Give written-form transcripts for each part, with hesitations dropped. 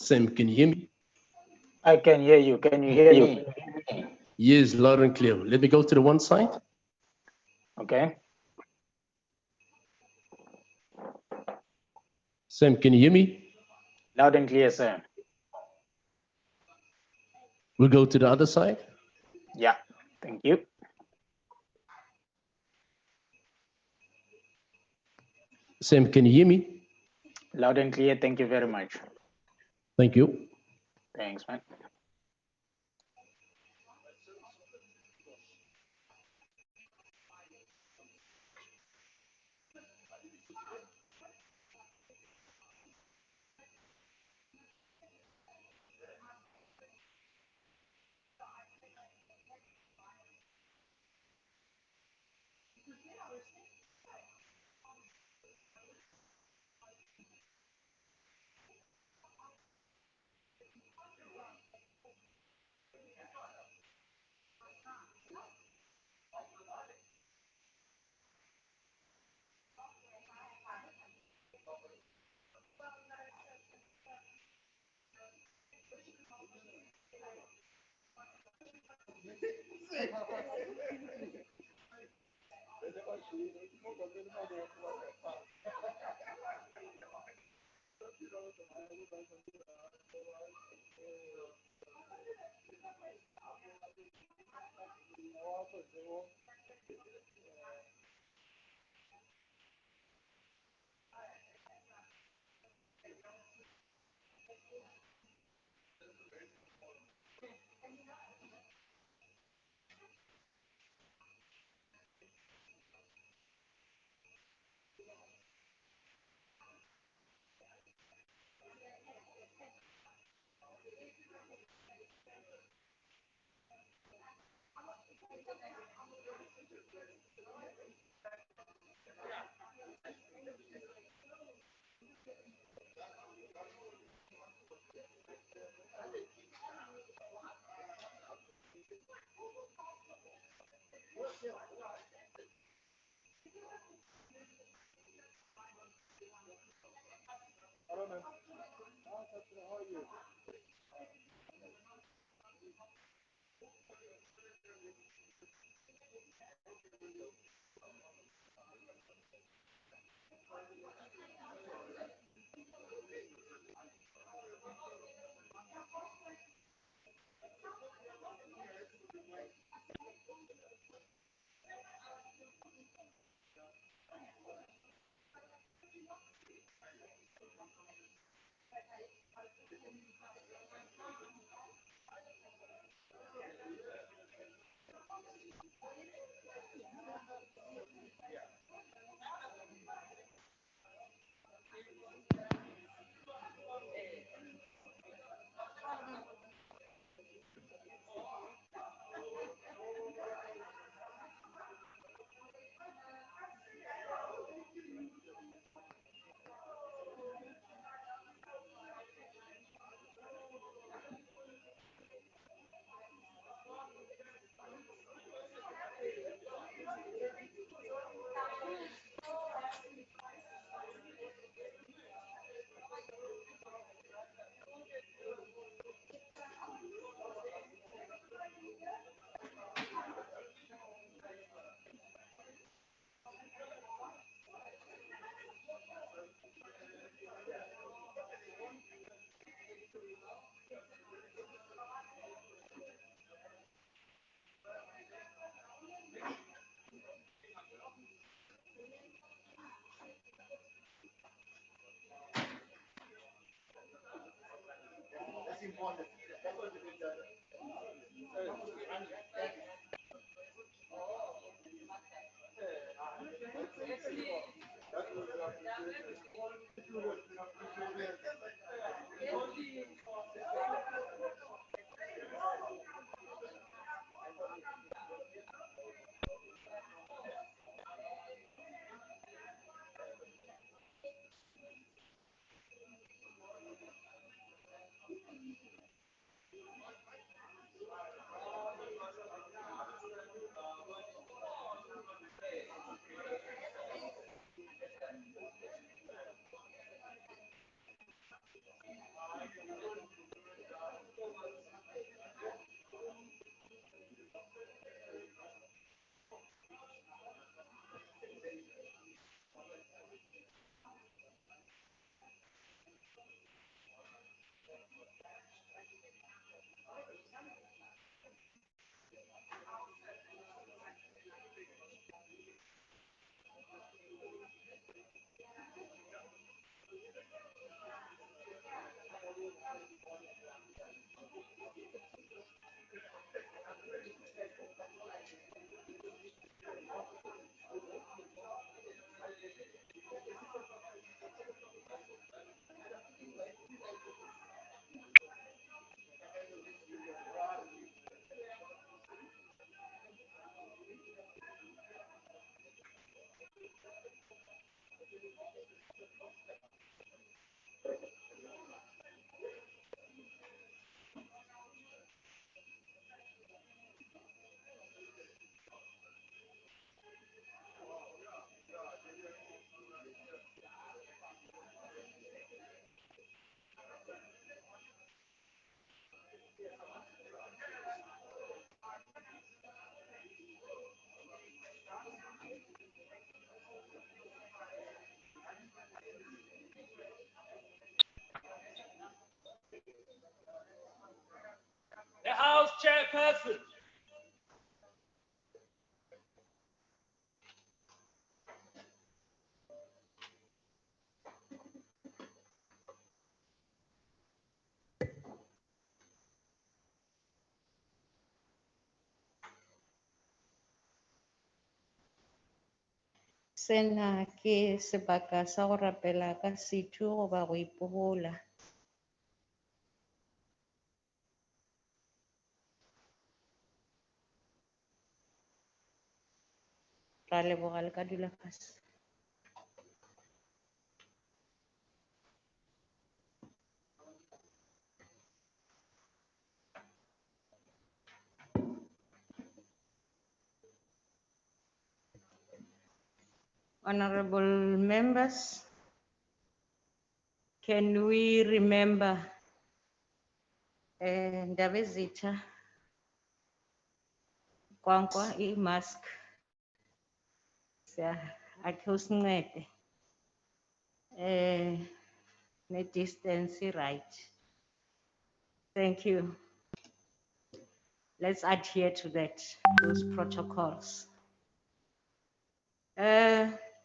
Sam, can you hear me? I can hear you. Can you hear me? Yes, loud and clear. Let me go to the one side. Okay. Sam, can you hear me? Loud and clear, sir. We'll go to the other side. Yeah. Thank you. Sam, can you hear me? Loud and clear. Thank you very much. Thank you. Thanks, man. The House Chairperson. Sena ke sebaka sa go rapela ka setho goba go ipobola. Ra leboga le ka dula fase. Honorable members, can we remember Ndabezitha Kwankwa mask akhe usincede ne distance right. Thank you. Let's adhere to those protocols.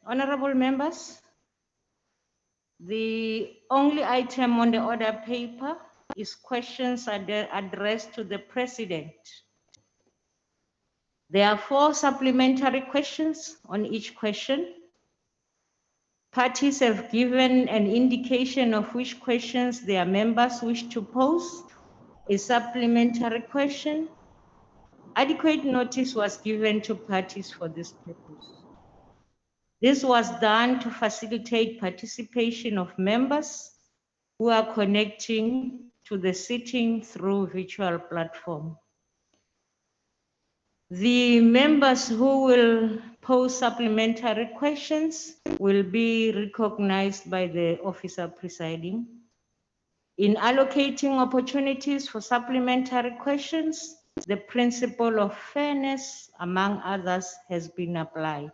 Honorable members, the only item on the order paper is questions addressed to the President. There are 4 supplementary questions on each question. Parties have given an indication of which questions their members wish to pose. A supplementary question. Adequate notice was given to parties for this purpose. This was done to facilitate participation of members who are connecting to the sitting through virtual platform. The members who will pose supplementary questions will be recognized by the officer presiding. In allocating opportunities for supplementary questions, the principle of fairness, among others, has been applied.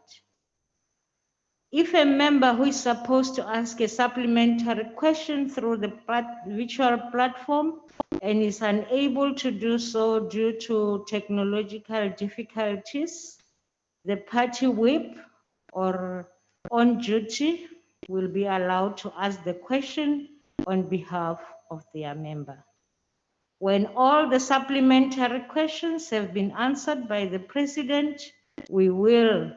If a member who is supposed to ask a supplementary question through the virtual platform and is unable to do so due to technological difficulties, the party whip or on duty will be allowed to ask the question on behalf of their member. When all the supplementary questions have been answered by the President, we will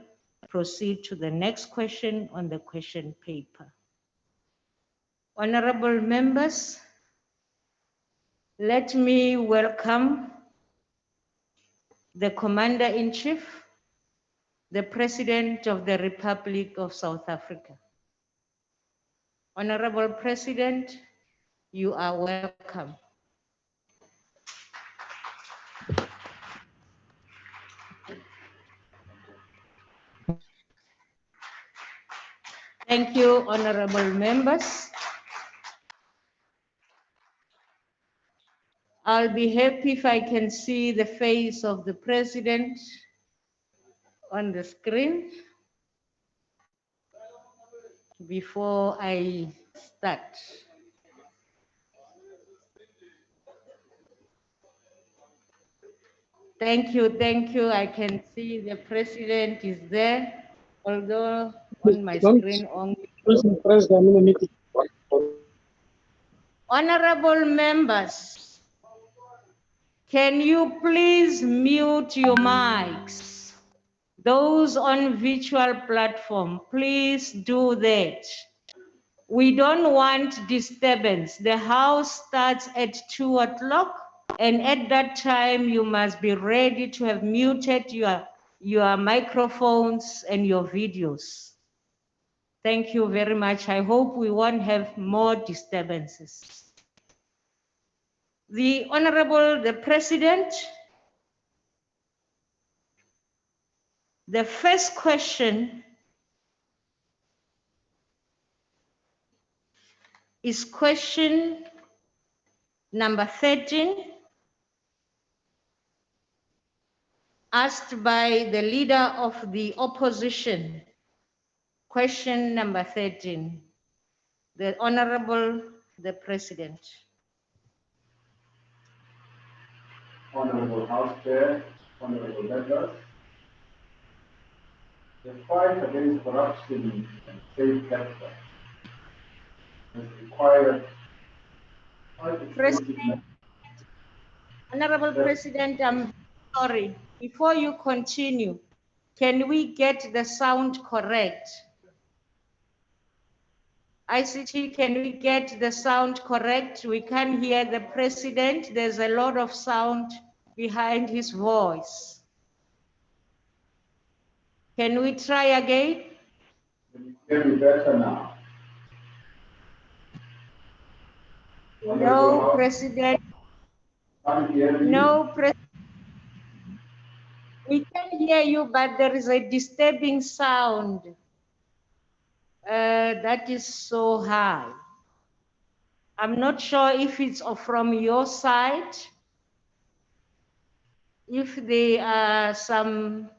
proceed to the next question on the question paper. Honorable members, let me welcome the Commander-in-Chief, the President of the Republic of South Africa. Honorable President, you are welcome. Thank you, honorable members. I'll be happy if I can see the face of the President on the screen before I start. Thank you. I can see the President is there, although on my screen only. Honorable members, can you please mute your mics? Those on virtual platform, please do that. We don't want disturbance. The house starts at 2 o'clock, and at that time you must be ready to have muted your microphones and your videos. Thank you very much. I hope we won't have more disturbances. The Honorable, the President, the first question is question number 13, asked by the leader of the opposition. Question number 13, the Honorable, the President. Honorable House Chair, honorable members, the fight against corruption and state capture has required quite extensive measures. Honorable President, I'm sorry. Before you continue, can we get the sound correct? ICT, can we get the sound correct? We can't hear the President. There's a lot of sound behind his voice. Can we try again? Can you hear me better now? No, President. Can't hear me? No, President. We can hear you, but there is a disturbing sound that is so high. I'm not sure if it's from your side, if there are some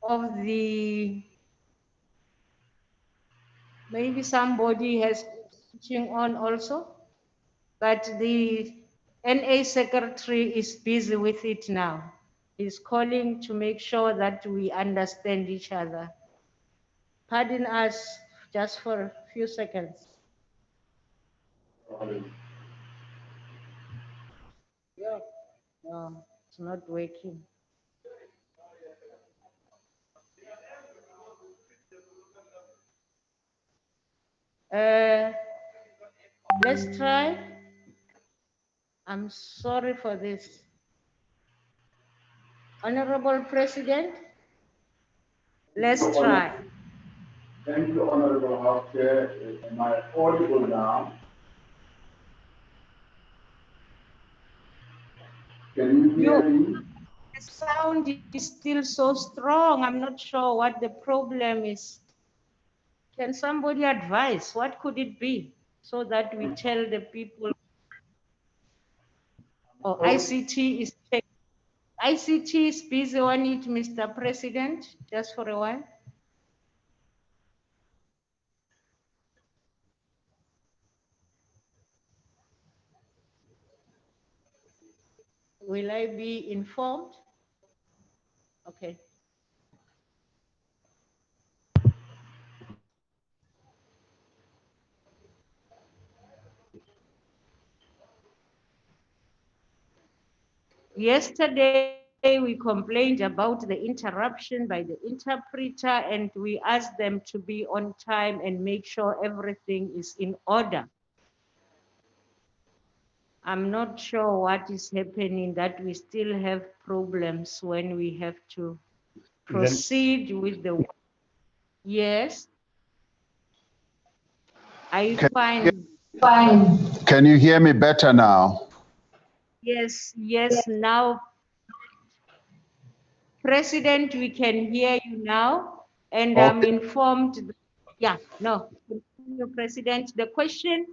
of the, maybe somebody has switching on also, but the NA secretary is busy with it now. He's calling to make sure that we understand each other. Pardon us just for a few seconds. Yeah. No, it's not working. Let's try. I'm sorry for this. Honorable President, let's try. Thank you, Honorable House Chair. Am I audible now? Can you hear me? The sound is still so strong. I'm not sure what the problem is. Can somebody advise what could it be so that we tell the people? Oh, ICT is checking. ICT is busy on it, Mr. President, just for a while. Will I be informed? Okay. Yesterday, we complained about the interruption by the interpreter, and we asked them to be on time and make sure everything is in order. I'm not sure what is happening, that we still have problems when we have to proceed with the. Yes. Are you fine? Fine. Can you hear me better now? Yes, yes, now. President, we can hear you now, and I'm informed. Yeah, no, continue, President. The question,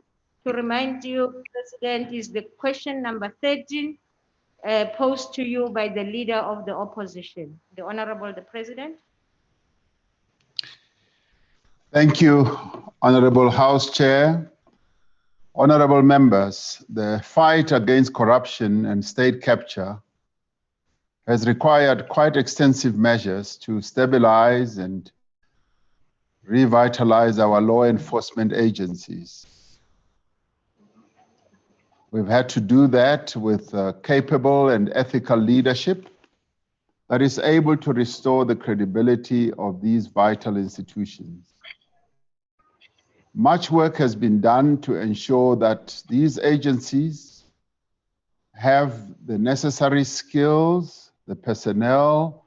to remind you, President, is the question number 13, posed to you by the leader of the opposition, the Honorable the President. Thank you, Honorable House Chair. Honorable members, the fight against corruption and state capture has required quite extensive measures to stabilize and revitalize our law enforcement agencies. We've had to do that with capable and ethical leadership that is able to restore the credibility of these vital institutions. Much work has been done to ensure that these agencies have the necessary skills, the personnel,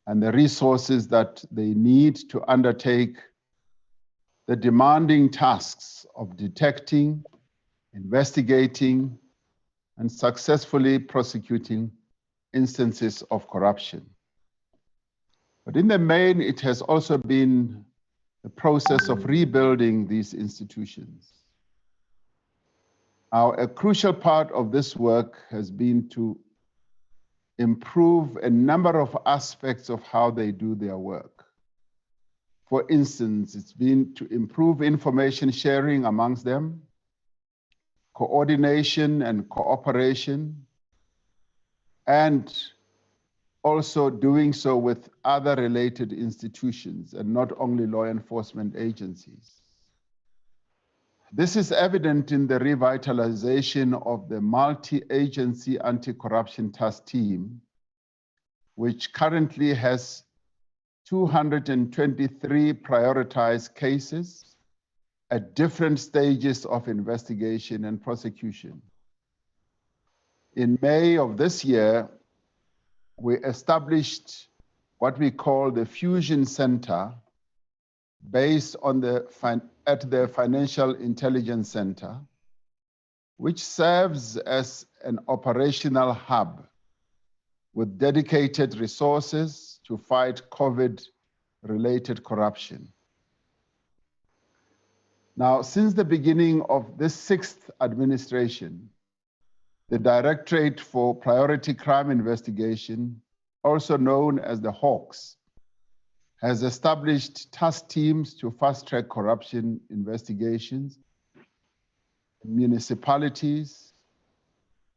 and the resources that they need to undertake the demanding tasks of detecting, investigating, and successfully prosecuting instances of corruption. But in the main, it has also been the process of rebuilding these institutions. Now, a crucial part of this work has been to improve a number of aspects of how they do their work. For instance, it's been to improve information sharing amongst them, coordination and cooperation, and also doing so with other related institutions and not only law enforcement agencies. This is evident in the revitalization of the multi-agency anti-corruption task team, which currently has 223 prioritized cases at different stages of investigation and prosecution. In May of this year, we established what we call the Fusion Center based on at the Financial Intelligence Center, which serves as an operational hub with dedicated resources to fight COVID-related corruption. Now, since the beginning of this sixth administration, the Directorate for Priority Crime Investigation, also known as the Hawks, has established task teams to fast-track corruption investigations in municipalities,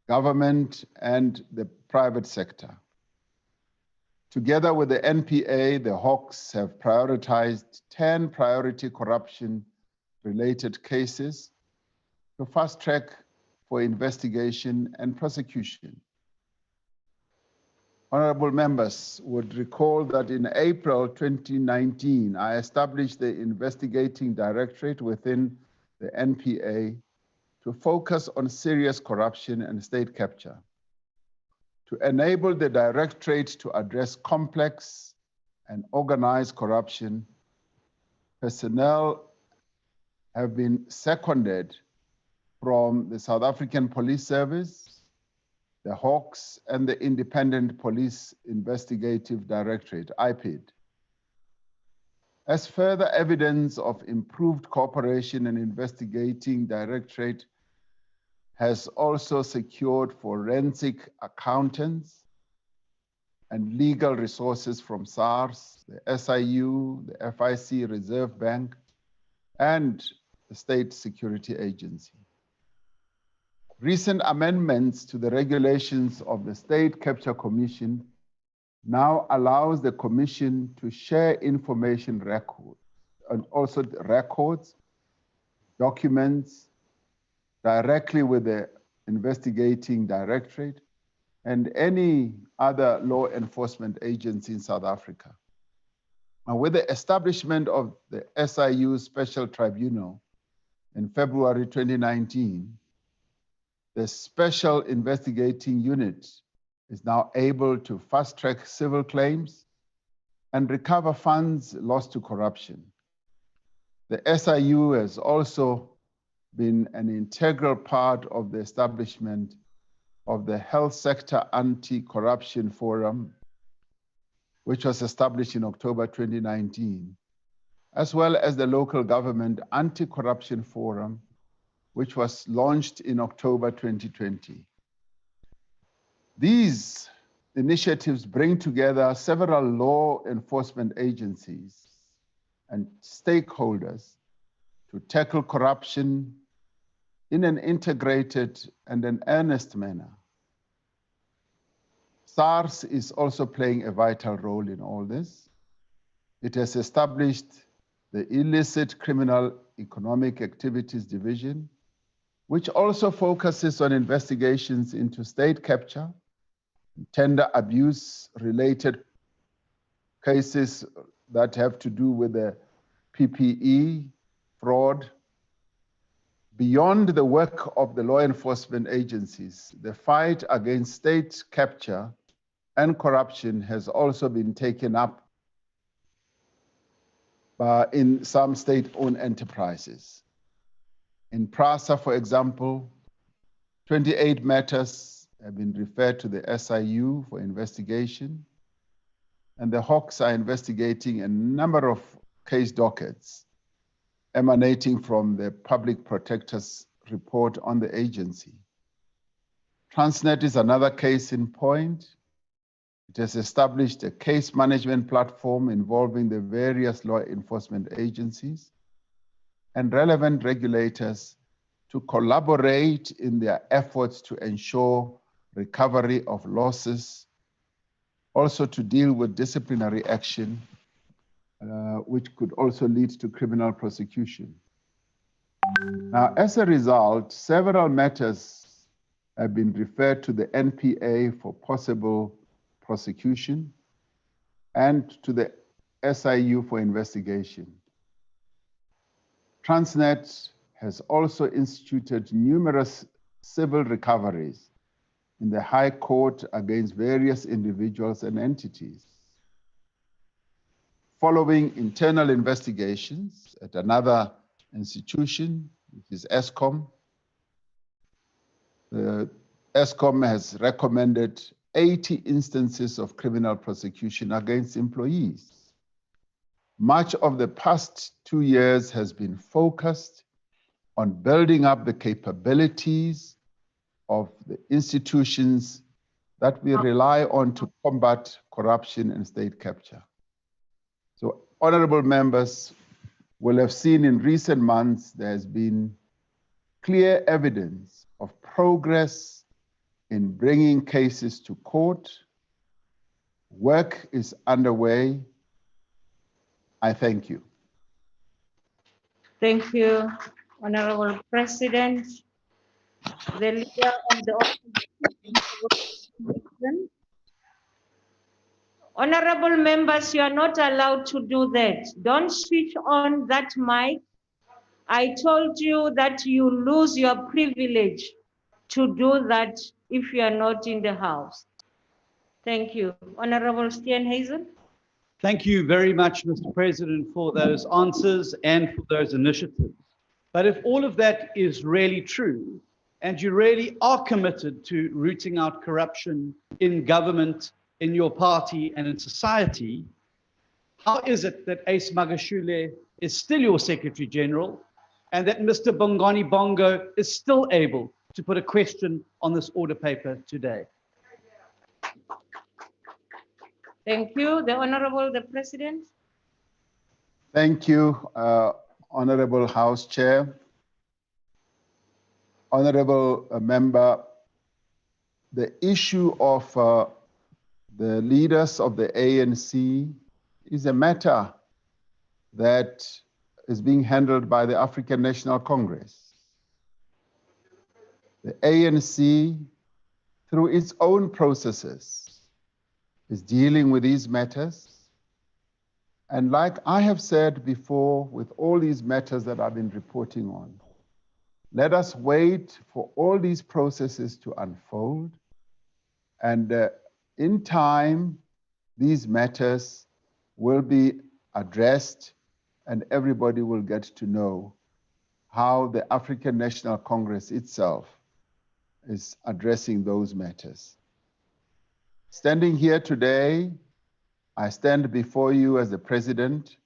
government, and the private sector. Together with the NPA, the Hawks have prioritized 10 priority corruption-related cases to fast-track for investigation and prosecution. Honorable members would recall that in April 2019, I established the investigating directorate within the NPA to focus on serious corruption and state capture. To enable the directorate to address complex and organized corruption, personnel have been seconded from the South African Police Service, the Hawks, and the Independent Police Investigative Directorate, IPID. As further evidence of improved cooperation, an investigating directorate has also secured forensic accountants and legal resources from SARS, the SIU, the FIC Reserve Bank, and the State Security Agency. Recent amendments to the regulations of the State Capture Commission now allows the Commission to share information records and also records, documents directly with the investigating directorate and any other law enforcement agency in South Africa. And with the establishment of the SIU Special Tribunal in February 2019, the Special Investigating Unit is now able to fast-track civil claims and recover funds lost to corruption. The SIU has also been an integral part of the establishment of the Health Sector Anti-Corruption Forum, which was established in October 2019, as well as the Local Government Anti-Corruption Forum, which was launched in October 2020. These initiatives bring together several law enforcement agencies and stakeholders to tackle corruption in an integrated and an earnest manner. SARS is also playing a vital role in all this. It has established the Illicit Criminal Economic Activities Division which also focuses on investigations into state capture, tender abuse related cases that have to do with the PPE, fraud. Beyond the work of the law enforcement agencies, the fight against state capture and corruption has also been taken up in some state-owned enterprises. In PRASA, for example, 28 matters have been referred to the SIU for investigation, and the Hawks are investigating a number of case dockets emanating from the Public Protector's report on the agency. Transnet is another case in point. It has established a case management platform involving the various law enforcement agencies and relevant regulators to collaborate in their efforts to ensure recovery of losses, also to deal with disciplinary action, which could also lead to criminal prosecution. Now, as a result, several matters have been referred to the NPA for possible prosecution and to the SIU for investigation. Transnet has also instituted numerous civil recoveries in the High Court against various individuals and entities. Following internal investigations at another institution, which is ESCOM, ESCOM has recommended 80 instances of criminal prosecution against employees. Much of the past 2 years has been focused on building up the capabilities of the institutions that we rely on to combat corruption and state capture. So, honorable members will have seen in recent months there has been clear evidence of progress in bringing cases to court. Work is underway. I thank you. Thank you, Honorable President. The leader of the opposition. Honorable members, you are not allowed to do that. Don't switch on that mic. I told you that you lose your privilege to do that if you are not in the House. Thank you. Honorable Steenhuisen. Thank you very much, Mr. President, for those answers and for those initiatives. But if all of that is really true, and you really are committed to rooting out corruption in government, in your party, and in society, how is it that Ace Magashule is still your Secretary General and that Mr. Bongani Bongo is still able to put a question on this order paper today? Thank you. The Honorable the President. Thank you, Honorable House Chair. Honorable Member, the issue of the leaders of the ANC is a matter that is being handled by the African National Congress. The ANC, through its own processes, is dealing with these matters. And like I have said before, with all these matters that I've been reporting on, let us wait for all these processes to unfold. And in time, these matters will be addressed and everybody will get to know how the African National Congress itself is addressing those matters. Standing here today, I stand before you as the President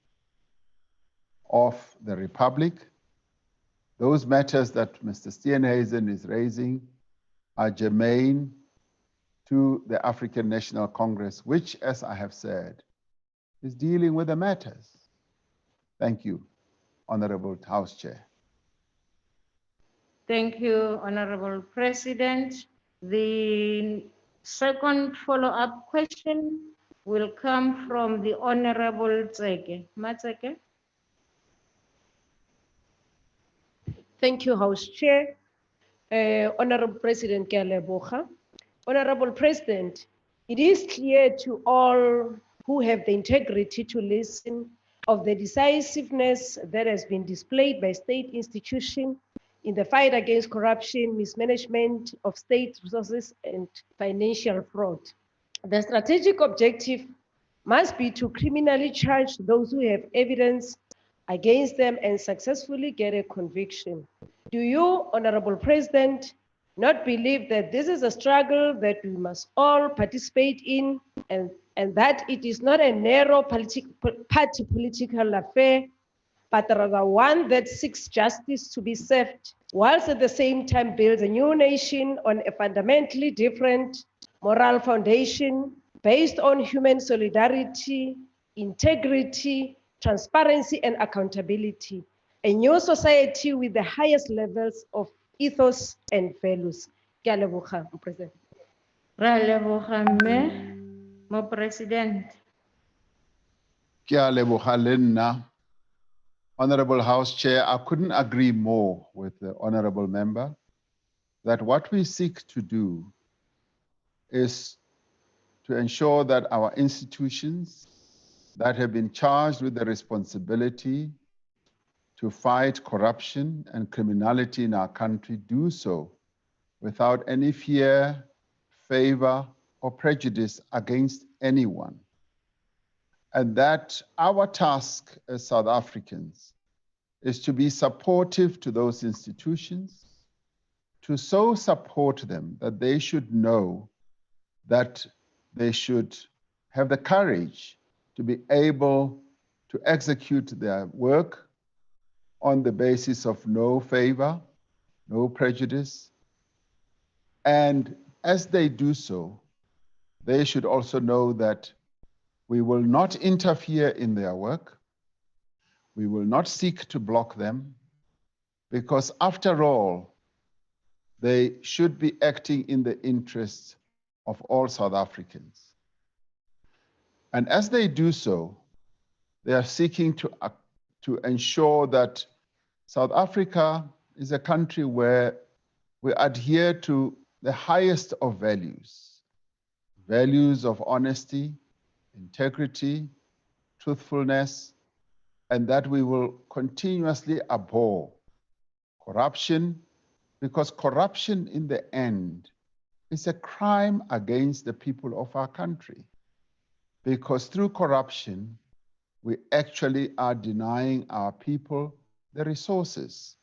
of the Republic. Those matters that Mr. Steenhuisen is raising are germane to the African National Congress, which, as I have said, is dealing with the matters. Thank you, Honorable House Chair. Thank you, Honorable President. The second follow-up question will come from the Honorable Tseke. Matseke. Thank you, House Chair. Honorable President ke a leboga. Honorable President, it is clear to all who have the integrity to listen of the decisiveness that has been displayed by state institutions in the fight against corruption, mismanagement of state resources, and financial fraud. The strategic objective must be to criminally charge those who have evidence against them and successfully get a conviction. Do you, Honorable President, not believe that this is a struggle that we must all participate in and that it is not a narrow party political affair, but rather one that seeks justice to be served, whilst at the same time builds a new nation on a fundamentally different moral foundation based on human solidarity, integrity, transparency, and accountability. A new society with the highest levels of ethos and values. Ke a leboga, President. Ra leboga mme mo president. Ke a leboga le nna. Honorable House Chair, I couldn't agree more with the honorable member that what we seek to do is to ensure that our institutions that have been charged with the responsibility to fight corruption and criminality in our country do so without any fear, favor, or prejudice against anyone. And that our task as South Africans is to be supportive to those institutions, to so support them that they should know that they should have the courage to be able to execute their work on the basis of no favor, no prejudice. And as they do so, they should also know that we will not interfere in their work. We will not seek to block them, because after all, they should be acting in the interests of all South Africans. And as they do so, they are seeking to ensure that South Africa is a country where we adhere to the highest of values, values of honesty, integrity, truthfulness, and that we will continuously abhor corruption, because corruption in the end is a crime against the people of our country. Because through corruption, we actually are denying our people the resources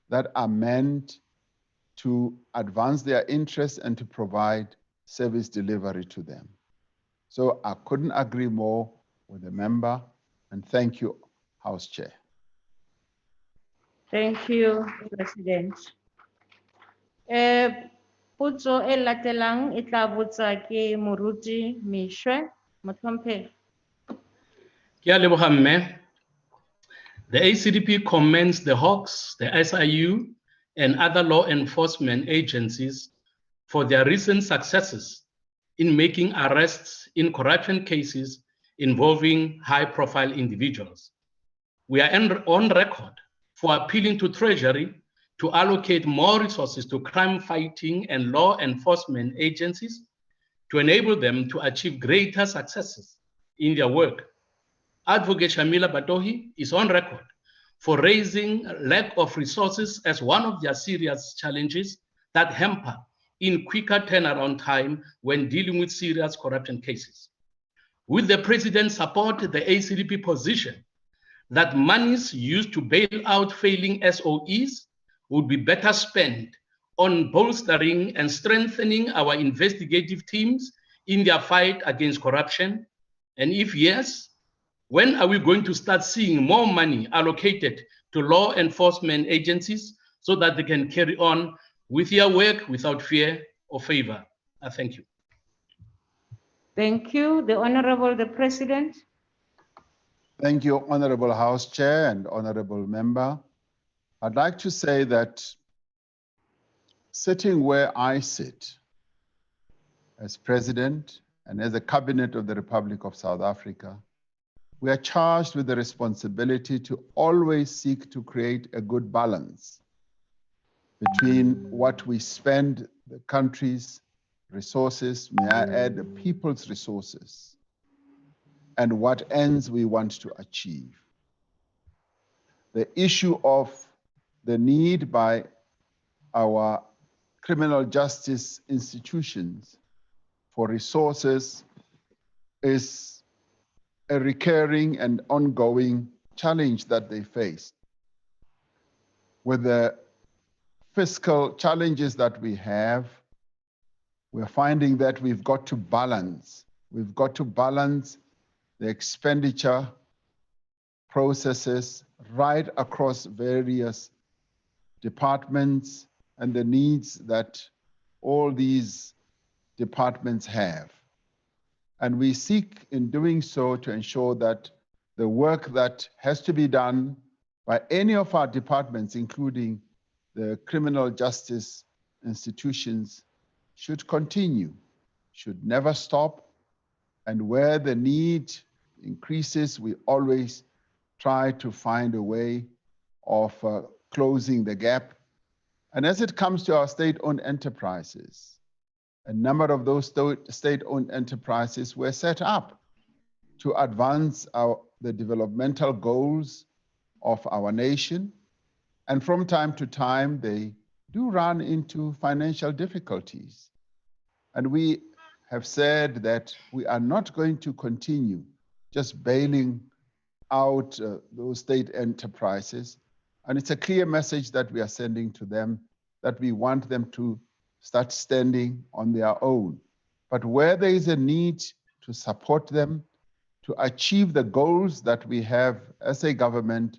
that are meant to advance their interests and to provide service delivery to them. So I couldn't agree more with the member, and thank you, House Chair. Thank you, President. Potso e latelang e tla botsa ke Moruti Mishwe, Motlhomphegi. Ke a leboga mme. The ACDP commends the Hawks, the SIU, and other law enforcement agencies for their recent successes in making arrests in corruption cases involving high-profile individuals. We are on record for appealing to Treasury to allocate more resources to crime-fighting and law enforcement agencies to enable them to achieve greater successes in their work. Advocate Shamila Batohi is on record for raising lack of resources as one of their serious challenges that hamper in quicker turnaround time when dealing with serious corruption cases. Will the President support the ACDP position that monies used to bail out failing SOEs would be better spent on bolstering and strengthening our investigative teams in their fight against corruption? And if yes, when are we going to start seeing more money allocated to law enforcement agencies so that they can carry on with their work without fear or favor? Thank you. Thank you. The Honorable the President. Thank you, Honorable House Chair and Honorable Member. I'd like to say that sitting where I sit as President and as a Cabinet of the Republic of South Africa, we are charged with the responsibility to always seek to create a good balance between what we spend, the country's resources, may I add the people's resources, and what ends we want to achieve. The issue of the need by our criminal justice institutions for resources is a recurring and ongoing challenge that they face. With the fiscal challenges that we have, we're finding that we've got to balance. We've got to balance the expenditure processes right across various departments and the needs that all these departments have. And we seek in doing so to ensure that the work that has to be done by any of our departments, including the criminal justice institutions, should continue, should never stop. And where the need increases, we always try to find a way of closing the gap. And as it comes to our state-owned enterprises, a number of those state-owned enterprises were set up to advance the developmental goals of our nation. And from time to time, they do run into financial difficulties. And we have said that we are not going to continue just bailing out those state enterprises. And it's a clear message that we are sending to them that we want them to start standing on their own. But where there is a need to support them to achieve the goals that we have as a government,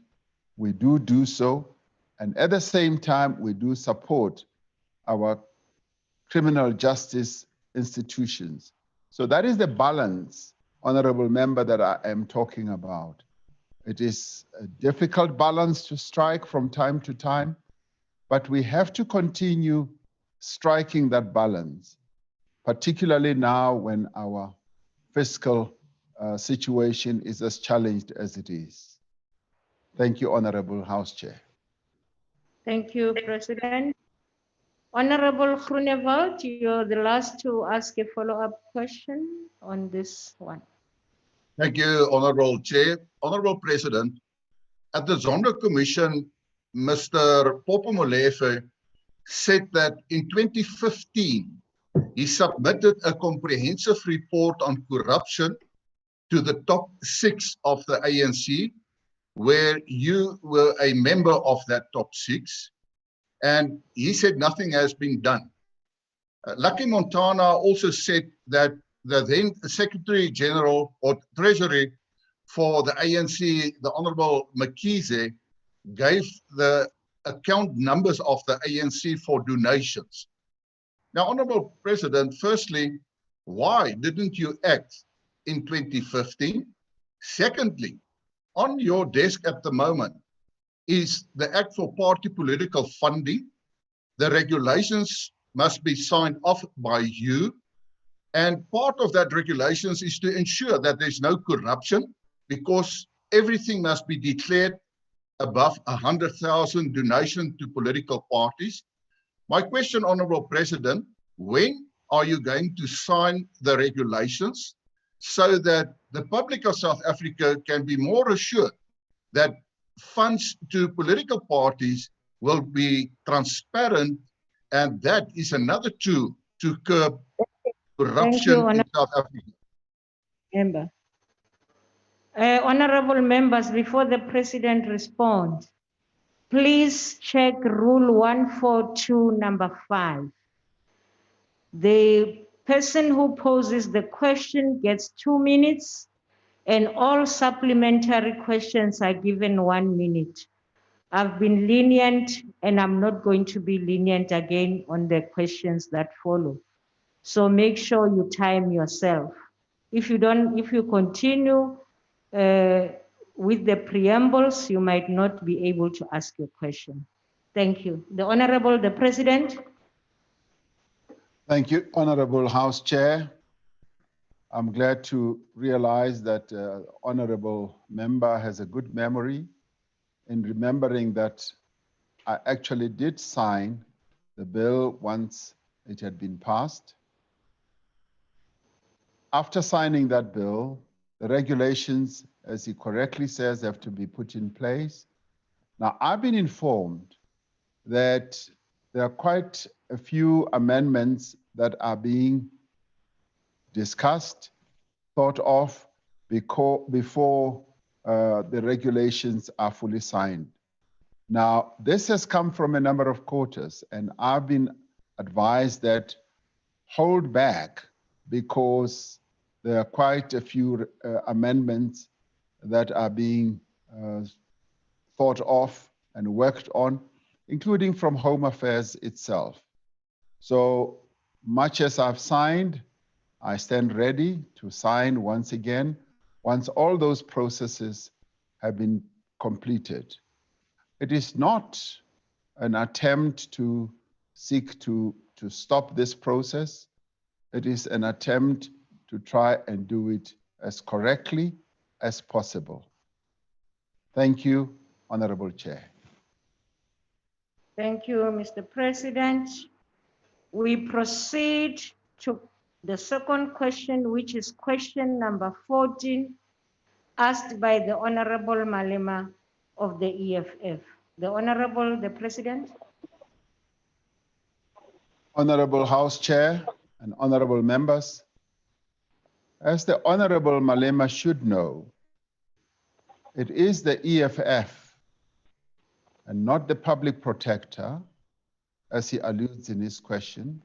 we do so. And at the same time, we do support our criminal justice institutions. So that is the balance, Honorable Member, that I am talking about. It is a difficult balance to strike from time to time, but we have to continue striking that balance, particularly now when our fiscal situation is as challenged as it is. Thank you, Honorable House Chair. Thank you, President. Honorable Groenewald, you're the last to ask a follow-up question on this one. Thank you, Honorable Chair. Honorable President, at the Zondo Commission, Mr. Popo Molefe said that in 2015, he submitted a comprehensive report on corruption to the top 6 of the ANC, where you were a member of that top 6, and he said nothing has been done. Lucky Montana also said that the then Secretary General or Treasury for the ANC, the Honorable Mkhize, gave the account numbers of the ANC for donations. Now, Honorable President, firstly, why didn't you act in 2015? Secondly, on your desk at the moment is the Act for Party Political Funding. The regulations must be signed off by you. And part of that regulations is to ensure that there's no corruption, because everything must be declared above 100,000 donation to political parties. My question, Honorable President, when are you going to sign the regulations so that the public of South Africa can be more assured that funds to political parties will be transparent, and that is another tool to curb corruption in South Africa? Member. Honorable members, before the President responds, please check Rule 142, number 5. The person who poses the question gets 2 minutes, and all supplementary questions are given 1 minute. I've been lenient, and I'm not going to be lenient again on the questions that follow. So make sure you time yourself. If you continue with the preambles, you might not be able to ask your question. Thank you. The President. Thank you, Honorable House Chair. I'm glad to realize that Honorable Member has a good memory in remembering that I actually did sign the bill once it had been passed. After signing that bill, the regulations, as he correctly says, have to be put in place. Now, I've been informed that there are quite a few amendments that are being discussed, thought of before the regulations are fully signed. Now, this has come from a number of quarters, and I've been advised that hold back because there are quite a few amendments that are being thought of and worked on, including from Home Affairs itself. So much as I've signed, I stand ready to sign once again, once all those processes have been completed. It is not an attempt to seek to stop this process. It is an attempt to try and do it as correctly as possible. Thank you, Honorable Chair. Thank you, Mr. President. We proceed to the second question, which is question number 14, asked by the Honorable Malema of the EFF. The President. Honorable House Chair and honorable members, as the Honorable Malema should know, it is the EFF and not the Public Protector, as he alludes in his question,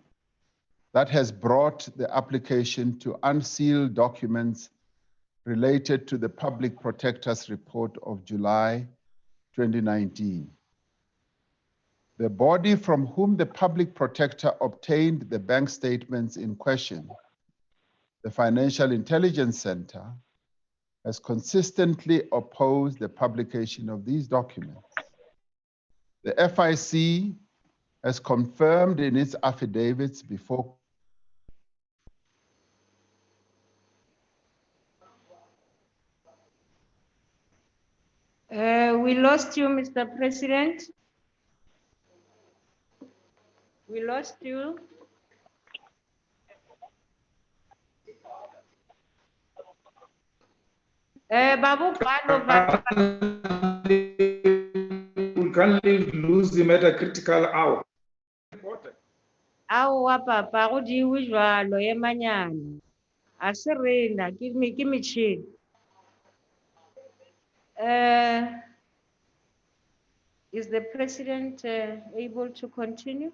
that has brought the application to unseal documents related to the Public Protector's report of July 2019. The body from whom the Public Protector obtained the bank statements in question, the Financial Intelligence Center, has consistently opposed the publication of these documents. The FIC has confirmed in its affidavits before We lost you, Mr. President. We lost you. Babu, we can't lose him at a critical hour. Awa papa, go di jwalo e manyane. A se rena, give me chill. Is the President able to continue?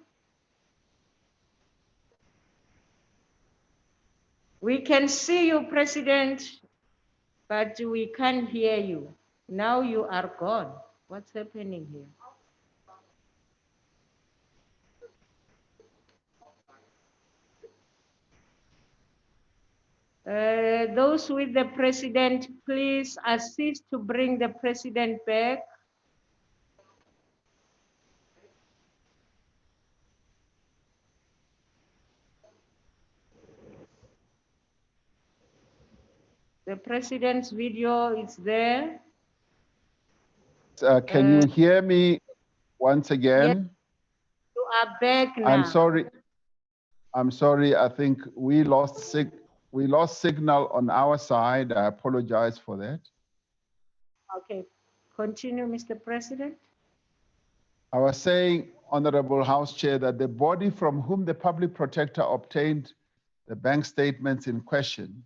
We can see you, President, but we can't hear you. Now you are gone. What's happening here? Those with the President, please assist to bring the President back. The President's video is there. Can you hear me once again? Yes, you are back now. I'm sorry. I think we lost signal on our side. I apologize for that. Okay, continue, Mr. President. I was saying, Honorable House Chair, that the body from whom the Public Protector obtained the bank statements in question,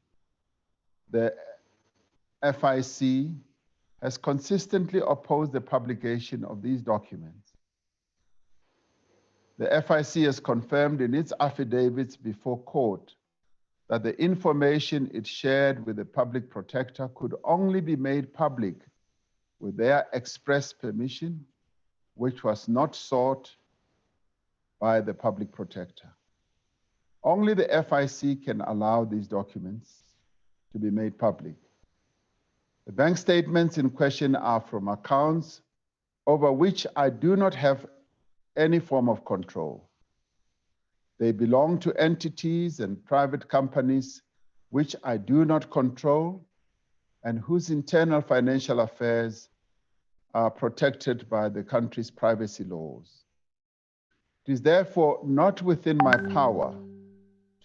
the FIC, has consistently opposed the publication of these documents. The FIC has confirmed in its affidavits before court that the information it shared with the Public Protector could only be made public with their express permission, which was not sought by the Public Protector. Only the FIC can allow these documents to be made public. The bank statements in question are from accounts over which I do not have any form of control. They belong to entities and private companies which I do not control and whose internal financial affairs are protected by the country's privacy laws. It is therefore not within my power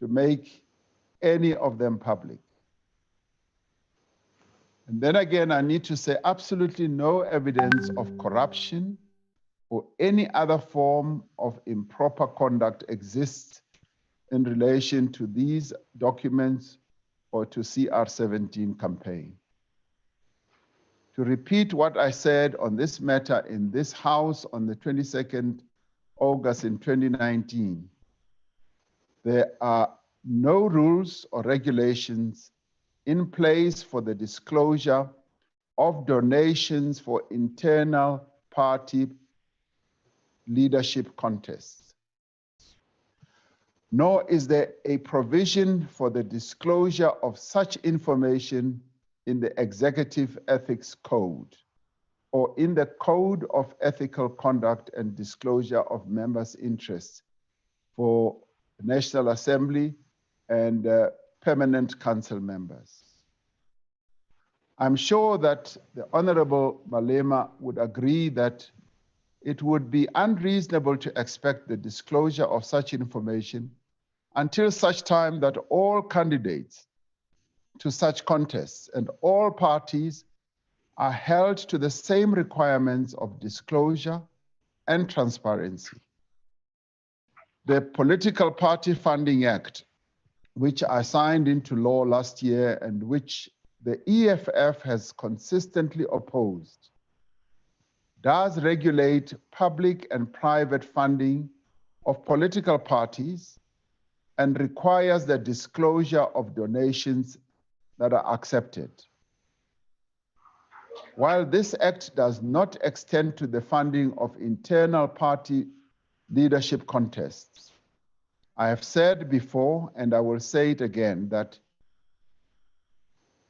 to make any of them public. And then again, I need to say absolutely no evidence of corruption or any other form of improper conduct exists in relation to these documents or to CR17 campaign. To repeat what I said on this matter in this House on the 22nd August in 2019, there are no rules or regulations in place for the disclosure of donations for internal party leadership contests. Nor is there a provision for the disclosure of such information in the Executive Ethics Code or in the Code of Ethical Conduct and Disclosure of Members' Interests for the National Assembly and permanent council members. I'm sure that the Honorable Malema would agree that it would be unreasonable to expect the disclosure of such information until such time that all candidates to such contests and all parties are held to the same requirements of disclosure and transparency. The Political Party Funding Act, which I signed into law last year and which the EFF has consistently opposed, does regulate public and private funding of political parties and requires the disclosure of donations that are accepted. While this act does not extend to the funding of internal party leadership contests, I have said before, and I will say it again, that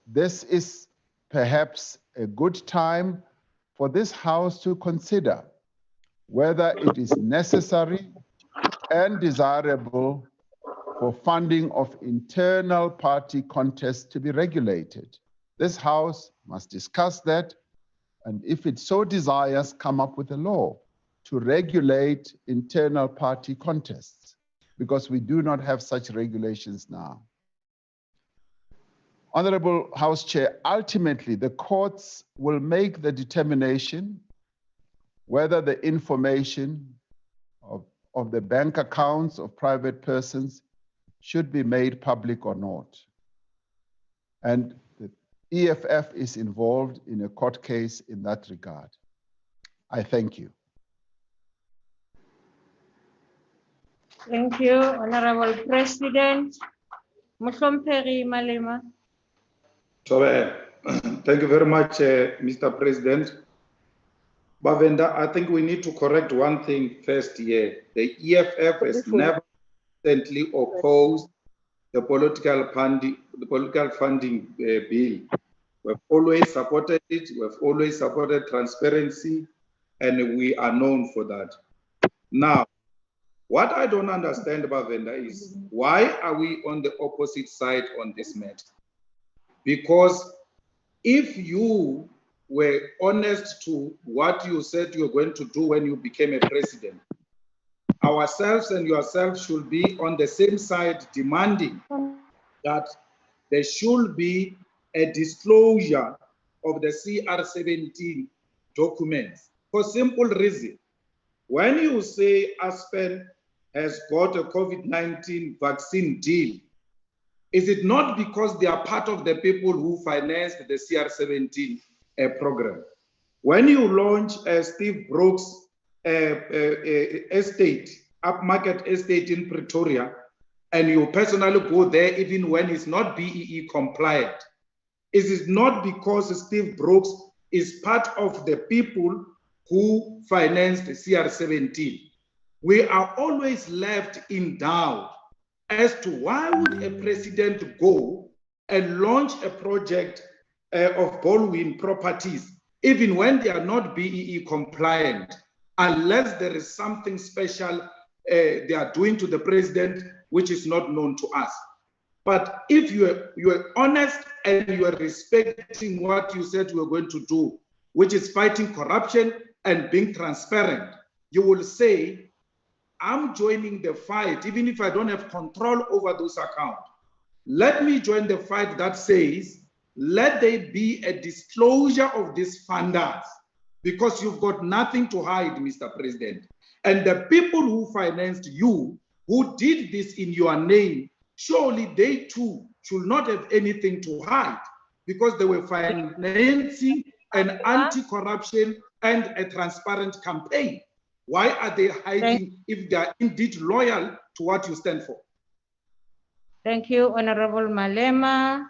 this is perhaps a good time for this House to consider whether it is necessary and desirable for funding of internal party contests to be regulated. This House must discuss that, and if it so desires, come up with a law to regulate internal party contests, because we do not have such regulations now. Honorable House Chair, ultimately the courts will make the determination whether the information of the bank accounts of private persons should be made public or not. And the EFF is involved in a court case in that regard. I thank you. Thank you, Honorable President. Mhlomphehi Malema. Thank you very much, Mr. President. Bavenda, I think we need to correct one thing first here. The EFF has never recently opposed the political funding bill. We've always supported it. We've always supported transparency, and we are known for that. Now, what I don't understand, Bavenda, is why are we on the opposite side on this matter? Because if you were honest to what you said you were going to do when you became a president, ourselves and yourself should be on the same side demanding that there should be a disclosure of the CR17 documents for simple reason. When you say Aspen has got a COVID-19 vaccine deal, is it not because they are part of the people who financed the CR17 program? When you launch Steve Brooks' estate, upmarket estate in Pretoria, and you personally go there even when it's not BEE compliant, is it not because Steve Brooks is part of the people who financed the CR17? We are always left in doubt as to why would a president go and launch a project of Baldwin properties, even when they are not BEE compliant, unless there is something special they are doing to the president, which is not known to us. But if you are honest and you are respecting what you said you were going to do, which is fighting corruption and being transparent, you will say, I'm joining the fight, even if I don't have control over those accounts. Let me join the fight that says, let there be a disclosure of these funders, because you've got nothing to hide, Mr. President. And the people who financed you, who did this in your name, surely they too should not have anything to hide, because they were financing an anti-corruption and a transparent campaign. Why are they hiding if they are indeed loyal to what you stand for? Thank you, Honorable Malema.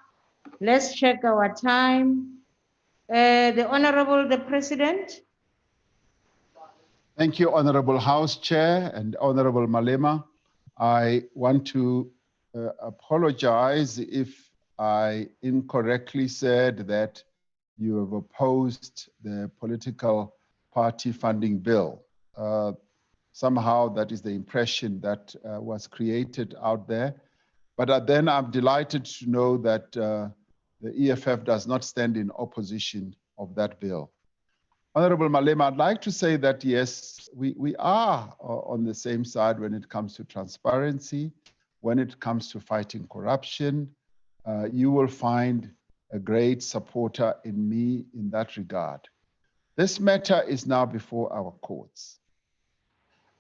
Let's check our time. The Honorable the President. Thank you, Honorable House Chair and Honorable Malema. I want to apologize if I incorrectly said that you have opposed the political party funding bill. Somehow that is the impression that was created out there. But then I'm delighted to know that the EFF does not stand in opposition of that bill. Honorable Malema, I'd like to say that yes, we are on the same side when it comes to transparency, when it comes to fighting corruption. You will find a great supporter in me in that regard. This matter is now before our courts.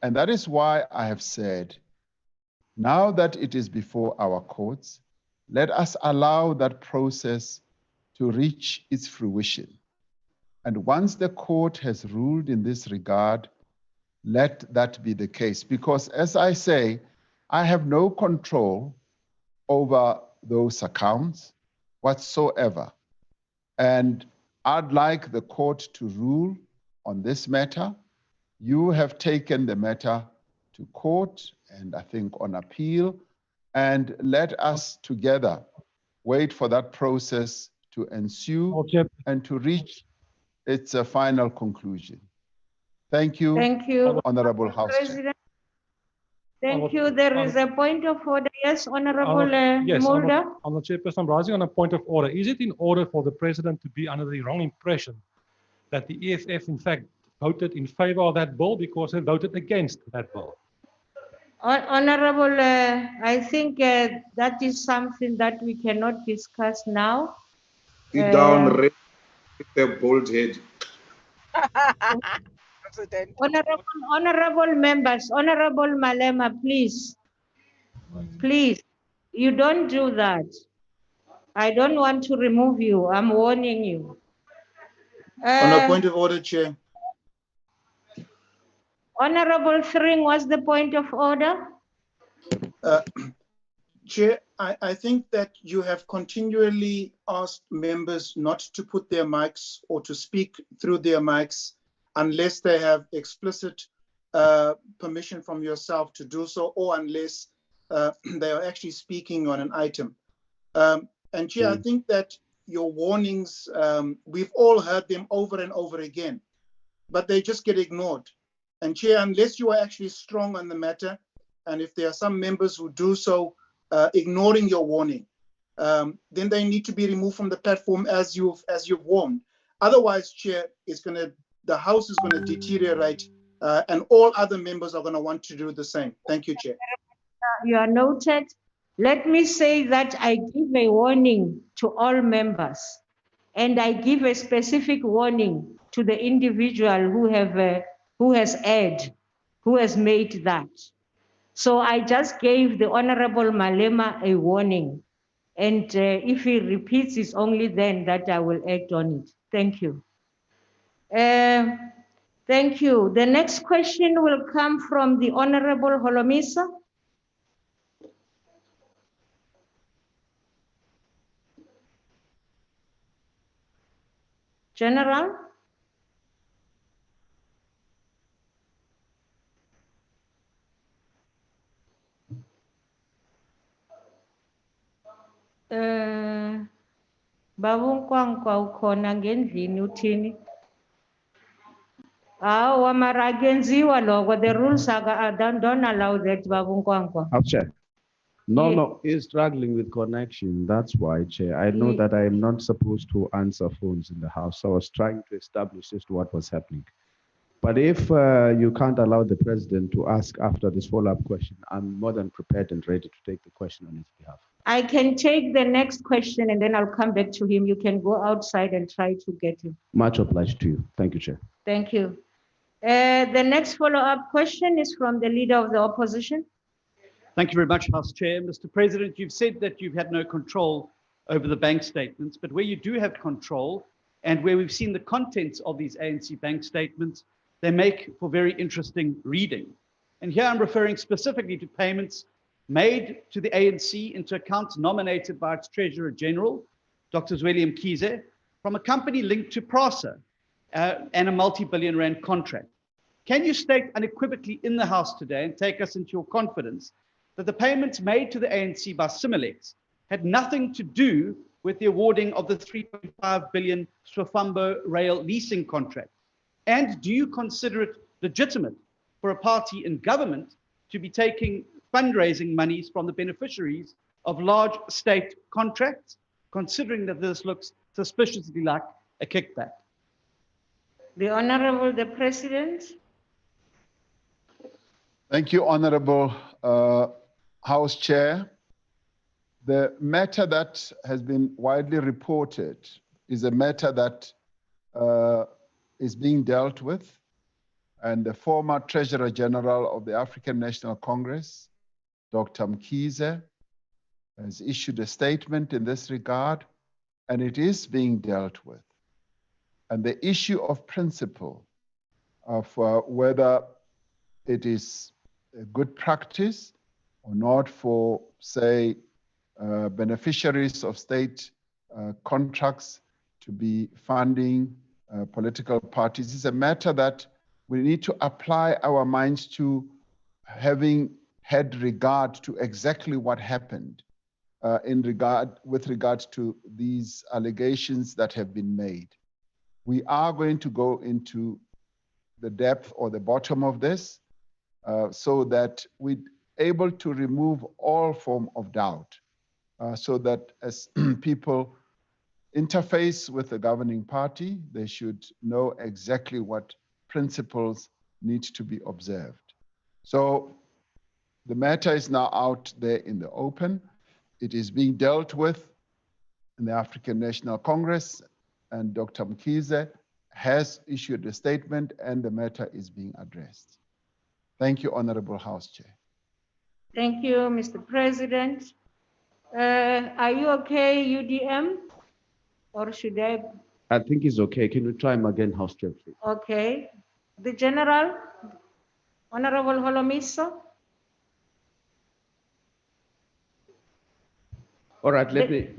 And that is why I have said, now that it is before our courts, let us allow that process to reach its fruition. And once the court has ruled in this regard, let that be the case. Because as I say, I have no control over those accounts whatsoever. And I'd like the court to rule on this matter. You have taken the matter to court and I think on appeal, and let us together wait for that process to ensue and to reach its final conclusion. Thank you. Thank you, Honorable House Chair. Thank you. There is a point of order. Yes, Honorable Yes, Mulder. I'm the chairperson. I'm rising on a point of order. Is it in order for the president to be under the wrong impression that the EFF, in fact, voted in favor of that bill because they voted against that bill? Honorable, I think that is something that we cannot discuss now. Sit down, with the bold head. Honorable members, Honorable Malema, please, you don't do that. I don't want to remove you. I'm warning you. On a point of order, Chair. Honorable Thring, what's the point of order? Chair, I think that you have continually asked members not to put their mics or to speak through their mics unless they have explicit permission from yourself to do so, or unless they are actually speaking on an item. And Chair, I think that your warnings, we've all heard them over and over again, but they just get ignored. And Chair, unless you are actually strong on the matter, and if there are some members who do so, ignoring your warning, then they need to be removed from the platform as you've warned. Otherwise, Chair, the House is going to deteriorate, and all other members are going to want to do the same. Thank you, Chair. You are noted. Let me say that I give a warning to all members, and I give a specific warning to the individual who has made that. So I just gave the Honorable Malema a warning, and if he repeats, it's only then that I will act on it. Thank you. Thank you. The next question will come from the Honorable Holomisa. General. Babunkwangwa ukhona ngendlini uthini? Hawa mara agenziwa lokho, the rules don't allow that, Babunkwangwa. Chair. No, he's struggling with connection. That's why, Chair. I know that I am not supposed to answer phones in the House. So I was trying to establish just what was happening. But if you can't allow the president to ask after this follow-up question, I'm more than prepared and ready to take the question on his behalf. I can take the next question and then I'll come back to him. You can go outside and try to get him. Much obliged to you. Thank you, Chair. Thank you. The next follow-up question is from the Leader of the Opposition. Thank you very much, House Chair. Mr. President, you've said that you've had no control over the bank statements, but where you do have control and where we've seen the contents of these ANC bank statements, they make for very interesting reading. And here I'm referring specifically to payments made to the ANC into accounts nominated by its Treasurer General, Dr. William Kize, from a company linked to PRASA and a multi-billion rand contract. Can you state unequivocally in the House today and take us into your confidence that the payments made to the ANC by Similex had nothing to do with the awarding of the 3.5 billion Swafambo rail leasing contract? And do you consider it legitimate for a party in government to be taking fundraising monies from the beneficiaries of large state contracts, considering that this looks suspiciously like a kickback? The Honorable the President. Thank you, Honorable House Chair. The matter that has been widely reported is a matter that is being dealt with, and the former Treasurer General of the African National Congress, Dr. Mkhize, has issued a statement in this regard, and it is being dealt with. And the issue of principle of whether it is a good practice or not for, say, beneficiaries of state contracts to be funding political parties is a matter that we need to apply our minds to, having had regard to exactly what happened with regard to these allegations that have been made. We are going to go into the depth or the bottom of this so that we're able to remove all form of doubt, so that as people interface with the governing party, they should know exactly what principles need to be observed. So the matter is now out there in the open. It is being dealt with in the African National Congress, and Dr. Mkhize has issued a statement and the matter is being addressed. Thank you, Honorable House Chair. Thank you, Mr. President. Are you okay, UDM? Or should I? I think it's okay. Can we try him again, House Chair, please? Okay. The General, Honorable Holomisa. All right,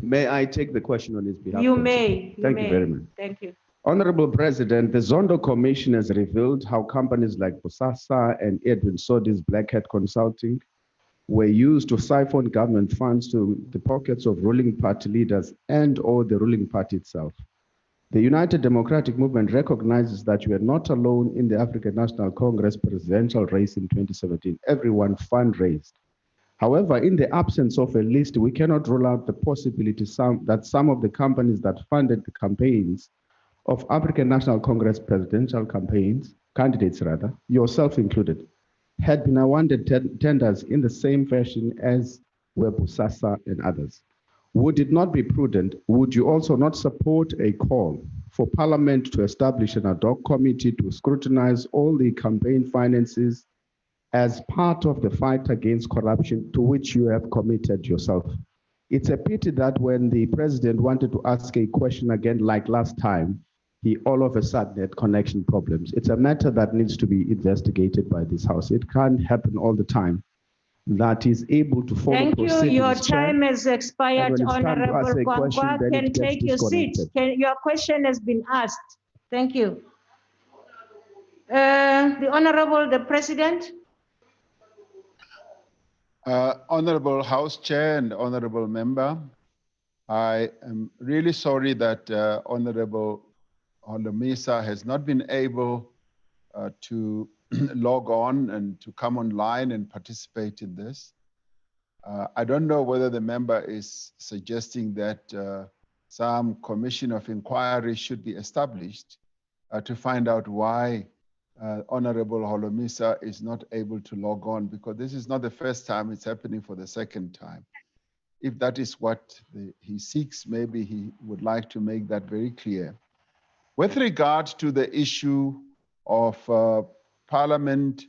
may I take the question on his behalf? You may. Thank you very much. Thank you. Honorable President, the Zondo Commission has revealed how companies like Bosasa and Edwin Sodi's Black Hat Consulting were used to siphon government funds to the pockets of ruling party leaders and or the ruling party itself. The United Democratic Movement recognizes that you are not alone in the African National Congress presidential race in 2017. Everyone fundraised. However, in the absence of a list, we cannot rule out the possibility that some of the companies that funded the campaigns of African National Congress presidential candidates, yourself included, had been awarded tenders in the same fashion as were Bosasa and others. Would it not be prudent, would you also not support a call for Parliament to establish an ad hoc committee to scrutinize all the campaign finances as part of the fight against corruption to which you have committed yourself? It's a pity that when the president wanted to ask a question again like last time, he all of a sudden had connection problems. It's a matter that needs to be investigated by this House. It can't happen all the time. That is able to follow proceedings. Thank you. Your time has expired, Honorable Kwakwa. Can take your seat. Your question has been asked. Thank you. The Honorable the President. Honorable House Chair and Honorable Member, I am really sorry that Honorable Holomisa has not been able to log on and to come online and participate in this. I don't know whether the member is suggesting that some commission of inquiry should be established to find out why Honorable Holomisa is not able to log on, because this is not the first time, it's happening for the second time. If that is what he seeks, maybe he would like to make that very clear. With regard to the issue of Parliament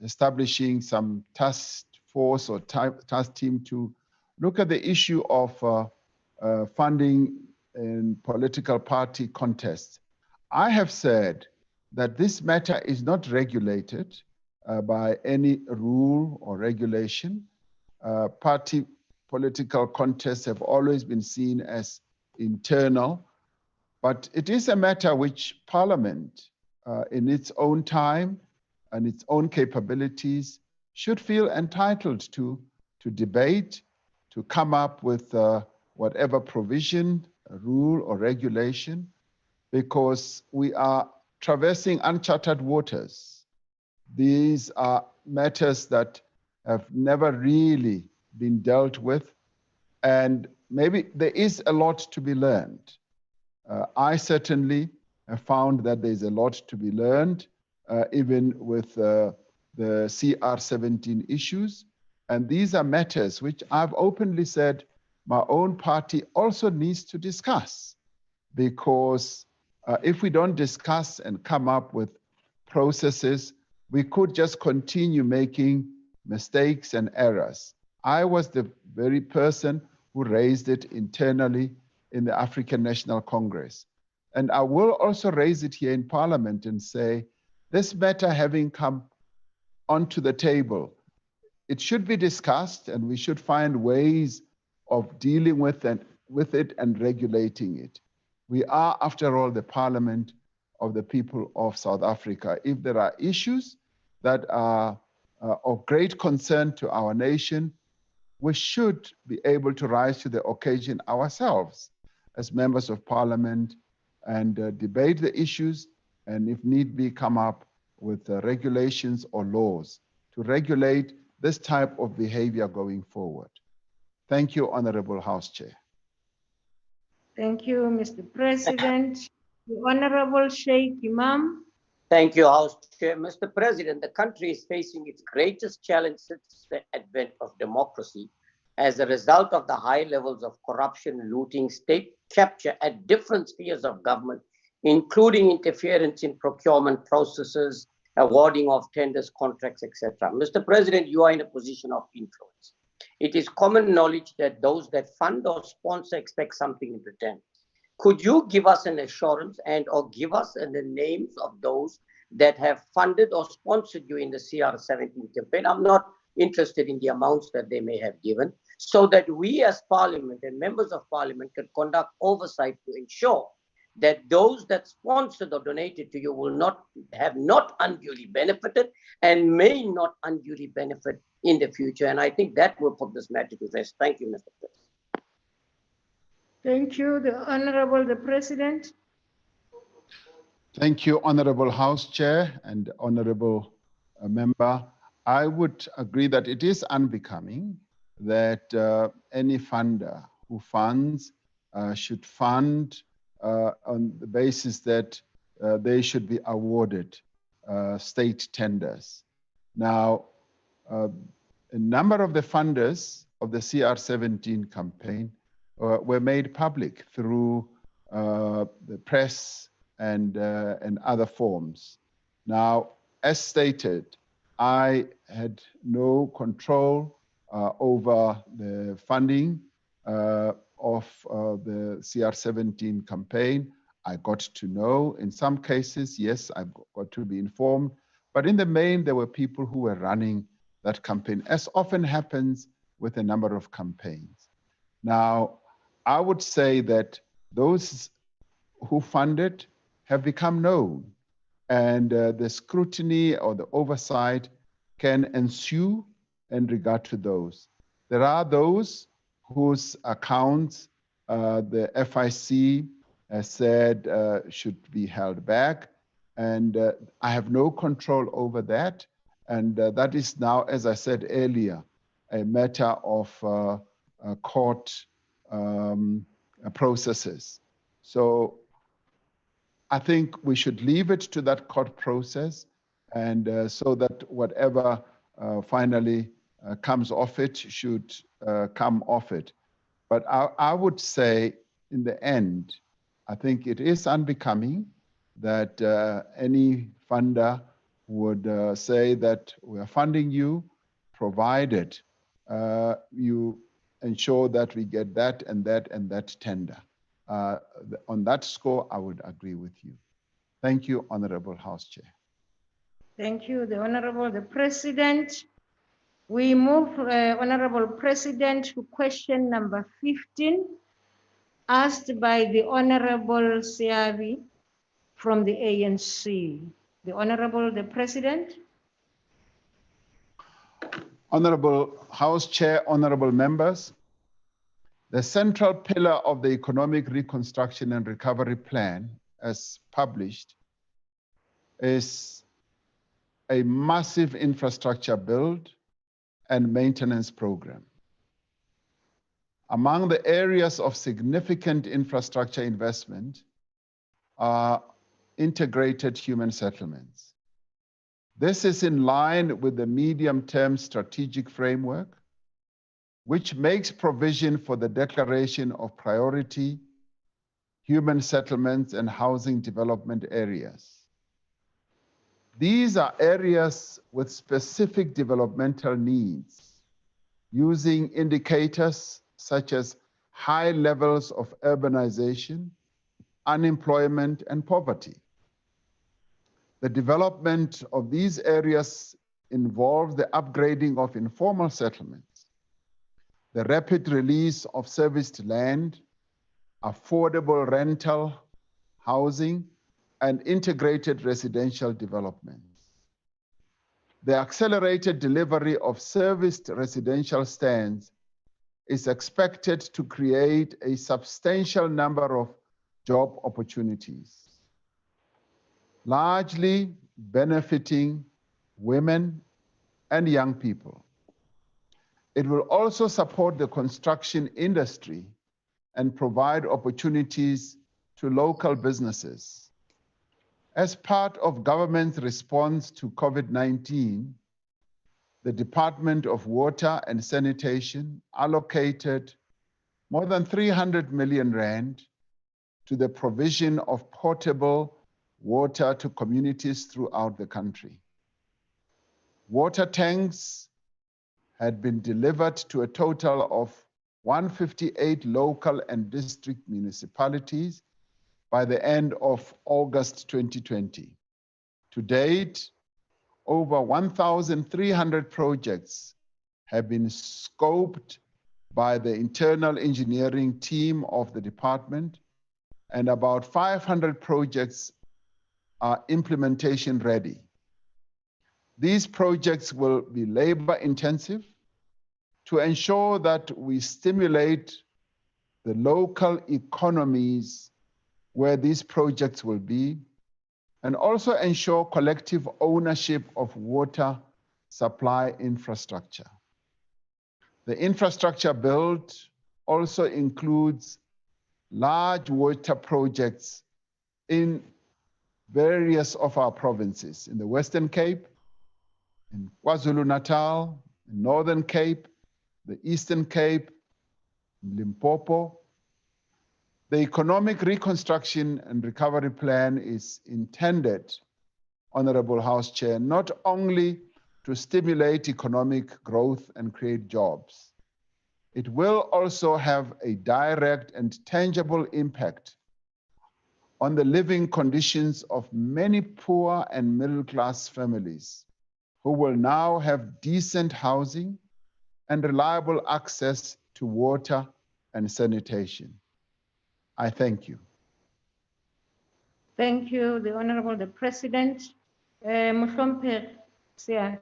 establishing some task force or task team to look at the issue of funding in political party contests, I have said that this matter is not regulated by any rule or regulation. Party political contests have always been seen as internal, but it is a matter which Parliament, in its own time and its own capabilities, should feel entitled to debate, to come up with whatever provision, rule, or regulation, because we are traversing uncharted waters. These are matters that have never really been dealt with, and maybe there is a lot to be learned. I certainly have found that there's a lot to be learned, even with the CR17 issues. And these are matters which I've openly said my own party also needs to discuss, because if we don't discuss and come up with processes, we could just continue making mistakes and errors. I was the very person who raised it internally in the African National Congress. And I will also raise it here in Parliament and say, this matter having come onto the table, it should be discussed, and we should find ways of dealing with it and regulating it. We are, after all, the Parliament of the people of South Africa. If there are issues that are of great concern to our nation, we should be able to rise to the occasion ourselves as members of Parliament and debate the issues, and if need be, come up with regulations or laws to regulate this type of behavior going forward. Thank you, Honorable House Chair. Thank you, Mr. President. The Honorable Sheikh Imam. Thank you, House Chair. Mr. President, the country is facing its greatest challenge since the advent of democracy as a result of the high levels of corruption, looting, state capture at different spheres of government, including interference in procurement processes, awarding of tenders, contracts, etc. Mr. President, you are in a position of influence. It is common knowledge that those that fund or sponsor expect something in return. Could you give us an assurance or give us the names of those that have funded or sponsored you in the CR17 campaign? I'm not interested in the amounts that they may have given, so that we as Parliament and members of Parliament can conduct oversight to ensure that those that sponsored or donated to you will not unduly benefited and may not unduly benefit in the future. And I think that will put this matter to rest. Thank you, Mr. President. Thank you. The Honorable the President. Thank you, Honorable House Chair and Honorable Member. I would agree that it is unbecoming that any funder who funds should fund on the basis that they should be awarded state tenders. Now, a number of the funders of the CR17 campaign were made public through the press and other forms. Now, as stated, I had no control over the funding of the CR17 campaign. I got to know in some cases, yes, I got to be informed, but in the main, there were people who were running that campaign, as often happens with a number of campaigns. Now, I would say that those who funded have become known, and the scrutiny or the oversight can ensue in regard to those. There are those whose accounts the FIC has said should be held back, and I have no control over that. And that is now, as I said earlier, a matter of court processes. So I think we should leave it to that court process and so that whatever finally comes off it should come off it. But I would say, in the end, I think it is unbecoming that any funder would say that we are funding you, provided you ensure that we get that and that and that tender. On that score, I would agree with you. Thank you, Honorable House Chair. Thank you, the Honorable the President. We move, Honorable President, to question number 15, asked by the Honorable Siavi from the ANC. The Honorable the President. Honorable House Chair, honorable members, the central pillar of the Economic Reconstruction and Recovery Plan, as published, is a massive infrastructure build and maintenance program. Among the areas of significant infrastructure investment are integrated human settlements. This is in line with the medium-term strategic framework, which makes provision for the declaration of priority human settlements and housing development areas. These are areas with specific developmental needs, using indicators such as high levels of urbanization, unemployment, and poverty. The development of these areas involves the upgrading of informal settlements, the rapid release of serviced land, affordable rental housing, and integrated residential developments. The accelerated delivery of serviced residential stands is expected to create a substantial number of job opportunities, largely benefiting women and young people. It will also support the construction industry and provide opportunities to local businesses. As part of government's response to COVID-19, the Department of Water and Sanitation allocated more than 300 million rand to the provision of potable water to communities throughout the country. Water tanks had been delivered to a total of 158 local and district municipalities by the end of August 2020. To date, over 1,300 projects have been scoped by the internal engineering team of the department, and about 500 projects are implementation ready. These projects will be labor intensive to ensure that we stimulate the local economies where these projects will be, and also ensure collective ownership of water supply infrastructure. The infrastructure build also includes large water projects in various of our provinces, in the Western Cape, in KwaZulu-Natal, in Northern Cape, the Eastern Cape, Limpopo. The Economic Reconstruction and Recovery Plan is intended, Honorable House Chair, not only to stimulate economic growth and create jobs. It will also have a direct and tangible impact on the living conditions of many poor and middle-class families who will now have decent housing and reliable access to water and sanitation. I thank you. Thank you, the Honorable the President. Mohlompe Siya.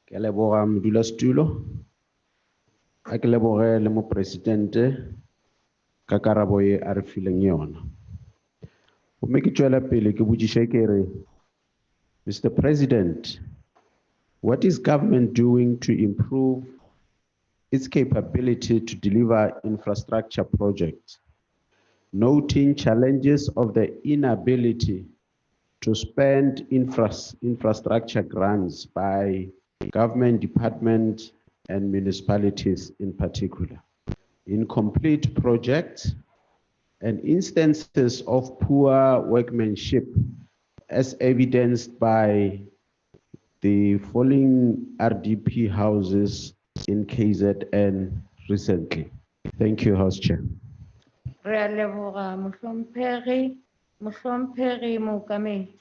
Ke a leboga modulasetulo, a ke leboge le mopresidente ka karabo ye a re fileng yona. Gomme ke tšwela pele ke botšiša ke re, Mr. President, what is government doing to improve its capability to deliver infrastructure projects, noting challenges of the inability to spend infrastructure grants by government departments and municipalities in particular, incomplete projects, and instances of poor workmanship as evidenced by the falling RDP houses in KZN recently. Thank you, House Chair. Re a leboga mohlomphehi mookamedi.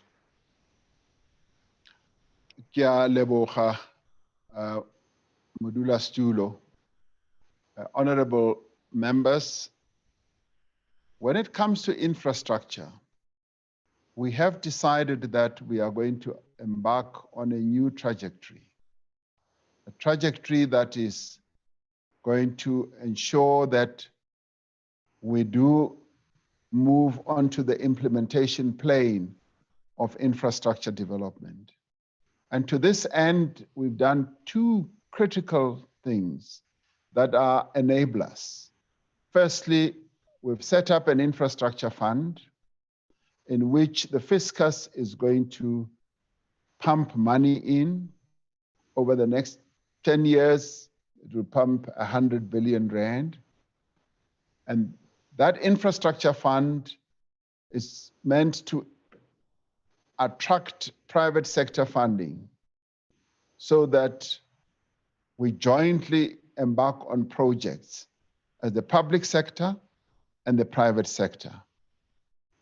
Ke a leboga, modulasetulo. Honorable members, when it comes to infrastructure, we have decided that we are going to embark on a new trajectory, a trajectory that is going to ensure that we do move on to the implementation plane of infrastructure development. And to this end, we've done two critical things that are enablers. Firstly, we've set up an infrastructure fund in which the fiscus is going to pump money in. Over the next 10 years, it will pump 100 billion rand. And that infrastructure fund is meant to attract private sector funding so that we jointly embark on projects as the public sector and the private sector.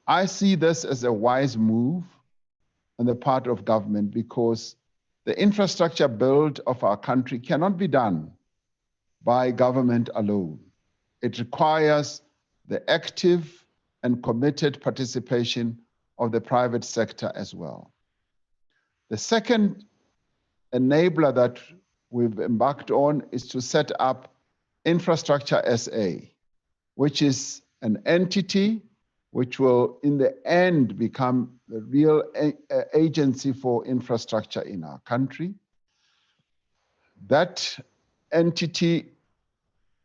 I see this as a wise move on the part of government because the infrastructure build of our country cannot be done by government alone. It requires the active and committed participation of the private sector as well. The second enabler that we've embarked on is to set up Infrastructure SA, which is an entity which will in the end become the real agency for infrastructure in our country. That entity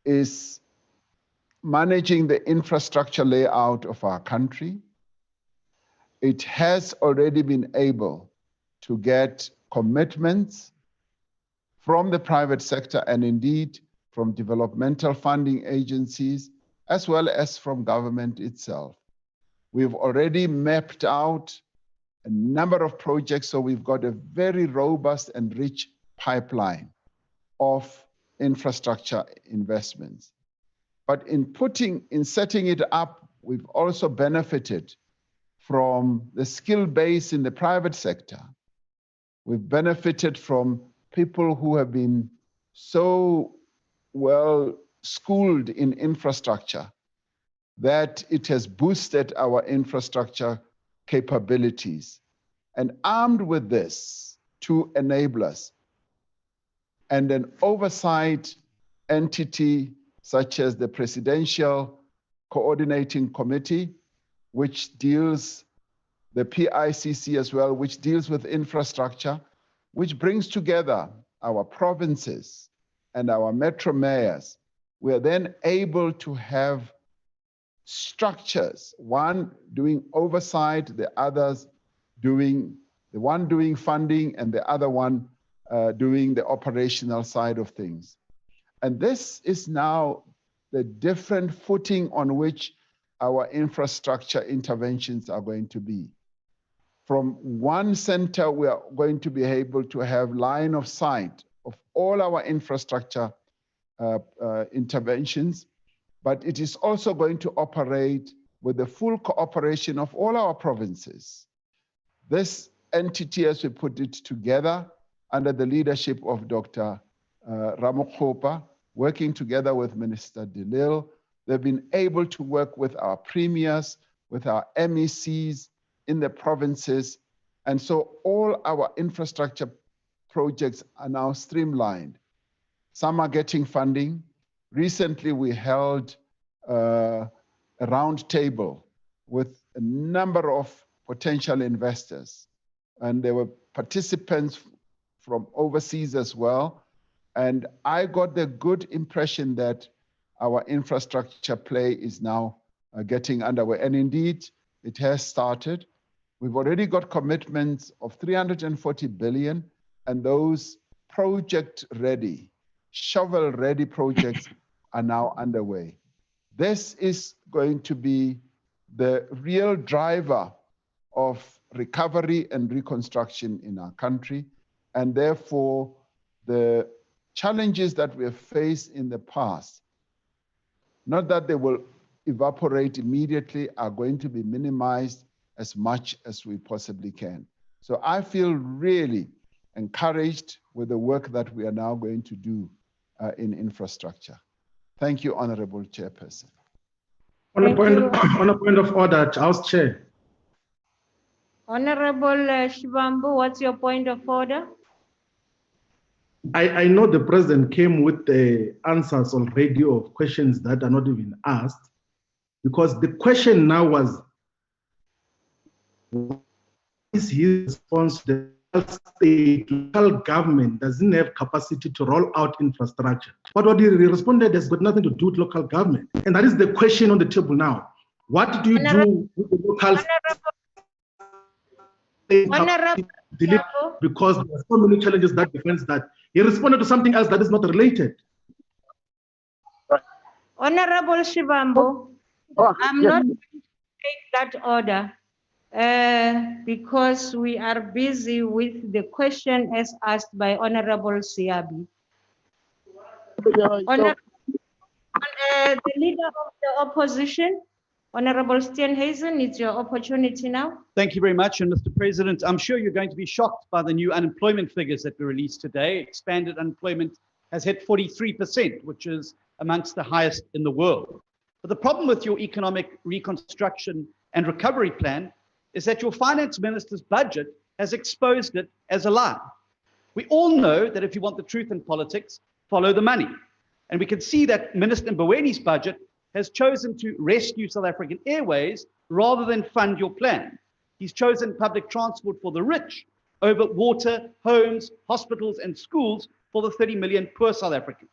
is managing the infrastructure layout of our country. It has already been able to get commitments from the private sector and indeed from developmental funding agencies, as well as from government itself. We've already mapped out a number of projects, so we've got a very robust and rich pipeline of infrastructure investments. But in setting it up, we've also benefited from the skill base in the private sector. We've benefited from people who have been so well schooled in infrastructure that it has boosted our infrastructure capabilities. And armed with this, two enablers and an oversight entity such as the Presidential Coordinating Committee, which deals, the PICC as well, which deals with infrastructure, which brings together our provinces and our metro mayors. We are then able to have structures, one doing oversight, the one doing funding, and the other one doing the operational side of things. And this is now the different footing on which our infrastructure interventions are going to be. From one center, we are going to be able to have line of sight of all our infrastructure interventions, but it is also going to operate with the full cooperation of all our provinces. This entity, as we put it together, under the leadership of Dr. Ramokgopa, working together with Minister Delil, they've been able to work with our premiers, with our MECs in the provinces. And so all our infrastructure projects are now streamlined. Some are getting funding. Recently, we held a round table with a number of potential investors, and there were participants from overseas as well. And I got the good impression that our infrastructure play is now getting underway. And indeed, it has started. We've already got commitments of 340 billion, and those project-ready, shovel-ready projects are now underway. This is going to be the real driver of recovery and reconstruction in our country, and therefore the challenges that we have faced in the past, not that they will evaporate immediately, are going to be minimized as much as we possibly can. So I feel really encouraged with the work that we are now going to do in infrastructure. Thank you, Honorable Chairperson. On a point of order, House Chair. Honorable Shivambu, what's your point of order? I know the President came with the answers already of questions that are not even asked, because the question now was, what is his response to the state, local government doesn't have capacity to roll out infrastructure? But what he responded has got nothing to do with local government. And that is the question on the table now. What do you do with the local because there are so many challenges that defends that? He responded to something else that is not related. Honorable Shivambu, I'm not going to take that order because we are busy with the question as asked by Honorable Siabi. The leader of the opposition, Honorable Steenhuisen, it's your opportunity now. Thank you very much. And Mr. President, I'm sure you're going to be shocked by the new unemployment figures that were released today. Expanded unemployment has hit 43%, which is amongst the highest in the world. But the problem with your economic reconstruction and recovery plan is that your finance minister's budget has exposed it as a lie. We all know that if you want the truth in politics, follow the money. And we can see that Minister Mbowene's budget has chosen to rescue South African Airways rather than fund your plan. He's chosen public transport for the rich over water, homes, hospitals, and schools for the 30 million poor South Africans.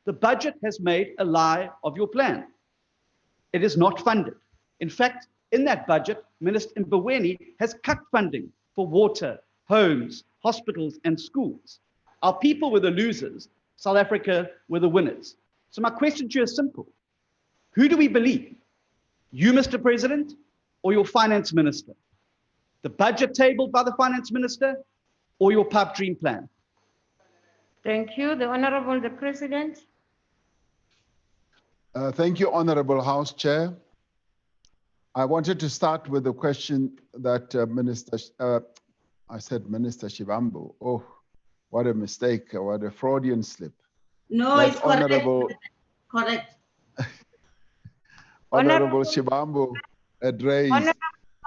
The budget has made a lie of your plan. It is not funded. In fact, in that budget, Minister Mbowene has cut funding for water, homes, hospitals, and schools. Our people were the losers. South Africa were the winners. So my question to you is simple. Who do we believe? You, Mr. President, or your finance minister? The budget tabled by the finance minister or your pipe dream plan? Thank you. The Honorable the President. Thank you, Honorable House Chair. I wanted to start with the question that I said Minister Shivambu. Oh, what a mistake, what a Freudian slip. No, Like it's correct. Honorable, Correct. Honorable Shivambu had raised.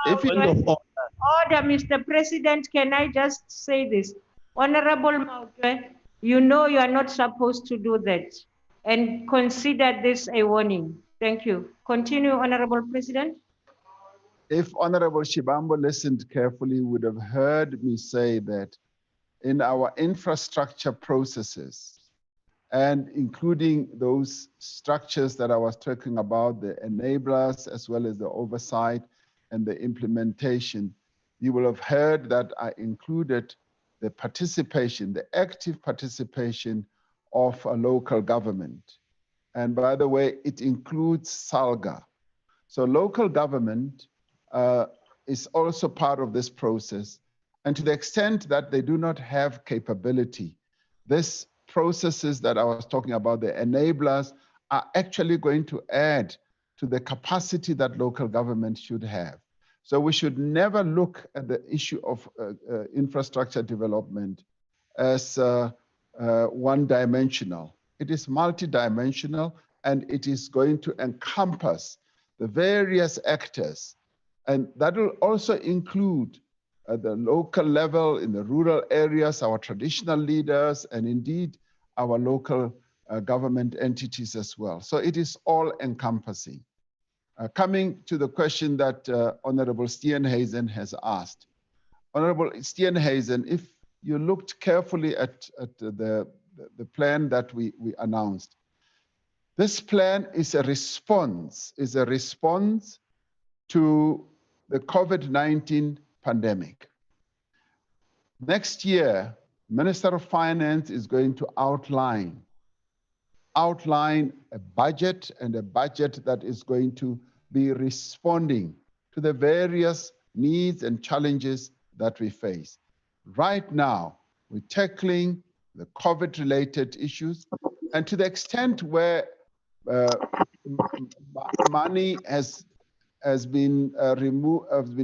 If it Order, Mr. President, can I just say this? Honorable Mautwe, you know you are not supposed to do that, and consider this a warning. Thank you. Continue, Honorable President. If Honorable Shivambu listened carefully, would have heard me say that in our infrastructure processes, and including those structures that I was talking about, the enablers, as well as the oversight and the implementation, you will have heard that I included the participation, the active participation of a local government. And by the way, it includes SALGA. So local government is also part of this process. And to the extent that they do not have capability, this processes that I was talking about, the enablers, are actually going to add to the capacity that local government should have. So we should never look at the issue of infrastructure development as one-dimensional. It is multidimensional, and it is going to encompass the various actors. And that will also include at the local level, in the rural areas, our traditional leaders, and indeed our local government entities as well. So it is all encompassing. Coming to the question that Honorable Steenhuisen has asked. Honorable Steenhuisen, if you looked carefully at the plan that we announced, This plan is a response to the COVID-19 pandemic. Next year, Minister of Finance is going to outline a budget, and a budget that is going to be responding to the various needs and challenges that we face. Right now, we're tackling the COVID-related issues, and to the extent where money has been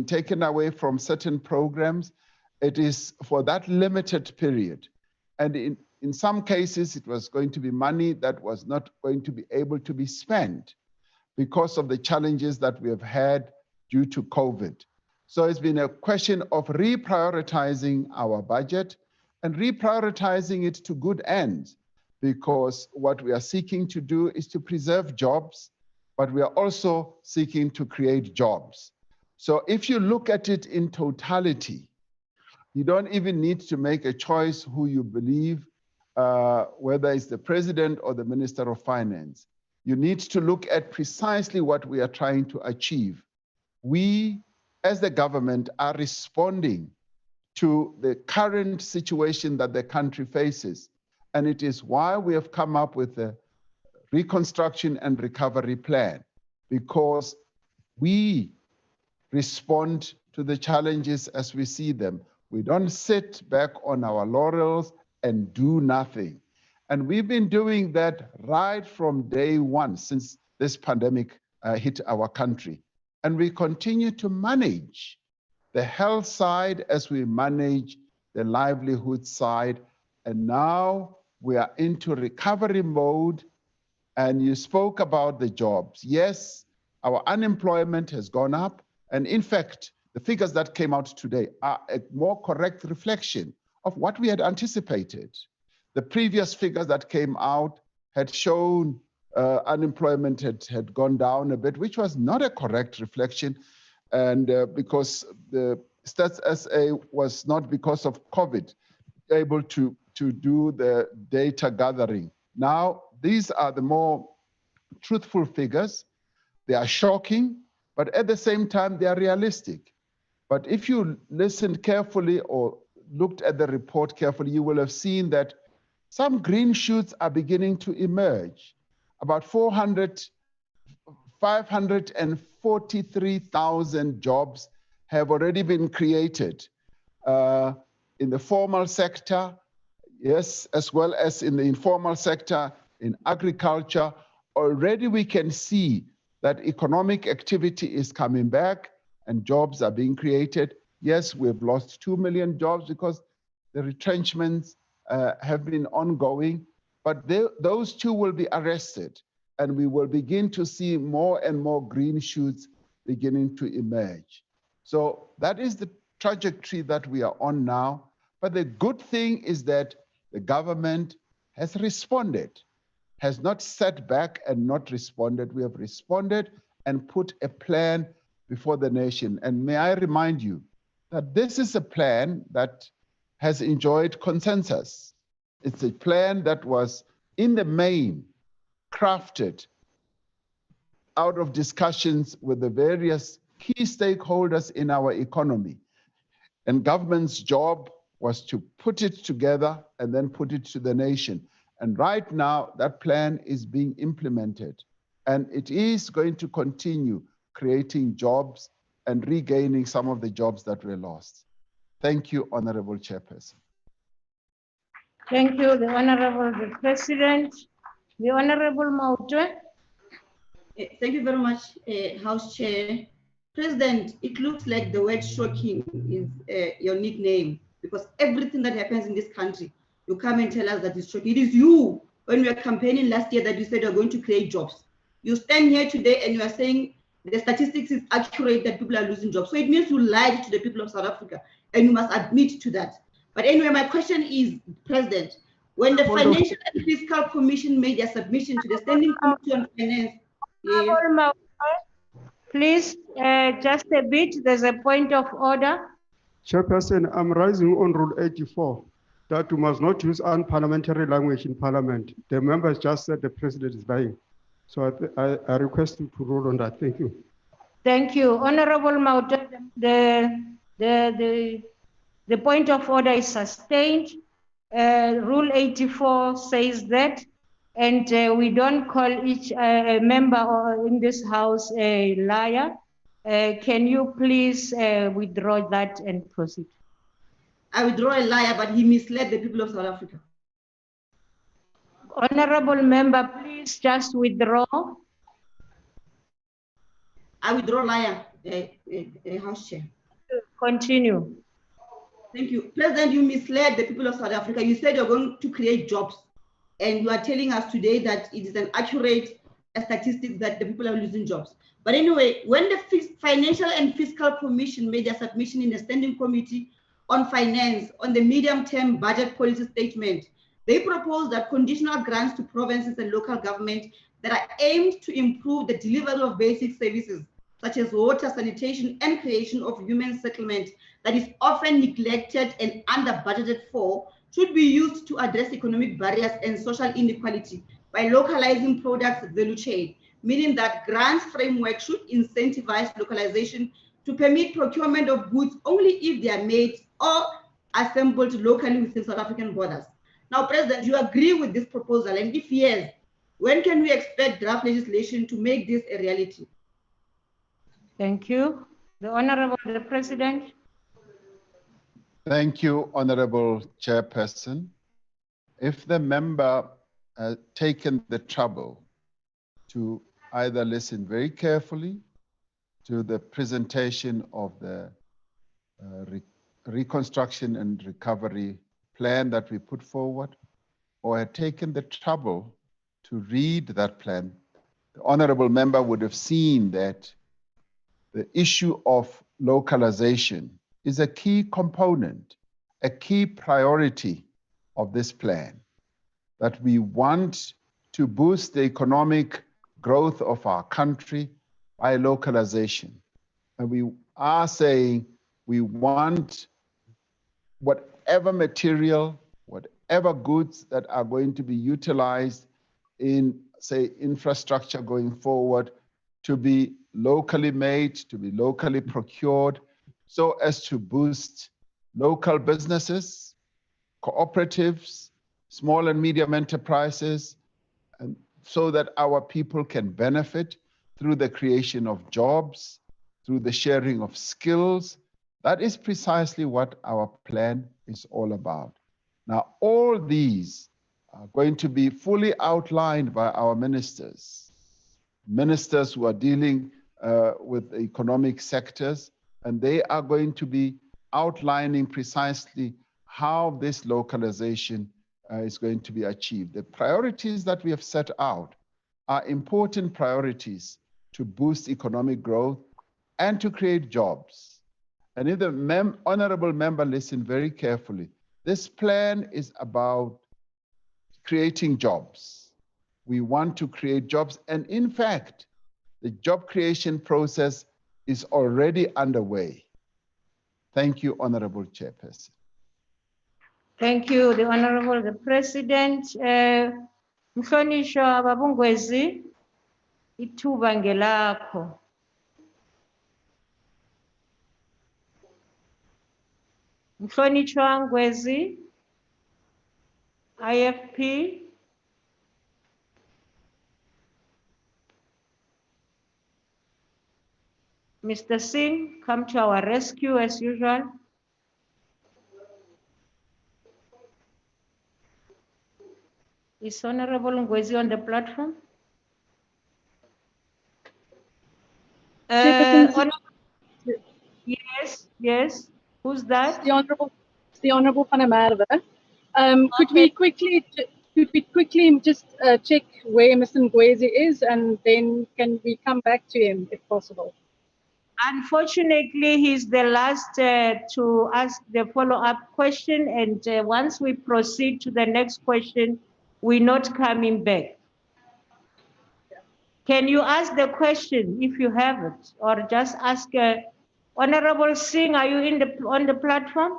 taken away from certain programs, it is for that limited period. And in some cases, it was going to be money that was not going to be able to be spent because of the challenges that we have had due to COVID. So it's been a question of reprioritizing our budget and reprioritizing it to good ends, because what we are seeking to do is to preserve jobs, but we are also seeking to create jobs. So if you look at it in totality, you don't even need to make a choice who you believe, whether it's the president or the Minister of Finance. You need to look at precisely what we are trying to achieve. We, as the government, are responding to the current situation that the country faces. And it is why we have come up with a reconstruction and recovery plan, because we respond to the challenges as we see them. We don't sit back on our laurels and do nothing. And we've been doing that right from day one since this pandemic hit our country. And we continue to manage the health side as we manage the livelihood side. And now we are into recovery mode. And you spoke about the jobs. Yes, our unemployment has gone up. And in fact, the figures that came out today are a more correct reflection of what we had anticipated. The previous figures that came out had shown unemployment had gone down a bit, which was not a correct reflection. And because the Stats SA was not, because of COVID, able to do the data gathering. Now, these are the more truthful figures. They are shocking, but at the same time, they are realistic. But if you listened carefully or looked at the report carefully, you will have seen that some green shoots are beginning to emerge. About 543,000 jobs have already been created in the formal sector, yes, as well as in the informal sector, in agriculture. Already we can see that economic activity is coming back and jobs are being created. Yes, we've lost 2 million jobs because the retrenchments have been ongoing, but those two will be arrested, and we will begin to see more and more green shoots beginning to emerge. So that is the trajectory that we are on now. But the good thing is that the government has responded, has not sat back and not responded. We have responded and put a plan before the nation. And may I remind you that this is a plan that has enjoyed consensus. It's a plan that was, in the main, crafted out of discussions with the various key stakeholders in our economy. And government's job was to put it together and then put it to the nation. And right now, that plan is being implemented. And it is going to continue creating jobs and regaining some of the jobs that were lost. Thank you, Honorable Chairperson. Thank you, the Honorable President. The Honorable Mautwe. Thank you very much, House Chair. President, it looks like the word shocking is your nickname, because everything that happens in this country, you come and tell us that it's shocking. It is you, when we were campaigning last year, that you said you're going to create jobs. You stand here today and you are saying the statistics is accurate that people are losing jobs. So it means you lied to the people of South Africa, and you must admit to that. But anyway, my question is, President, when the Financial and Fiscal Commission made their submission to the Standing Committee on Finance, Please, just a bit, there's a point of order. Chairperson, I'm rising on Rule 84 that you must not use unparliamentary language in Parliament. The members just said the President is lying. So I request you to rule on that. Thank you. Thank you. Honorable Mauta, the point of order is sustained. Rule 84 says that, and we don't call each member in this house a liar. Can you please withdraw that and proceed? I withdraw a liar, but he misled the people of South Africa. Honorable member, please just withdraw. I withdraw liar, House Chair. Continue. Thank you. President, you misled the people of South Africa. You said you're going to create jobs, and you are telling us today that it is an accurate statistic that the people are losing jobs. But anyway, when the Financial and Fiscal Commission made their submission in the Standing Committee on Finance on the medium-term budget policy statement, they proposed that conditional grants to provinces and local government that are aimed to improve the delivery of basic services, such as water, sanitation, and creation of human settlement that is often neglected and under-budgeted for, should be used to address economic barriers and social inequality by localizing products value chain, meaning that grants framework should incentivize localization to permit procurement of goods only if they are made or assembled locally within South African borders. Now, President, you agree with this proposal? And if yes, when can we expect draft legislation to make this a reality? Thank you. The Honorable President. Thank you, Honorable Chairperson. If the member has taken the trouble to either listen very carefully to the presentation of the reconstruction and recovery plan that we put forward, or had taken the trouble to read that plan, the honorable member would have seen that the issue of localization is a key component, a key priority of this plan, that we want to boost the economic growth of our country by localization. And we are saying we want whatever material, whatever goods that are going to be utilized in, say, infrastructure going forward, to be locally made, to be locally procured, so as to boost local businesses, cooperatives, small and medium enterprises, and so that our people can benefit through the creation of jobs, through the sharing of skills. That is precisely what our plan is all about. Now, all these are going to be fully outlined by our ministers who are dealing with the economic sectors, and they are going to be outlining precisely how this localization is going to be achieved. The priorities that we have set out are important priorities to boost economic growth and to create jobs. And if the honorable member listen very carefully, this plan is about creating jobs. We want to create jobs, and in fact, the job creation process is already underway. Thank you, Honorable Chairperson. Thank you, the Honorable the President. Mhlonishwa Babungwezi, ithuba ngelakho. Mhlonishwa Ngwezi, IFP. Mr. Singh, come to our rescue as usual. Is Honorable Ngwezi on the platform? Yes, yes. Who's that? The Honorable Van der Merwe. Could we quickly just check where Mr. Ngwezi is, and then can we come back to him if possible? Unfortunately, he's the last to ask the follow-up question, and once we proceed to the next question, we're not coming back. Can you ask the question if you have it, or just ask Honorable Singh, are you on the platform?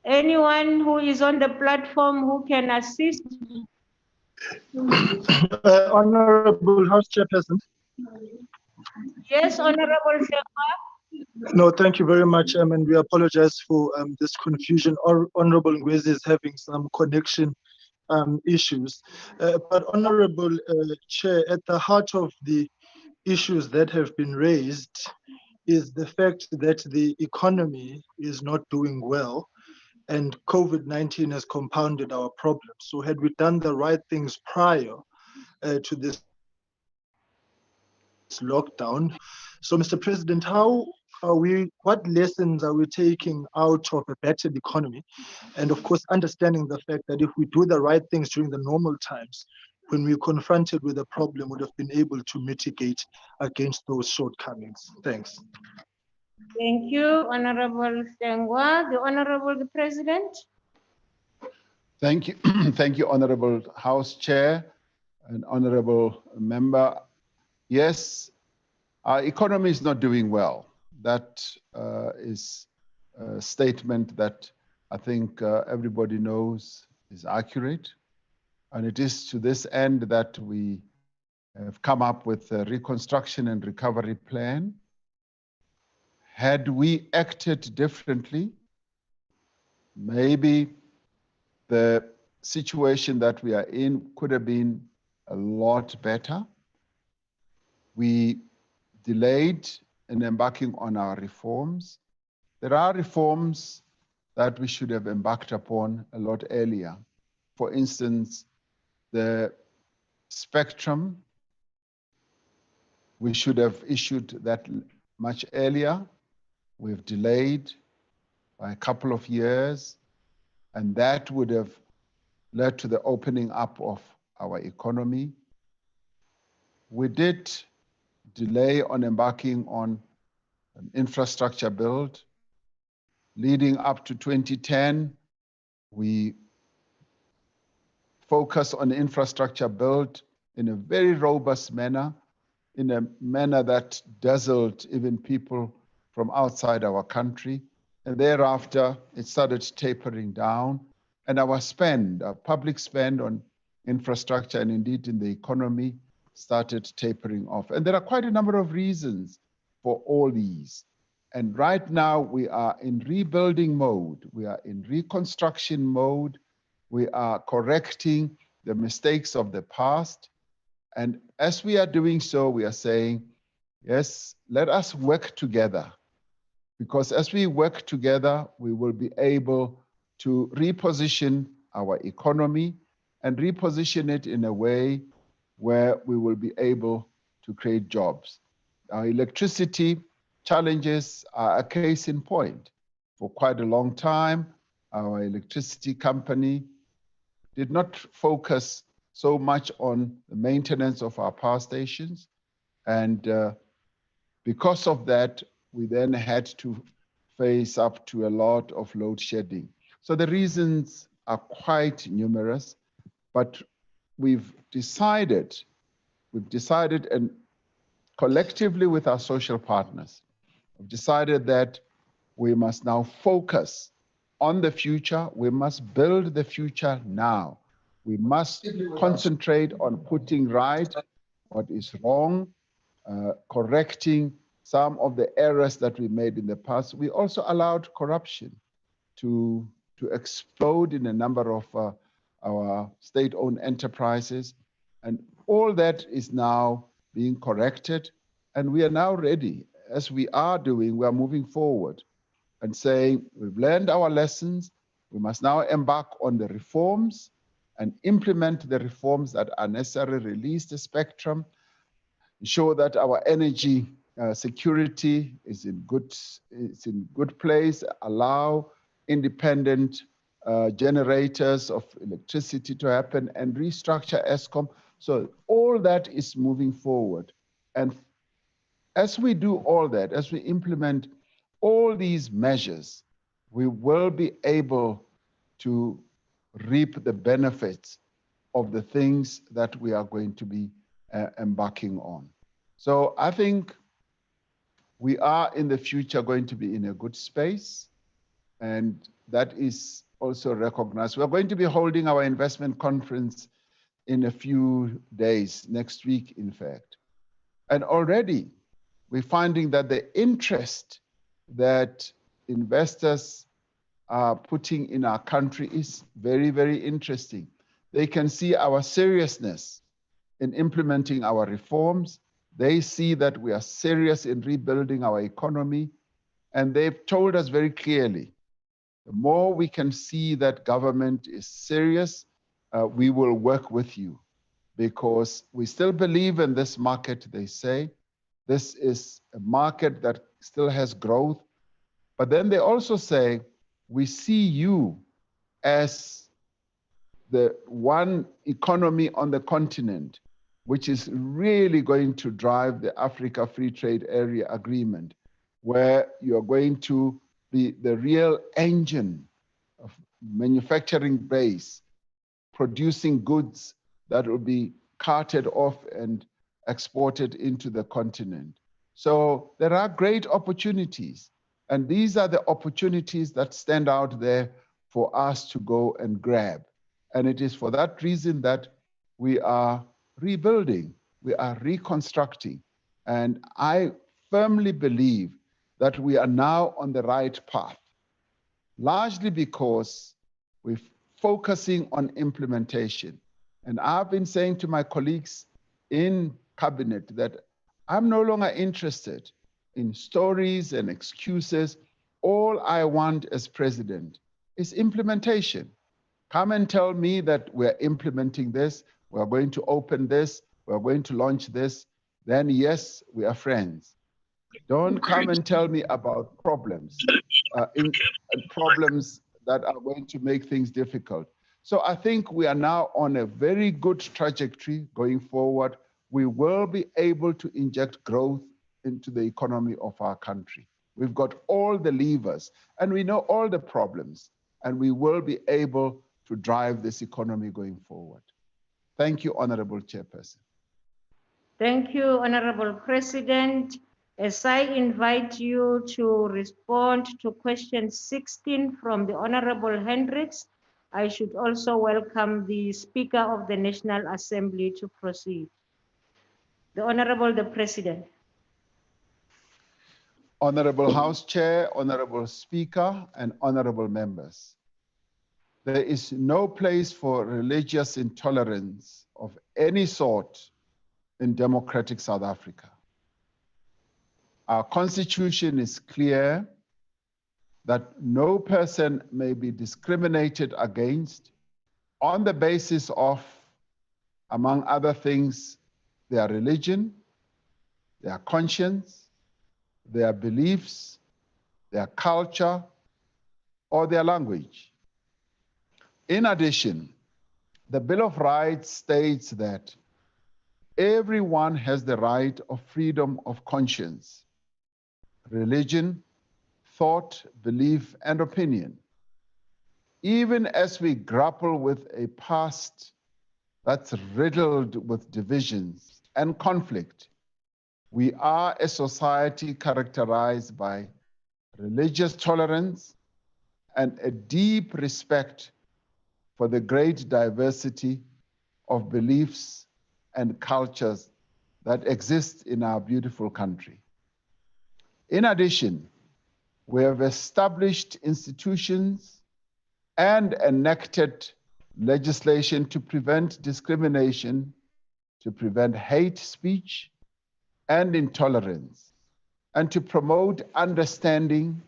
Anyone who is on the platform who can assist? Honorable House Chairperson. Yes, Honorable Shekwa. No, thank you very much, and we apologize for this confusion. Honorable Ngwezi is having some connection issues. But Honorable Chair, at the heart of the issues that have been raised is the fact that the economy is not doing well, and COVID-19 has compounded our problems. So had we done the right things prior to this lockdown? So, Mr. President, what lessons are we taking out of a battered economy? And of course, understanding the fact that if we do the right things during the normal times, when we're confronted with a problem, would have been able to mitigate against those shortcomings. Thanks. Thank you, Honorable Sengwa. The Honorable President. Thank you. Thank you, Honorable House Chair and Honorable Member. Yes, our economy is not doing well. That is a statement that I think everybody knows is accurate. And it is to this end that we have come up with a reconstruction and recovery plan. Had we acted differently, maybe the situation that we are in could have been a lot better. We delayed in embarking on our reforms. There are reforms that we should have embarked upon a lot earlier. For instance, the spectrum, we should have issued that much earlier. We've delayed by a couple of years, and that would have led to the opening up of our economy. We did delay on embarking on an infrastructure build. Leading up to 2010, we focused on infrastructure build in a very robust manner, in a manner that dazzled even people from outside our country. And thereafter, it started tapering down. And our spend, our public spend on infrastructure and indeed in the economy started tapering off. And there are quite a number of reasons for all these. And right now we are in rebuilding mode. We are in reconstruction mode. We are correcting the mistakes of the past. And as we are doing so, we are saying, yes, let us work together. Because as we work together, we will be able to reposition our economy and reposition it in a way where we will be able to create jobs. Our electricity challenges are a case in point. For quite a long time, our electricity company did not focus so much on the maintenance of our power stations. And because of that, we then had to face up to a lot of load shedding. So the reasons are quite numerous, but we've decided and collectively with our social partners, we've decided that we must now focus on the future. We must build the future now. We must concentrate on putting right what is wrong, correcting some of the errors that we made in the past. We also allowed corruption to explode in a number of our state-owned enterprises. And all that is now being corrected. And we are now ready. As we are doing, we are moving forward and saying, we've learned our lessons. We must now embark on the reforms and implement the reforms that are necessary, release the spectrum, ensure that our energy security is in good place, allow independent generators of electricity to happen, and restructure ESCOM. So all that is moving forward. And as we do all that, as we implement all these measures, we will be able to reap the benefits of the things that we are going to be embarking on. So I think we are in the future going to be in a good space. And that is also recognized. We're going to be holding our investment conference in a few days, next week, in fact. And already we're finding that the interest that investors are putting in our country is very, very interesting. They can see our seriousness in implementing our reforms. They see that we are serious in rebuilding our economy. And they've told us very clearly, the more we can see that government is serious, we will work with you, because we still believe in this market, they say. This is a market that still has growth. But then they also say, we see you as the one economy on the continent which is really going to drive the Africa Free Trade Area Agreement, where you're going to be the real engine of manufacturing base, producing goods that will be carted off and exported into the continent. So there are great opportunities, and these are the opportunities that stand out there for us to go and grab. And it is for that reason that we are rebuilding, we are reconstructing. And I firmly believe that we are now on the right path, largely because we're focusing on implementation. And I've been saying to my colleagues in cabinet that I'm no longer interested in stories and excuses. All I want as president is implementation. Come and tell me that we're implementing this, we're going to open this, we're going to launch this, then yes, we are friends. Don't come and tell me about problems, problems that are going to make things difficult. So I think we are now on a very good trajectory going forward. We will be able to inject growth into the economy of our country. We've got all the levers and we know all the problems, and we will be able to drive this economy going forward. Thank you, Honorable Chairperson. Thank you, Honorable President. As I invite you to respond to question 16 from the Honorable Hendricks, I should also welcome the Speaker of the National Assembly to proceed. The Honorable the President. Honorable House Chair, Honorable Speaker, and honorable members. There is no place for religious intolerance of any sort in democratic South Africa. Our constitution is clear that no person may be discriminated against on the basis of, among other things, their religion, their conscience, their beliefs, their culture, or their language. In addition, the Bill of Rights states that everyone has the right of freedom of conscience, religion, thought, belief, and opinion. Even as we grapple with a past that's riddled with divisions and conflict, we are a society characterized by religious tolerance and a deep respect for the great diversity of beliefs and cultures that exist in our beautiful country. In addition, we have established institutions and enacted legislation to prevent discrimination, to prevent hate speech and intolerance, and to promote understanding,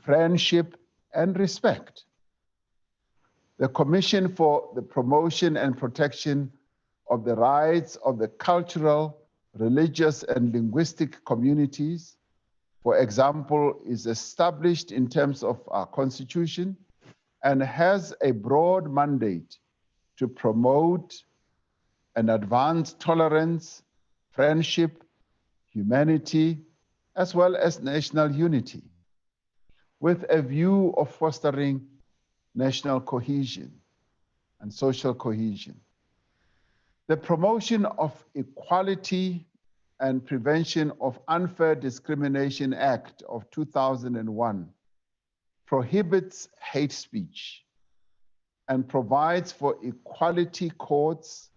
friendship, and respect. The Commission for the Promotion and Protection of the Rights of the Cultural, Religious, and Linguistic Communities, for example, is established in terms of our Constitution and has a broad mandate to promote and advance tolerance, friendship, humanity, as well as national unity, with a view of fostering national cohesion and social cohesion. The Promotion of Equality and Prevention of Unfair Discrimination Act of 2001 prohibits hate speech and provides for equality courts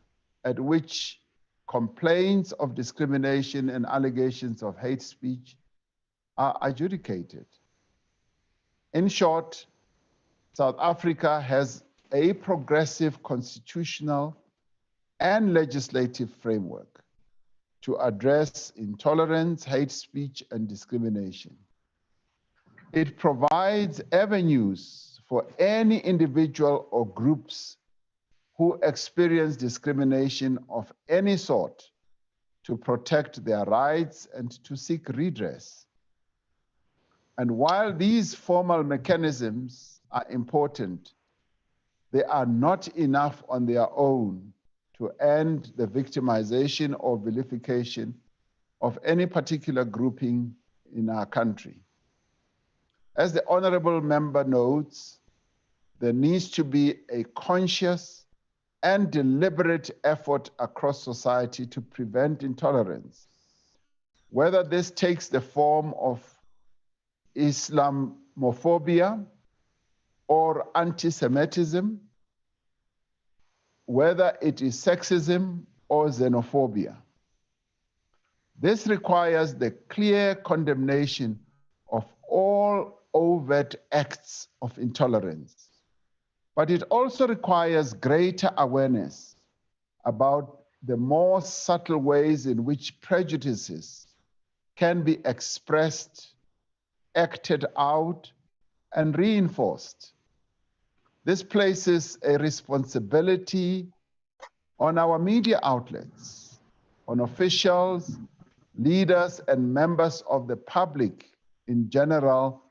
at which complaints of discrimination and allegations of hate speech are adjudicated. In short, South Africa has a progressive constitutional and legislative framework to address intolerance, hate speech, and discrimination. It provides avenues for any individual or groups who experience discrimination of any sort to protect their rights and to seek redress. And while these formal mechanisms are important, they are not enough on their own to end the victimization or vilification of any particular grouping in our country. As the honorable member notes, there needs to be a conscious and deliberate effort across society to prevent intolerance, whether this takes the form of Islamophobia or anti-Semitism, whether it is sexism or xenophobia. This requires the clear condemnation of all overt acts of intolerance, but it also requires greater awareness about the more subtle ways in which prejudices can be expressed, acted out, and reinforced. This places a responsibility on our media outlets, on officials, leaders, and members of the public in general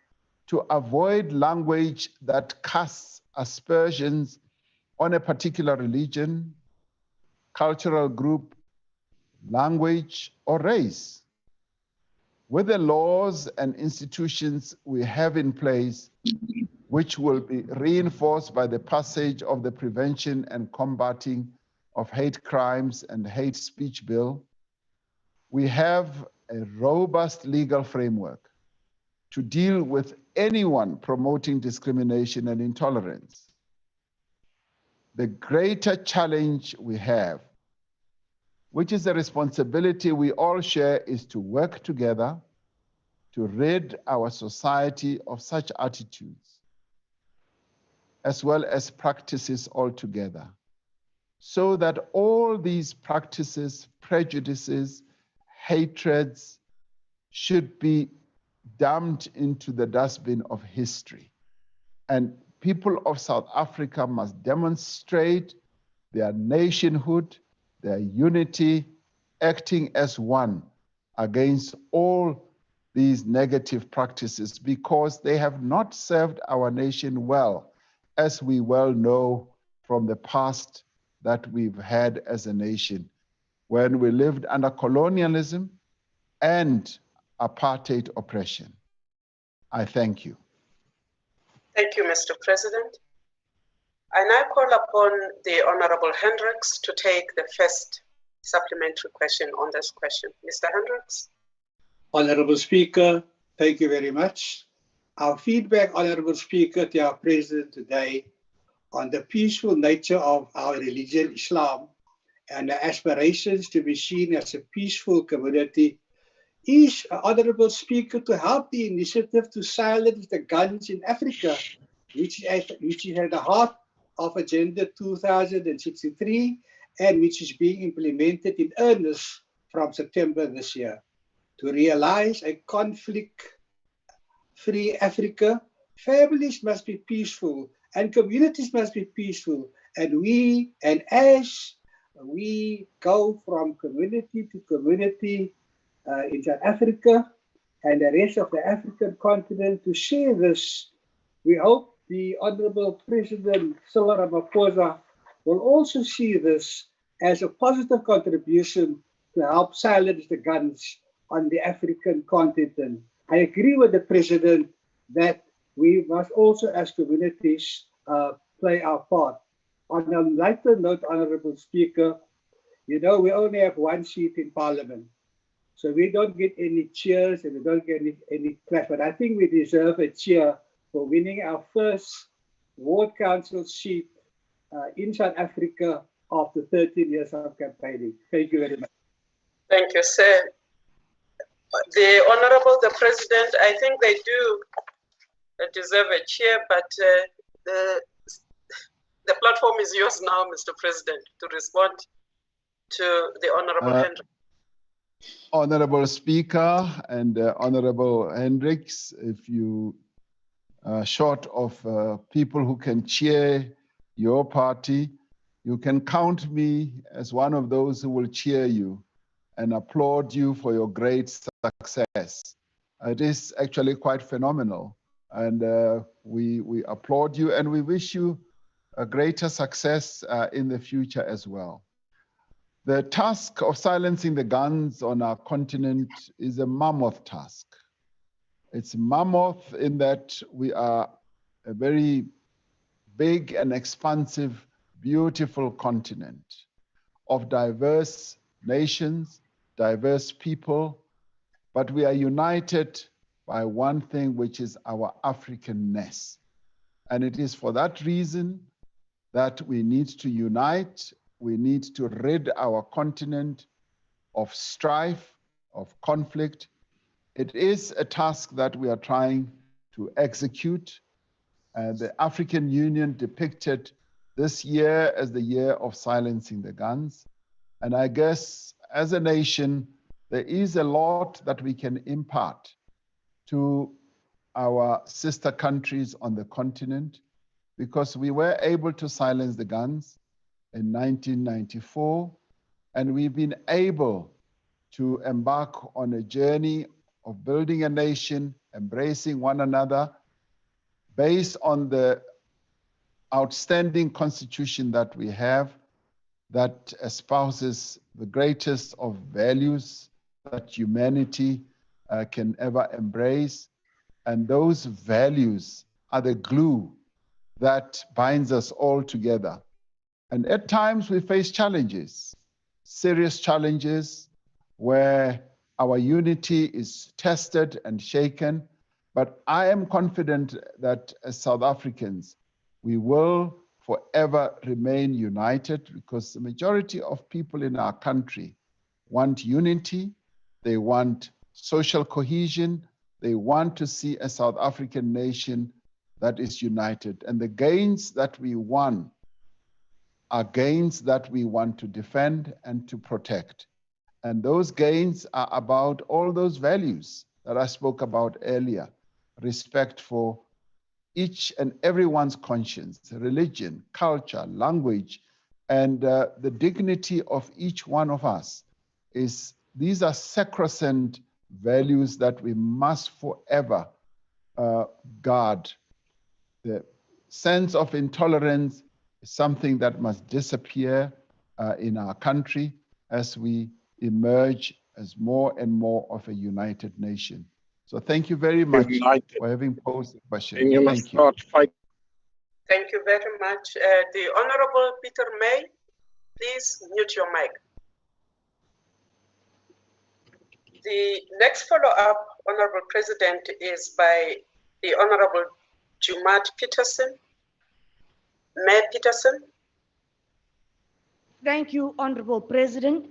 to avoid language that casts aspersions on a particular religion, cultural group, language, or race. With the laws and institutions we have in place, which will be reinforced by the passage of the Prevention and Combating of Hate Crimes and Hate Speech Bill, we have a robust legal framework to deal with anyone promoting discrimination and intolerance. The greater challenge we have, which is a responsibility we all share, is to work together to rid our society of such attitudes, as well as practices altogether, so that all these practices, prejudices, hatreds should be dumped into the dustbin of history. And people of South Africa must demonstrate their nationhood, their unity, acting as one against all these negative practices, because they have not served our nation well, as we well know from the past that we've had as a nation, when we lived under colonialism and apartheid oppression. I thank you. Thank you, Mr. President. I now call upon the Honorable Hendricks to take the first supplementary question on this question. Mr. Hendricks. Honorable Speaker, thank you very much. Our feedback, Honorable Speaker, to our President today on the peaceful nature of our religion, Islam, and the aspirations to be seen as a peaceful community is, Honorable Speaker, to help the initiative to silence the guns in Africa, which is at the heart of Agenda 2063 and which is being implemented in earnest from September this year. To realize a conflict-free Africa, families must be peaceful and communities must be peaceful. And as we go from community to community in South Africa and the rest of the African continent to share this, we hope the Honorable President Cyril Ramaphosa will also see this as a positive contribution to help silence the guns on the African continent. I agree with the President that we must also, as communities, play our part. On a lighter note, Honorable Speaker, you know, we only have one seat in Parliament. So we don't get any cheers and we don't get any claps. But I think we deserve a cheer for winning our first ward council seat in South Africa after 13 years of campaigning. Thank you very much. Thank you, sir. The Honorable the President, I think they do deserve a chair, but the platform is yours now, Mr. President, to respond to the Honorable Hendricks. Honorable Speaker and Honorable Hendricks, if you are short of people who can cheer your party, you can count me as one of those who will cheer you and applaud you for your great success. It is actually quite phenomenal. And we applaud you and we wish you a greater success in the future as well. The task of silencing the guns on our continent is a mammoth task. It's mammoth in that we are a very big and expansive, beautiful continent of diverse nations, diverse people, but we are united by one thing, which is our Africanness. And it is for that reason that we need to unite. We need to rid our continent of strife, of conflict. It is a task that we are trying to execute. The African Union depicted this year as the year of silencing the guns. And I guess as a nation, there is a lot that we can impart to our sister countries on the continent, because we were able to silence the guns in 1994, and we've been able to embark on a journey of building a nation, embracing one another, based on the outstanding constitution that we have, that espouses the greatest of values that humanity can ever embrace. And those values are the glue that binds us all together. And at times we face challenges, serious challenges, where our unity is tested and shaken. But I am confident that as South Africans, we will forever remain united, because the majority of people in our country want unity, they want social cohesion, they want to see a South African nation that is united. And the gains that we won are gains that we want to defend and to protect. And those gains are about all those values that I spoke about earlier: respect for each and everyone's conscience, religion, culture, language, and the dignity of each one of us. These are sacrosanct values that we must forever guard. The sense of intolerance is something that must disappear in our country as we emerge as more and more of a united nation. So thank you very much for having posed the question. And you Thank must you. not fight. Thank you very much. The Honorable Peter May, please mute your mic. The next follow-up, Honorable President, is by the Honorable Jumat Peterson. Mayor Peterson. Thank you, Honorable President.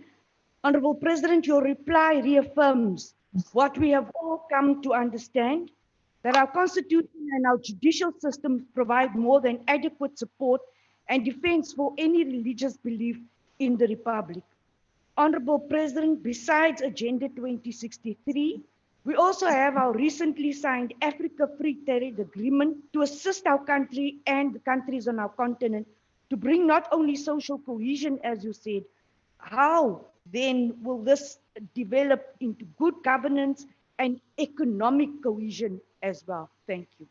Honorable President, your reply reaffirms what we have all come to understand, that our Constitution and our judicial systems provide more than adequate support and defense for any religious belief in the Republic. Honorable President, besides Agenda 2063, we also have our recently signed Africa Free Trade Agreement to assist our country and the countries on our continent to bring not only social cohesion, as you said. How then will this develop into good governance and economic cohesion as well? Thank you.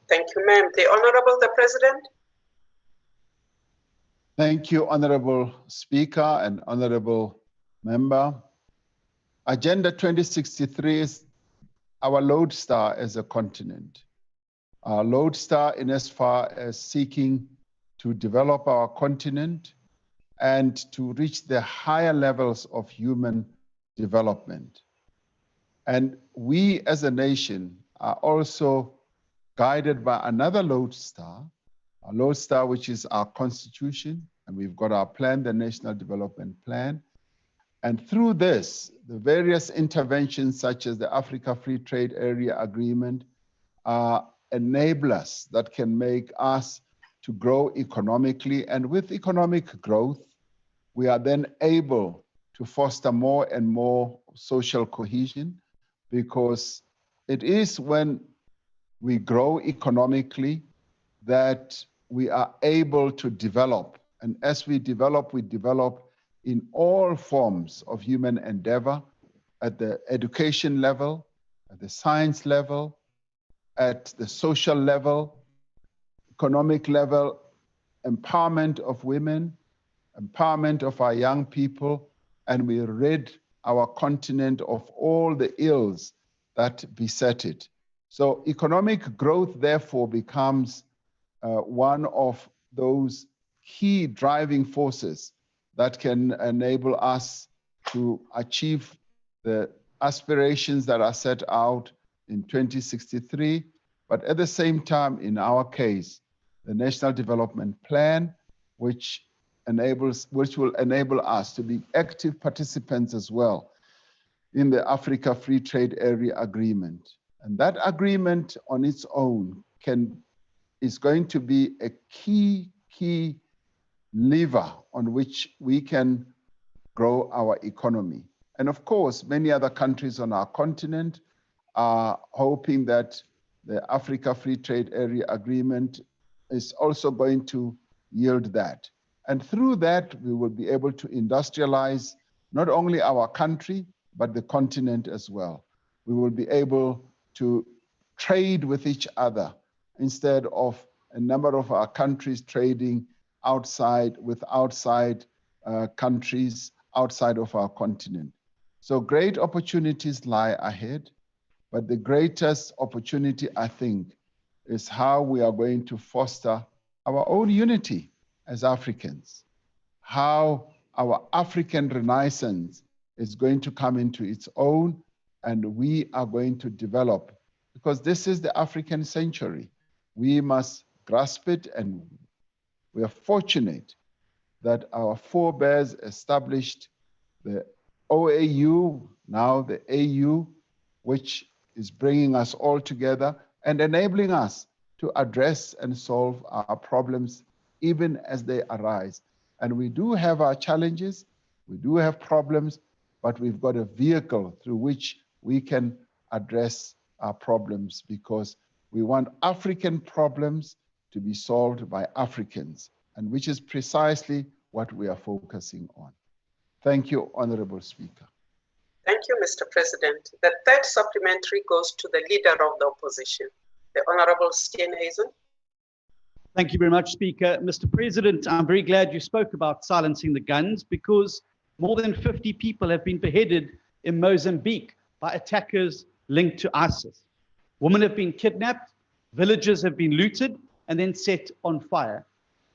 Thank you, ma'am. The Honorable the President. Thank you, Honorable Speaker and Honorable Member. Agenda 2063 is our lodestar as a continent. Our lodestar in as far as seeking to develop our continent and to reach the higher levels of human development. And we as a nation are also guided by another lodestar, a lodestar which is our constitution, and we've got our plan, the National Development Plan. And through this, the various interventions such as the Africa Free Trade Area Agreement are enablers that can make us to grow economically. And with economic growth, we are then able to foster more and more social cohesion, because it is when we grow economically that we are able to develop. And as we develop in all forms of human endeavor, at the education level, at the science level, at the social level, economic level, empowerment of women, empowerment of our young people, and we rid our continent of all the ills that beset it. So economic growth, therefore, becomes one of those key driving forces that can enable us to achieve the aspirations that are set out in 2063, but at the same time, in our case, the National Development Plan, which will enable us to be active participants as well in the Africa Free Trade Area Agreement. And that agreement on its own is going to be a key lever on which we can grow our economy. And of course, many other countries on our continent are hoping that the Africa Free Trade Area Agreement is also going to yield that. And through that, we will be able to industrialize not only our country, but the continent as well. We will be able to trade with each other instead of a number of our countries trading with outside countries outside of our continent. So great opportunities lie ahead, but the greatest opportunity, I think, is how we are going to foster our own unity as Africans, how our African Renaissance is going to come into its own, and we are going to develop, because this is the African century. We must grasp it, and we are fortunate that our forebears established the OAU, now the AU, which is bringing us all together and enabling us to address and solve our problems even as they arise. And we do have our challenges, we do have problems, but we've got a vehicle through which we can address our problems, because we want African problems to be solved by Africans, and which is precisely what we are focusing on. Thank you, Honorable Speaker. Thank you, Mr. President. The third supplementary goes to the Leader of the Opposition, the Honorable Steenhuisen. Thank you very much, Speaker. Mr. President, I'm very glad you spoke about silencing the guns, because more than 50 people have been beheaded in Mozambique by attackers linked to ISIS. Women have been kidnapped, villages have been looted and then set on fire.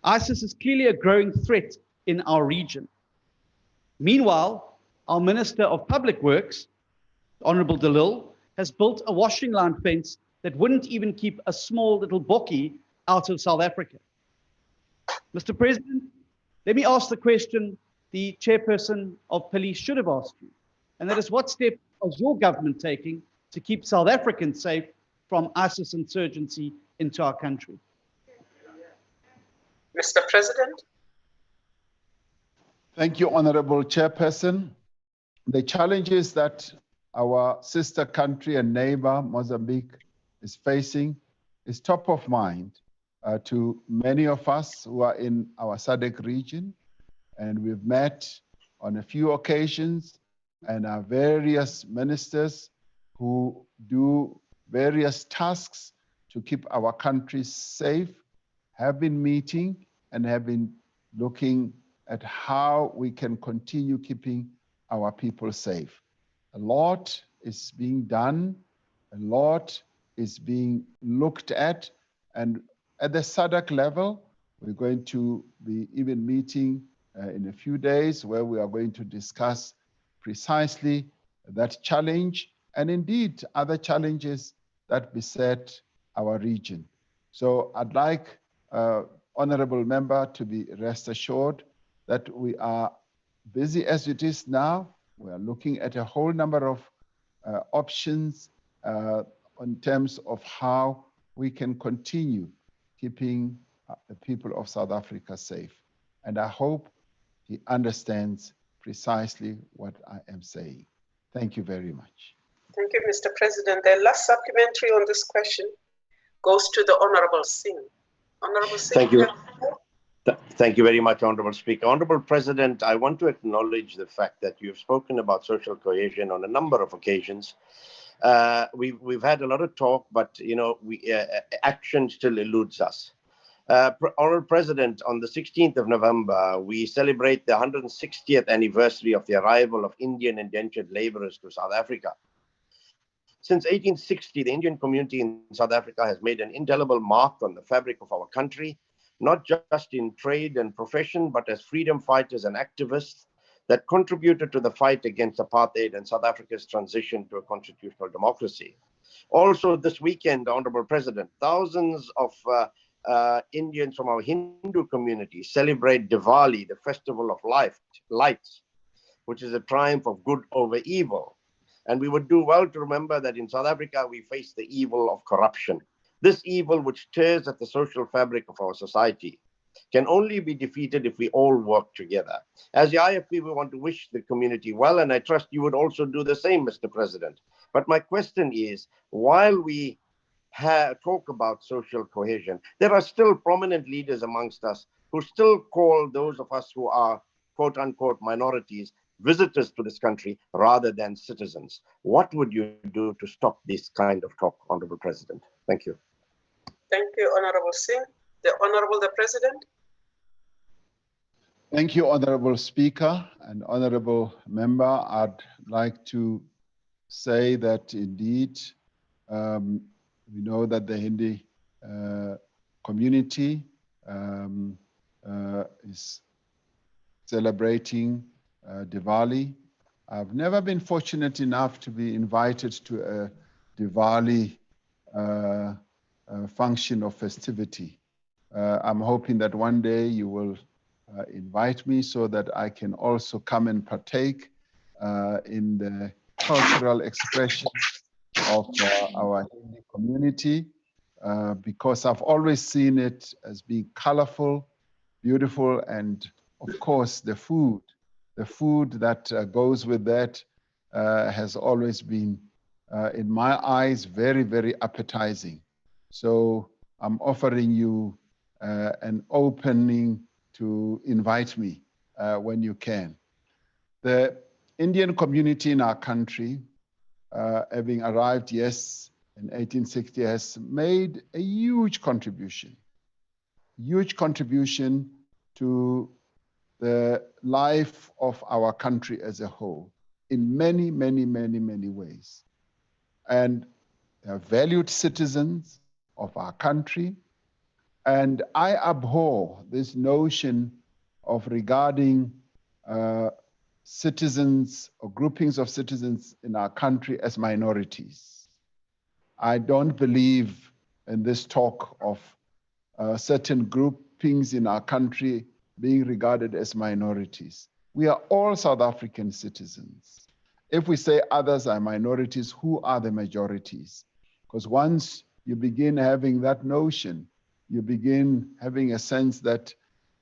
ISIS is clearly a growing threat in our region. Meanwhile, our Minister of Public Works, Honorable Dalil, has built a washing line fence that wouldn't even keep a small little bokkie out of South Africa. Mr. President, let me ask the question the chairperson of police should have asked you, and that is, what steps is your government taking to keep South Africans safe from ISIS insurgency into our country? Mr. President. Thank you, Honorable Chairperson. The challenges that our sister country and neighbor, Mozambique, is facing is top of mind to many of us who are in our SADC region. And we've met on a few occasions, and our various ministers who do various tasks to keep our countries safe have been meeting and have been looking at how we can continue keeping our people safe. A lot is being done, a lot is being looked at, and at the SADC level, we're going to be even meeting in a few days, where we are going to discuss precisely that challenge, and indeed other challenges that beset our region. So I'd like honorable member to be rest assured that we are busy as it is now. We are looking at a whole number of options in terms of how we can continue keeping the people of South Africa safe. And I hope he understands precisely what I am saying. Thank you very much. Thank you, Mr. President. The last supplementary on this question goes to the Honorable Singh. Honorable Singh. Thank you. Thank you very much, Honorable Speaker. Honorable President, I want to acknowledge the fact that you've spoken about social cohesion on a number of occasions. We've had a lot of talk, but action still eludes us. Honorable President, on the 16th of November, we celebrate the 160th anniversary of the arrival of Indian indentured laborers to South Africa. Since 1860, the Indian community in South Africa has made an indelible mark on the fabric of our country, not just in trade and profession, but as freedom fighters and activists that contributed to the fight against apartheid and South Africa's transition to a constitutional democracy. Also this weekend, Honorable President, thousands of Indians from our Hindu community celebrate Diwali, the festival of lights, which is a triumph of good over evil. And we would do well to remember that in South Africa, we face the evil of corruption. This evil, which tears at the social fabric of our society, can only be defeated if we all work together. As the IFP, we want to wish the community well, and I trust you would also do the same, Mr. President. But my question is, while we talk about social cohesion, there are still prominent leaders amongst us who still call those of us who are quote unquote minorities visitors to this country rather than citizens. What would you do to stop this kind of talk, Honorable President? Thank you. Thank you, Honorable Singh. The Honorable the President. Thank you, Honorable Speaker and Honorable Member. I'd like to say that indeed, we know that the Hindi community is celebrating Diwali. I've never been fortunate enough to be invited to a Diwali function or festivity. I'm hoping that one day you will invite me so that I can also come and partake in the cultural expression of our Hindi community, because I've always seen it as being colorful, beautiful, and of course the food that goes with that has always been, in my eyes, very, very appetizing. So I'm offering you an opening to invite me when you can. The Indian community in our country, having arrived, yes, in 1860, has made a huge contribution to the life of our country as a whole in many, many, many, many ways. And they are valued citizens of our country. And I abhor this notion of regarding citizens or groupings of citizens in our country as minorities. I don't believe in this talk of certain groupings in our country being regarded as minorities. We are all South African citizens. If we say others are minorities, who are the majorities? Because once you begin having that notion, you begin having a sense that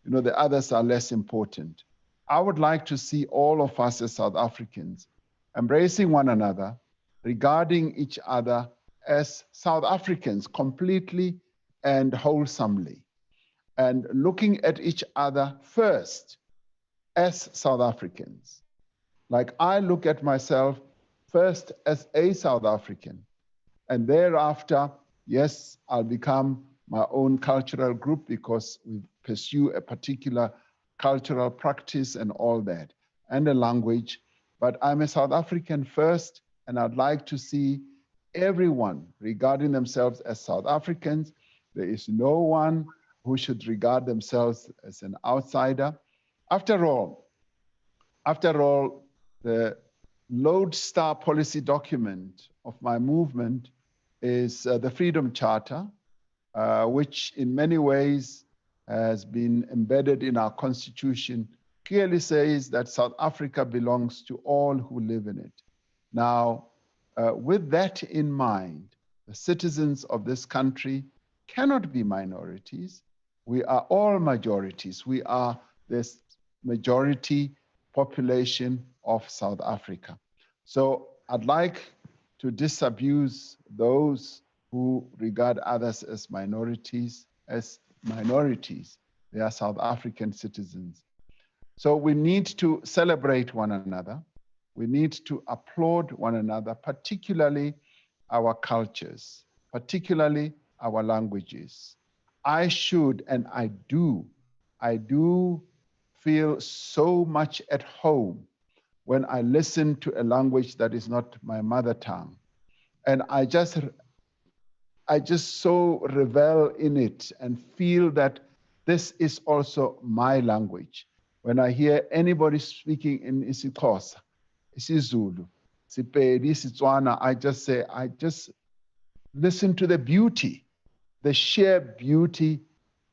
the others are less important. I would like to see all of us as South Africans embracing one another, regarding each other as South Africans completely and wholesomely, and looking at each other first as South Africans. Like I look at myself first as a South African, and thereafter, yes, I'll become my own cultural group because we pursue a particular cultural practice and all that, and a language, but I'm a South African first, and I'd like to see everyone regarding themselves as South Africans. There is no one who should regard themselves as an outsider. After all, the lodestar policy document of my movement is the Freedom Charter, which in many ways has been embedded in our constitution, clearly says that South Africa belongs to all who live in it. Now, with that in mind, the citizens of this country cannot be minorities. We are all majorities. We are this majority population of South Africa. So I'd like to disabuse those who regard others as minorities. They are South African citizens. So we need to celebrate one another. We need to applaud one another, particularly our cultures, particularly our languages. I should, and I do feel so much at home when I listen to a language that is not my mother tongue. And I just so revel in it and feel that this is also my language. When I hear anybody speaking in isiXhosa, isiZulu, Sepedi, isiTswana, I just listen to the beauty, the sheer beauty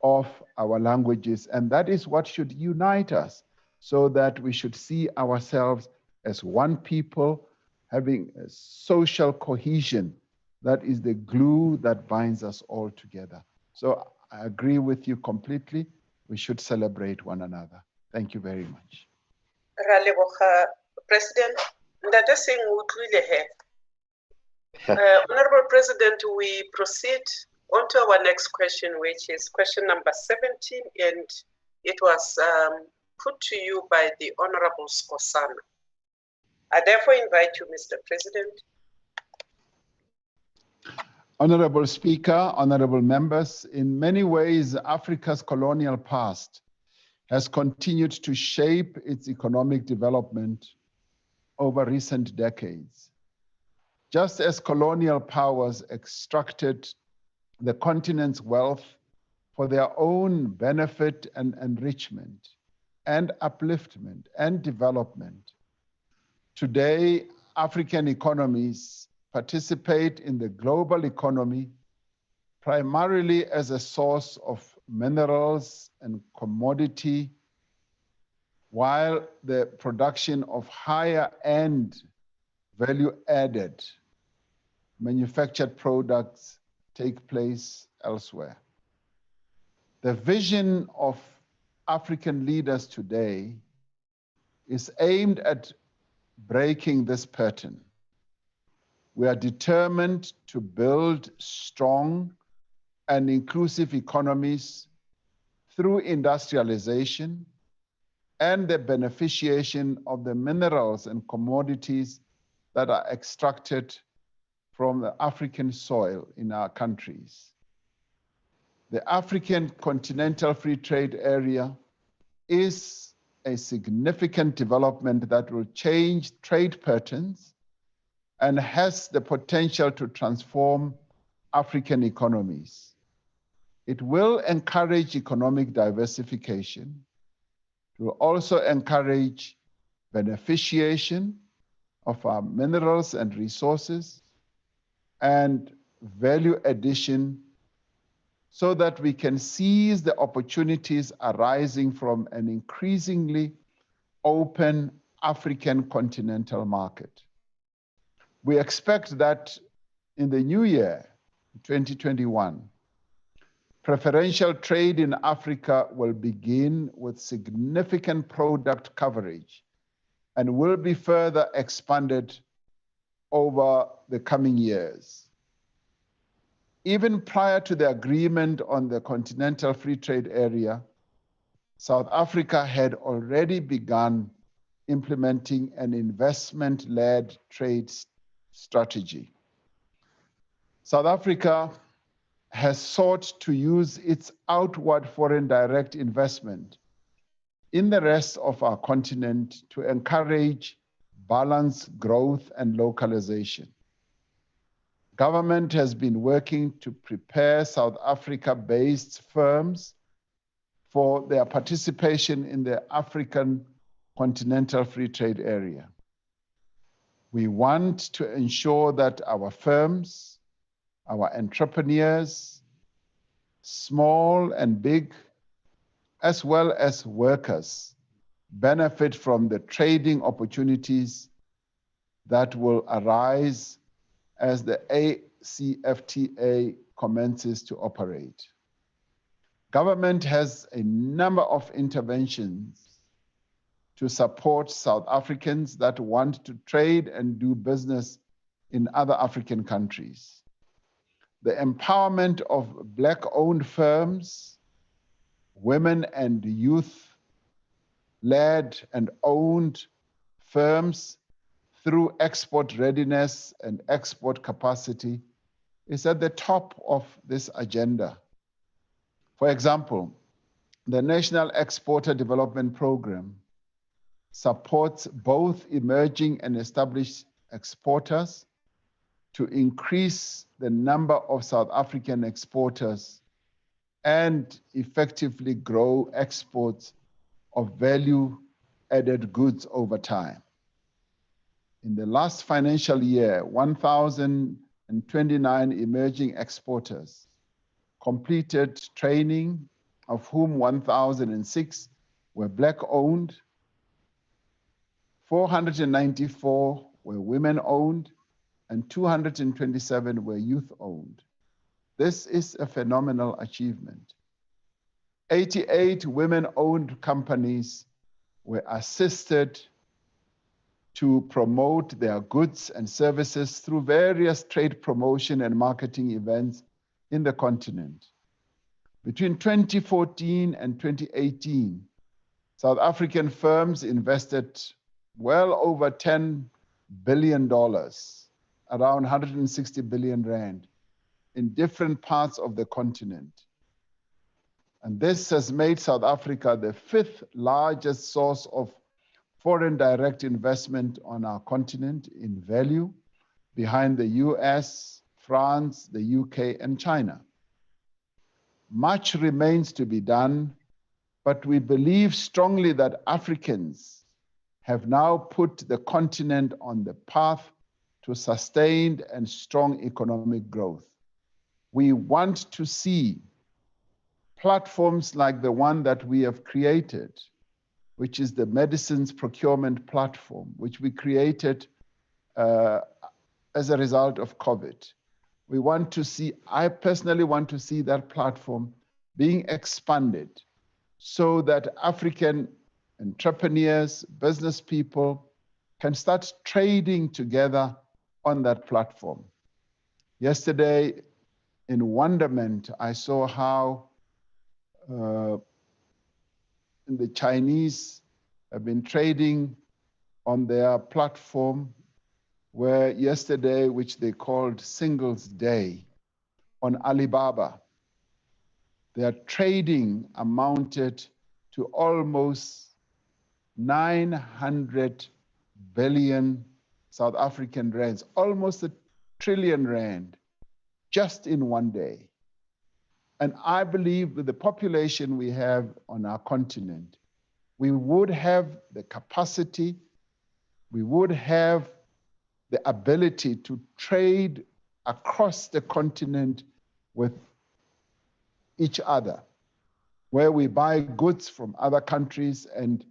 of our languages. And that is what should unite us, so that we should see ourselves as one people, having a social cohesion. That is the glue that binds us all together. So I agree with you completely. We should celebrate one another. Thank you very much. President, Ndata Singh Mutlulehe. Honorable President, we proceed on to our next question, which is question number 17, and it was put to you by the Honorable Skosana. I therefore invite you, Mr. President. Honorable Speaker, honorable members, in many ways, Africa's colonial past has continued to shape its economic development over recent decades. Just as colonial powers extracted the continent's wealth for their own benefit and enrichment and upliftment and development, today African economies participate in the global economy primarily as a source of minerals and commodity, while the production of higher end value-added manufactured products take place elsewhere. The vision of African leaders today is aimed at breaking this pattern. We are determined to build strong and inclusive economies through industrialization and the beneficiation of the minerals and commodities that are extracted from the African soil in our countries. The African Continental Free Trade Area is a significant development that will change trade patterns and has the potential to transform African economies. It will encourage economic diversification. It will also encourage beneficiation of our minerals and resources and value addition, so that we can seize the opportunities arising from an increasingly open African continental market. We expect that in the new year, 2021, preferential trade in Africa will begin with significant product coverage and will be further expanded over the coming years. Even prior to the agreement on the Continental Free Trade Area, South Africa had already begun implementing an investment-led trade strategy. South Africa has sought to use its outward foreign direct investment in the rest of our continent to encourage balanced growth and localization. Government has been working to prepare South Africa-based firms for their participation in the African Continental Free Trade Area. We want to ensure that our firms, our entrepreneurs, small and big, as well as workers, benefit from the trading opportunities that will arise as the ACFTA commences to operate. Government has a number of interventions to support South Africans that want to trade and do business in other African countries. The empowerment of Black-owned firms, women and youth-led and owned firms through export readiness and export capacity is at the top of this agenda. For example, the National Exporter Development Program supports both emerging and established exporters to increase the number of South African exporters and effectively grow exports of value-added goods over time. In the last financial year, 1,029 emerging exporters completed training, of whom 1,006 were Black-owned, 494 were women-owned, and 227 were youth-owned. This is a phenomenal achievement. 88 women-owned companies were assisted to promote their goods and services through various trade promotion and marketing events in the continent. Between 2014 and 2018, South African firms invested well over $10 billion, around 160 billion rand, in different parts of the continent. And this has made South Africa the 5th largest source of foreign direct investment on our continent in value, behind the US, France, the UK, and China. Much remains to be done, but we believe strongly that Africans have now put the continent on the path to sustained and strong economic growth. We want to see platforms like the one that we have created, which is the medicines procurement platform, which we created as a result of COVID. We want to see, I personally want to see that platform being expanded so that African entrepreneurs, business people can start trading together on that platform. Yesterday, in wonderment, I saw how the Chinese have been trading on their platform, where yesterday, which they called Singles Day, on Alibaba, their trading amounted to almost 900 billion South African rands, almost R1 trillion, just in one day. And I believe with the population we have on our continent, we would have the capacity, we would have the ability to trade across the continent with each other, where we buy goods from other countries and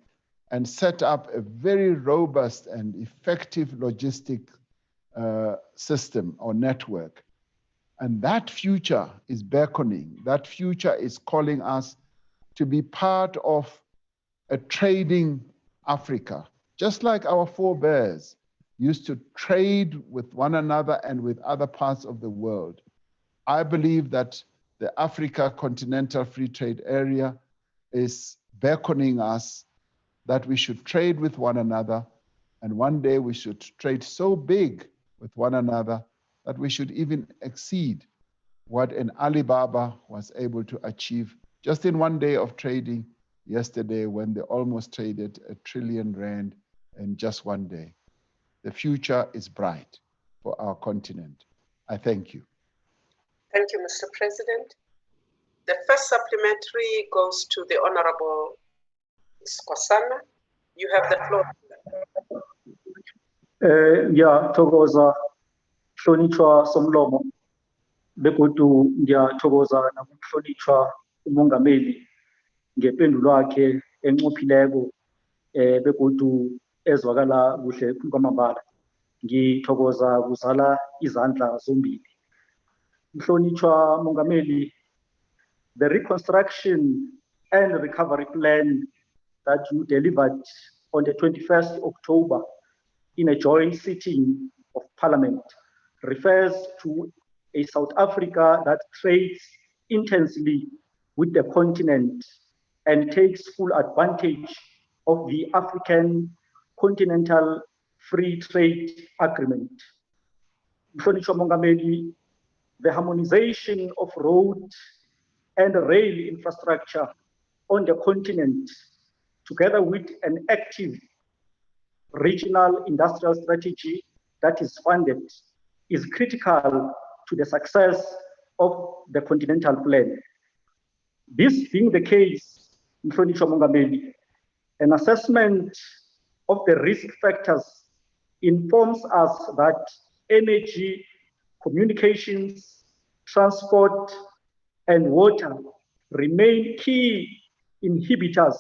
set up a very robust and effective logistic system or network. And that future is beckoning. That future is calling us to be part of a trading Africa, just like our forebears used to trade with one another and with other parts of the world. I believe that the Africa Continental Free Trade Area is beckoning us that we should trade with one another, and one day we should trade so big with one another that we should even exceed what an Alibaba was able to achieve just in one day of trading yesterday, when they almost traded R1 trillion in just one day. The future is bright for our continent. I thank you. Thank you, Mr. President. The first supplementary goes to the Honorable Skosana. You have the floor. Yeah, Togoza, Shonichwa Somlomo. begodu ngiyathokoza nakuhlonitshwa umongameli ngempendulo yakhe enqophileko begodu ezwakala kuhle kwamambala. Ngithokoza kuzala izandla zombili. Mhlonitshwa mongameli, the reconstruction and recovery plan that you delivered on the 21st October in a joint sitting of Parliament refers to a South Africa that trades intensely with the continent and takes full advantage of the African Continental Free Trade Agreement. Mhlonishwa Mongameli, the harmonization of road and rail infrastructure on the continent, together with an active regional industrial strategy that is funded, is critical to the success of the continental plan. This being the case, Mhlonishwa Mongameli, an assessment of the risk factors informs us that energy, communications, transport, and water remain key inhibitors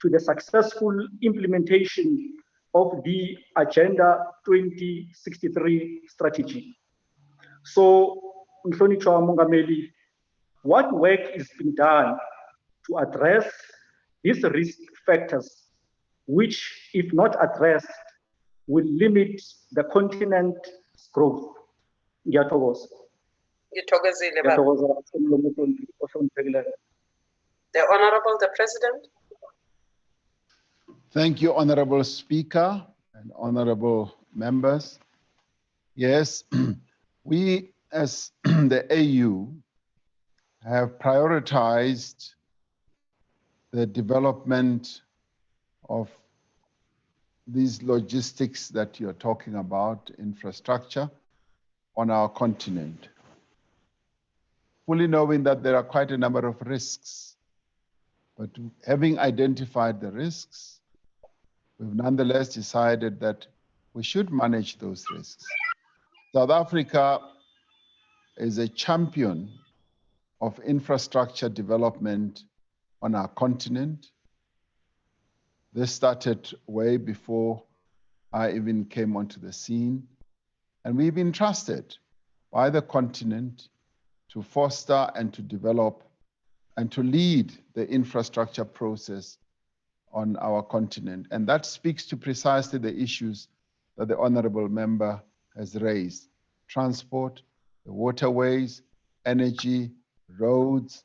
to the successful implementation of the Agenda 2063 strategy. So, Mhlonishwa Mongameli, what work is being done to address these risk factors, which, if not addressed, will limit the continent's growth? Ngiyathokoza. Ngithokozile baba. Ngiyathokoza. The Honorable the President. Thank you, Honorable Speaker and honorable members. Yes, we as the AU have prioritized the development of these logistics that you're talking about, infrastructure on our continent, fully knowing that there are quite a number of risks. But having identified the risks, we've nonetheless decided that we should manage those risks. South Africa is a champion of infrastructure development on our continent. This started way before I even came onto the scene. And we've been trusted by the continent to foster and to develop and to lead the infrastructure process on our continent. And that speaks to precisely the issues that the honorable member has raised: transport, the waterways, energy, roads.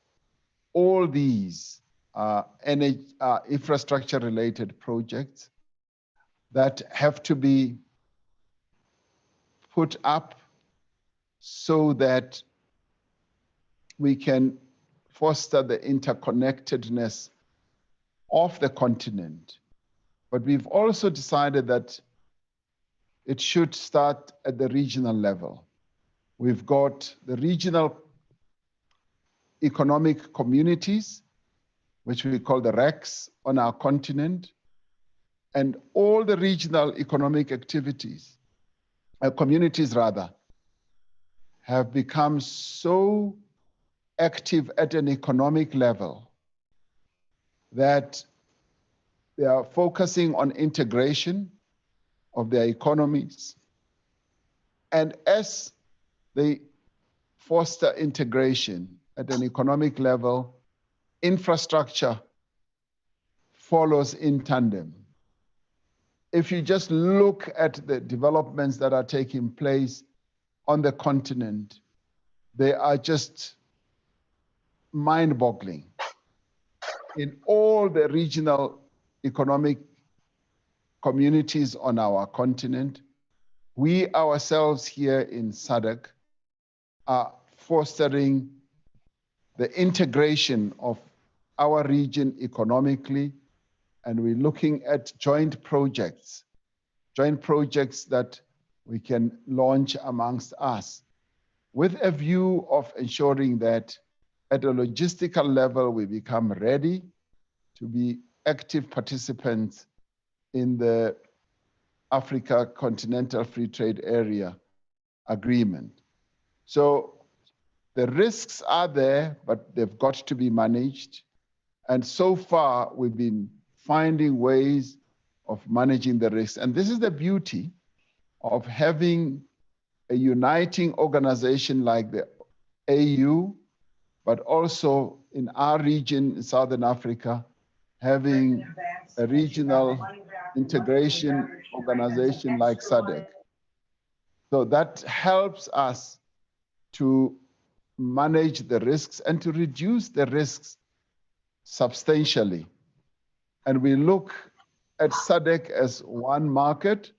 All these are infrastructure-related projects that have to be put up so that we can foster the interconnectedness of the continent. But we've also decided that it should start at the regional level. We've got the regional economic communities, which we call the RECs on our continent, and all the regional economic activities, communities rather, have become so active at an economic level that they are focusing on integration of their economies. And as they foster integration at an economic level, infrastructure follows in tandem. If you just look at the developments that are taking place on the continent, they are just mind-boggling. In all the regional economic communities on our continent, we ourselves here in SADC are fostering the integration of our region economically, and we're looking at joint projects that we can launch amongst us with a view of ensuring that at a logistical level, we become ready to be active participants in the Africa Continental Free Trade Area agreement. So The risks are there, but they've got to be managed. And so far, we've been finding ways of managing the risks. And this is the beauty of having a uniting organization like the AU, but also in our region, in Southern Africa, having a regional integration organization like SADC. So that helps us to manage the risks and to reduce the risks substantially. And we look at SADC as one market,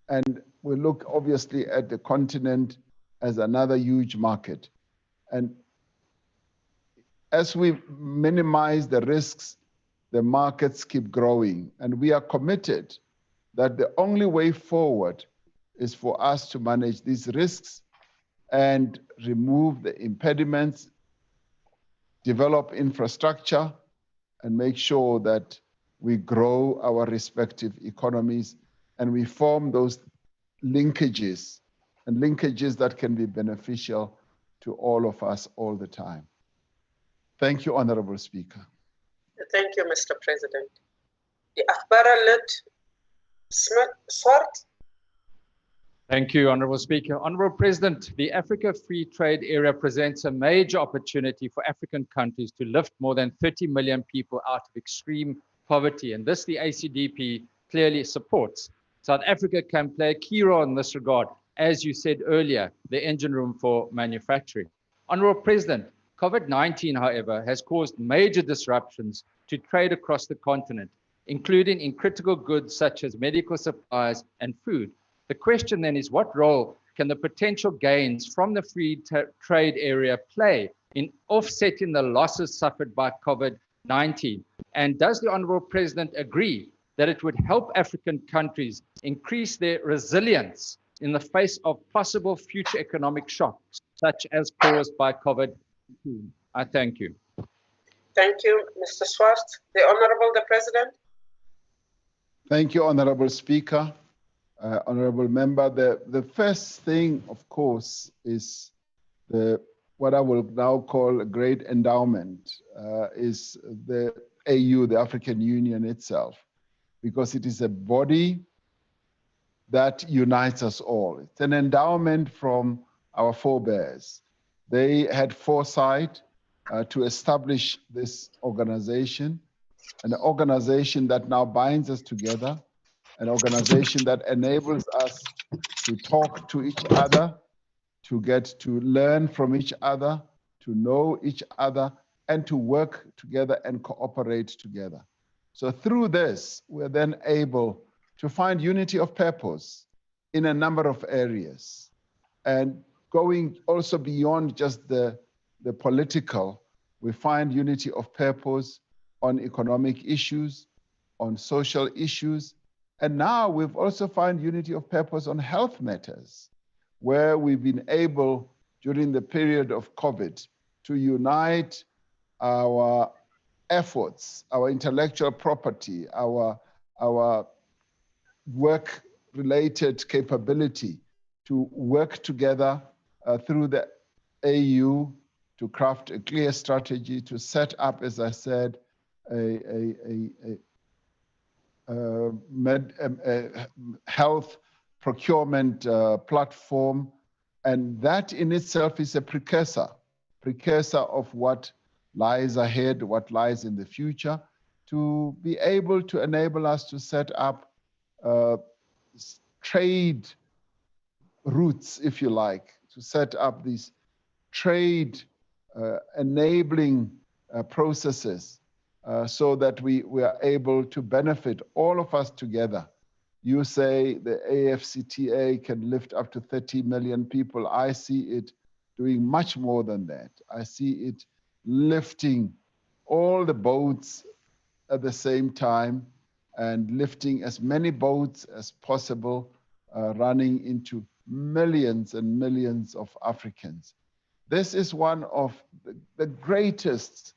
and we look obviously at the continent as another huge market. And as we minimize the risks, the markets keep growing. And we are committed that the only way forward is for us to manage these risks and remove the impediments, develop infrastructure, and make sure that we grow our respective economies and we form those linkages and linkages that can be beneficial to all of us all the time. Thank you, Honorable Speaker. Thank you, Mr. President. The Akhbara-led Swart. Thank you, Honorable Speaker. Honorable President, the Africa Free Trade Area presents a major opportunity for African countries to lift more than 30 million people out of extreme poverty, and this the ACDP clearly supports. South Africa can play a key role in this regard, as you said earlier, the engine room for manufacturing. Honorable President, COVID-19, however, has caused major disruptions to trade across the continent, including in critical goods such as medical supplies and food. The question then is, what role can the potential gains from the free trade area play in offsetting the losses suffered by COVID-19? And does the Honorable President agree that it would help African countries increase their resilience in the face of possible future economic shocks, such as caused by COVID-19? I thank you. Thank you, Mr. Swart. The Honorable the President. Thank you, Honorable Speaker. Honorable Member, the first thing, of course, is what I will now call a great endowment, is the AU, the African Union itself, because it is a body that unites us all. It's an endowment from our forebears. They had foresight to establish this organization, an organization that now binds us together, an organization that enables us to talk to each other, to get to learn from each other, to know each other, and to work together and cooperate together. So through this, we're then able to find unity of purpose in a number of areas, and going also beyond just the political, we find unity of purpose on economic issues, on social issues, and now we've also found unity of purpose on health matters, where we've been able, during the period of COVID, to unite our efforts, our intellectual property, our work-related capability to work together through the AU to craft a clear strategy to set up, as I said, a health procurement platform. And that in itself is a precursor of what lies ahead, what lies in the future, to be able to enable us to set up trade routes, if you like, to set up these trade enabling processes so that we are able to benefit, all of us together. You say the AfCFTA can lift up to 30 million people. I see it doing much more than that. I see it lifting all the boats at the same time and lifting as many boats as possible, running into millions and millions of Africans. This is one of the greatest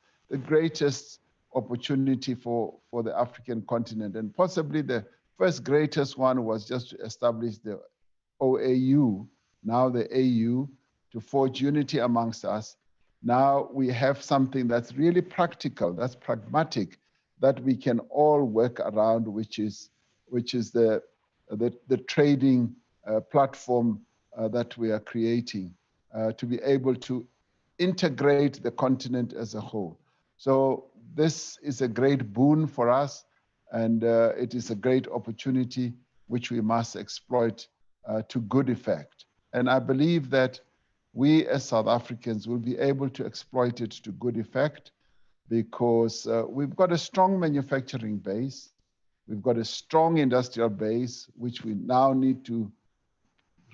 opportunity for the African continent, and possibly the first greatest one was just to establish the OAU, now the AU, to forge unity amongst us. Now we have something that's really practical, that's pragmatic, that we can all work around, which is the trading platform that we are creating to be able to integrate the continent as a whole. So this is a great boon for us, and it is a great opportunity which we must exploit to good effect. And I believe that we as South Africans will be able to exploit it to good effect because we've got a strong manufacturing base, we've got a strong industrial base, which we now need to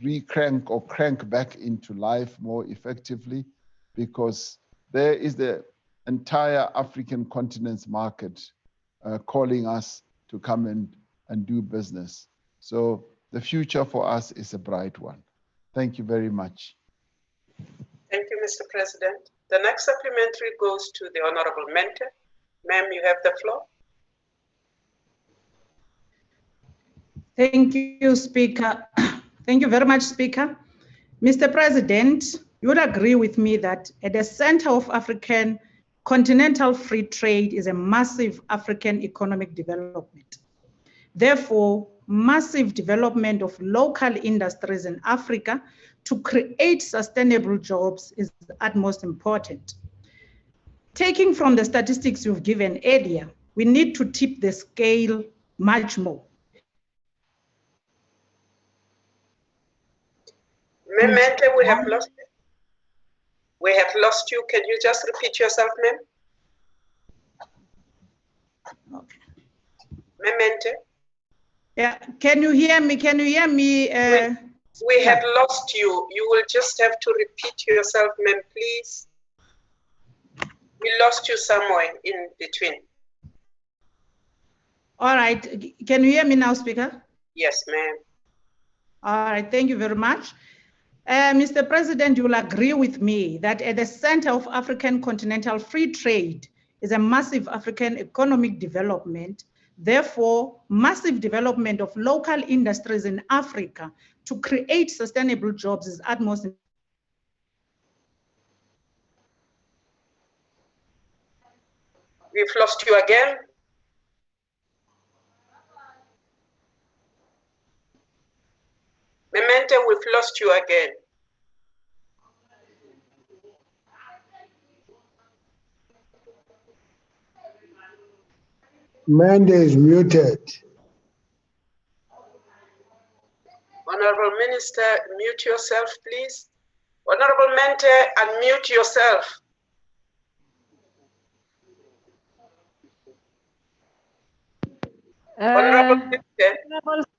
re-crank or crank back into life more effectively, because there is the entire African continent's market calling us to come and do business. So the future for us is a bright one. Thank you very much. Thank you, Mr. President. The next supplementary goes to the Honorable Mentor. Ma'am, you have the floor. Thank you, Speaker. Thank you very much, Speaker. Mr. President, you would agree with me that at the center of African continental free trade is a massive African economic development. Therefore, massive development of local industries in Africa to create sustainable jobs is the utmost important. Taking from the statistics you've given earlier, we need to tip the scale much more. Mente, we have lost you. We have lost you. Can you just repeat yourself, ma'am? Okay. Mente? Yeah, can you hear me? Can you hear me? We have lost you. You will just have to repeat yourself, ma'am, please. We lost you somewhere in between. All right. Can you hear me now, Speaker? Yes, ma'am. All right. Thank you very much. Mr. President, you will agree with me that at the center of African continental free trade is a massive African economic development. Therefore, massive development of local industries in Africa to create sustainable jobs is utmost. We've lost you again. Memento, we've lost you again. Mende is muted. Honorable Minister, mute yourself, please. Honorable Mente, unmute yourself. Honorable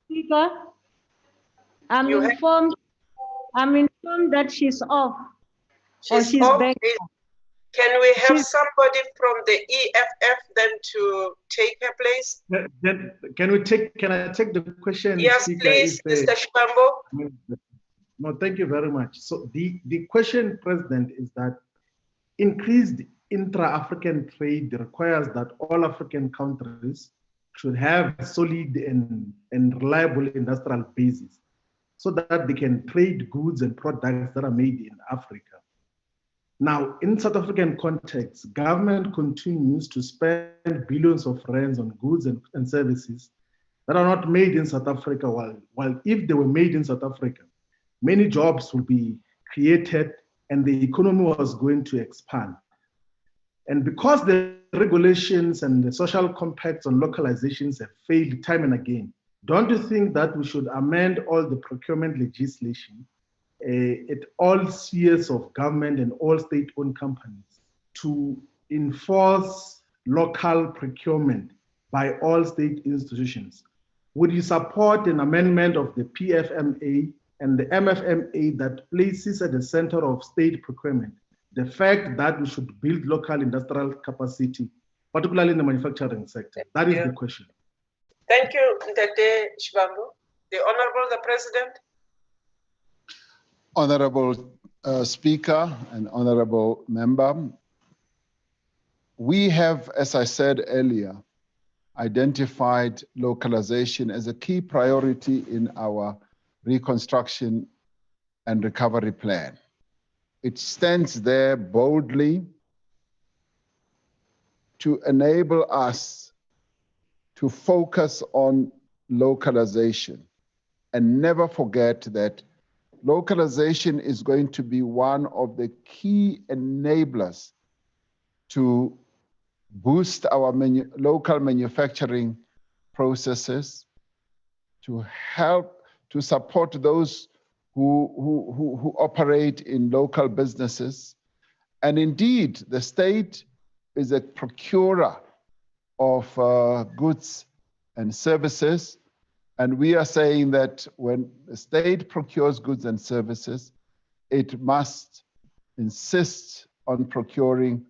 Speaker, I'm informed that she's off. She's off. Can we have somebody from the EFF then to take her place? Can I take the question? Yes, Speaker, please, Mr. Shibambo. No, thank you very much. So the question, President, is that increased intra-African trade requires that all African countries should have solid and reliable industrial bases so that they can trade goods and products that are made in Africa. Now, in South African context, government continues to spend billions of rands on goods and services that are not made in South Africa, while if they were made in South Africa, many jobs will be created and the economy was going to expand. And because the regulations and the social compacts on localizations have failed time and again, don't you think that we should amend all the procurement legislation at all spheres of government and all state-owned companies to enforce local procurement by all state institutions? Would you support an amendment of the PFMA and the MFMA that places at the center of state procurement the fact that we should build local industrial capacity, particularly in the manufacturing sector? That is the question. Thank you, Ndete Shibambo. The Honorable the President. Honorable Speaker and Honorable Member, we have, as I said earlier, identified localization as a key priority in our reconstruction and recovery plan. it stands there boldly to enable us to focus on localization and never forget that localization is going to be one of the key enablers to boost our local manufacturing processes, to help to support those who operate in local businesses. And indeed, the state is a procurer of goods and services. And we are saying that when the state procures goods and services, it must insist on procuring